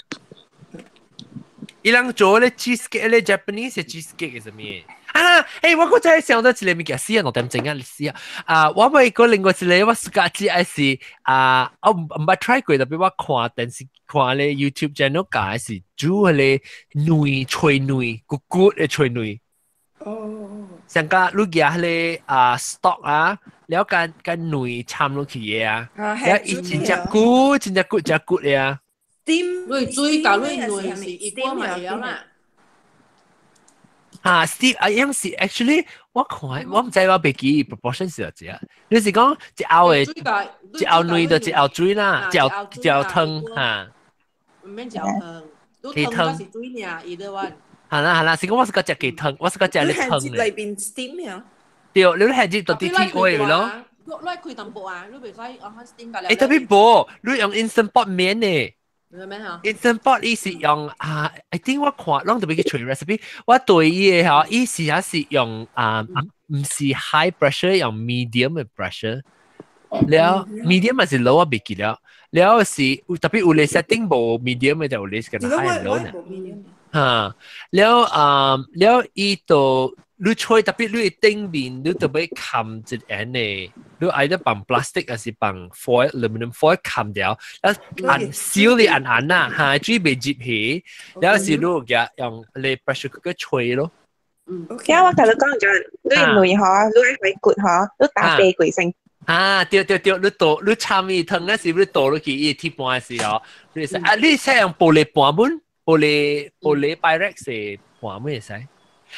伊人做咧 cheesecake 咧 Japanese cheesecake 係咩？我嗰陣想到一個物件，試下我點整啊？你試下我咪個另外一個我自家知係我唔捌 try 過，特別我看電視看咧 YouTube channel 解係煮咧糜脆糜，骨骨嘅脆糜。像個你夾咧stock 啊，แล้วกัน糜摻落去嘅啊，แล้ว一隻骨嘅啊。你水搞你糜是一鍋咪了啦。Steve 樣是 actually 我唔知我俾幾 proportion 是點啊？你是講一熬嘅一熬糜就一熬水啦，一熬湯嚇。唔免一熬湯，你湯是水爾，伊個話。係啦，是講我是個食雞湯，我是個食你湯嘅。裏邊 steam 呀？對，你係只到啲 tea oil 咯。你開淡薄啊，你袂使我開 steam 㗎啦。特別冇，你用 instant pot 麵嘅。instant pot 伊是用I think 我看啷特別去隨 recipe， 我對伊嘅嚇，伊是也是用唔是 high pressure， 用 medium 嘅 pressure， แล้ว medium 還是 low 我未記了，แล้ว是特別有你 setting 冇 medium 嘅就有你嘅 high low 呢，แล้ว伊度。你吹特別你頂面，你特別冚一樣嘅，你either bằng plastic 還是bằng foil aluminum foil 冚掉，แล้ว按燒你按啦，嚇，最未接起，แล้ว是你用你 pressure cooker 吹咯。因為我同你講咗，你糜嗬，你係骨嗬，你打地鬼性。對，你參與湯嗰時，你倒落去一鐵盤嘅時候，你使用玻璃盤本，玻璃 Pyrex 嘅盤本使。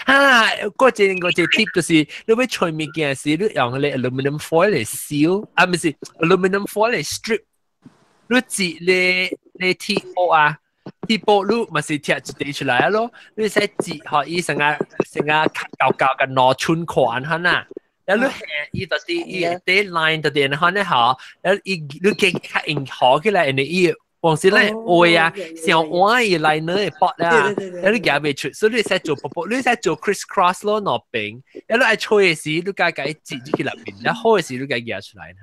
嗰隻 tip 就是你要吹物件時，你用你 aluminum foil 嚟 seal， 唔是 aluminum foil 嚟 strip， 你接你鐵煲啊，鐵煲你咪是貼一地出來咯，你使接學伊成個舊嘅攞春款嚇呐，然後你伊就啲伊啲 line 就啲嚇呢嚇，然後伊你嘅硬好起來，人哋伊。往時咧愛啊，上碗而嚟呢嚟搏啦，有啲夾未出，所以你使做薄薄，你使做 crisscross 咯，攞餅，有啲係脆嘅時，你加解折咗佢入邊，一開嘅時你解夾出嚟啦。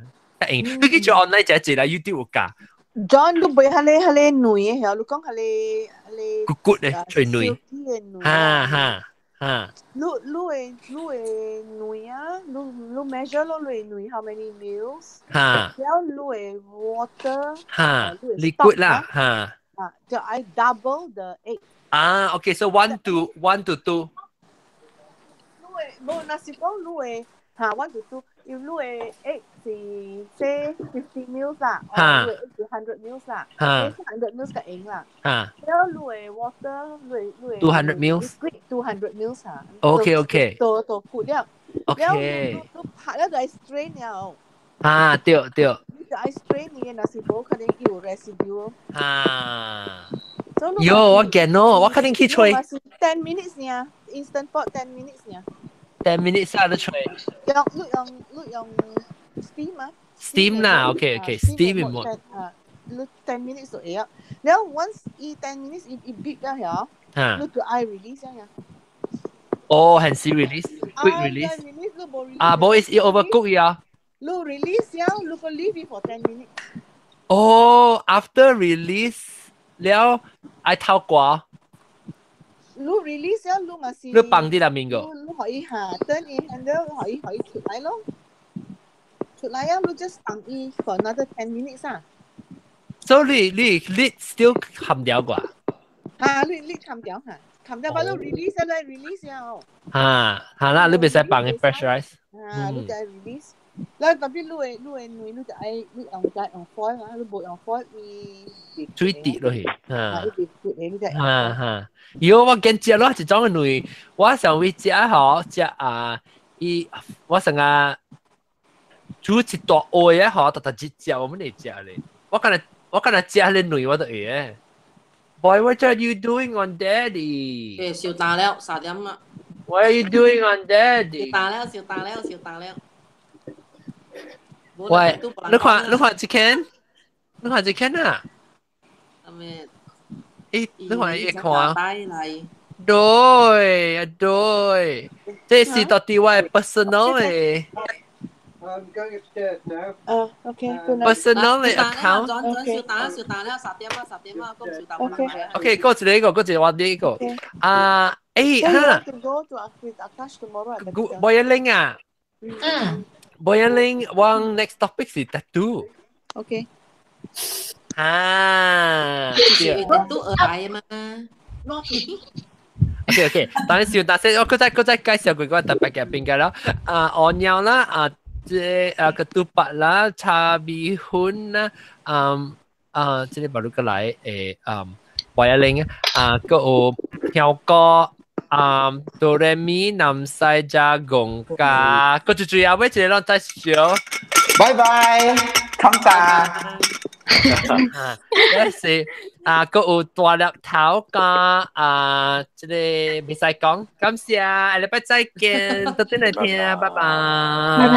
你記住 online 就係做啦 YouTube 會教。John 都背下你糜嘅，你講下你骨骨嘅脆糜，你糜啊，你 measure 你糜 how many mils，然後你 water， liquid 啦，就 I double the egg. Okay, so 1 to 2. 冇那是講你1 to 2，要你egg 是 say 50 mils 啦，你 egg 是100 mils 啦，你100 mils 嘅飲啦，然後你 water 你200 mils， 200 mils 啊 ，OK，都攰了，然後你拍了就係 strain 了，對，你就係 strain 你嘅那是冇可能有 residue，我見咯，我肯定去吹10 minutes 呢 ，instant pot 10 minutes 呢。10 minutes 啊，都吹。用 steam 啊 ？steam 啦，OK，steam 唔好。你10 minutes 就嘢，然後 once 10 minutes 一 big 咗嗬，你就愛 release 呀。很少 release，quick release。冇is overcook 呀。你 release 呀，你個 leave it for 10 minutes。after release 了，愛透過。你 release 呀，你咪是。你放啲入面個。你可以turn in and then 可以出來咯。出來呀，你 just 放一 for another 10 minutes 啊。So 你 still 冚掉啩？你冚掉嚇，冚掉把你 release 啦 ，release 呀。啦，你別使放嘅 pressurize。你就係 release。แล้วตอนที่ลุยหนุ่ยลุยจะไอ้ลุยเอาฟอยล์มาลุยบดเอาฟอยล์ช่วยติเลยลุยจะ如果我跟食咯，一種嘅女，我上回食嗬，食我成日煮一大碗嘅嗬，特一食我們嚟食咧。我今日食咧女我都會。Boy, what are you doing on Daddy？ 燒大了，3點啦。What are you doing on Daddy？ 燒大了。喂，你看一間，啊？你看一看。對，這是到底我 personal 嘅。OK。personal 嘅 account。燒大了，10點啦，講燒大了。OK，過一個，我呢個。Boyaling 啊。Boyaling, one next topic is tattoo. Okay. Tattoo ở bài mà. Okay. 當然但係我再介紹佢個特別嘅邊個啦。我鳥啦，ketupat啦，茶米粉啦，即係巴魯個來Boyaling 個有跳歌。哆來咪南西加貢加，個最後尾一個人再笑，拜拜，感謝。嗰時個有大粒頭加即係未使講，感謝，下禮拜再見，多啲嚟聽，拜拜，拜拜。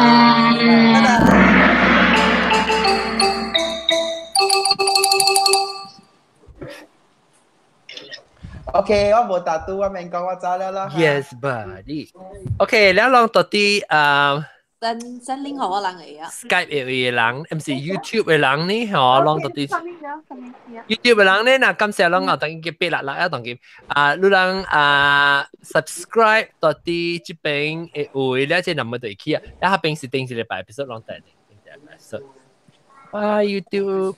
OK， 我冇打賭，我明講我走了啦。Yes, buddy. OK， แล้วลองตัวที่新領學嘅人嚟啊。Skype 嘅人，唔是 YouTube 嘅人呢？嗬，ลองตัวที่ YouTube 嘅人呢？嗱，今次ลองเอา當佢俾啦，一當佢你讓subscribe ตัวที่這邊會了解咁多嘢啊，然後平時定時禮拜 episode ลองแต่定 episode。Bye YouTube。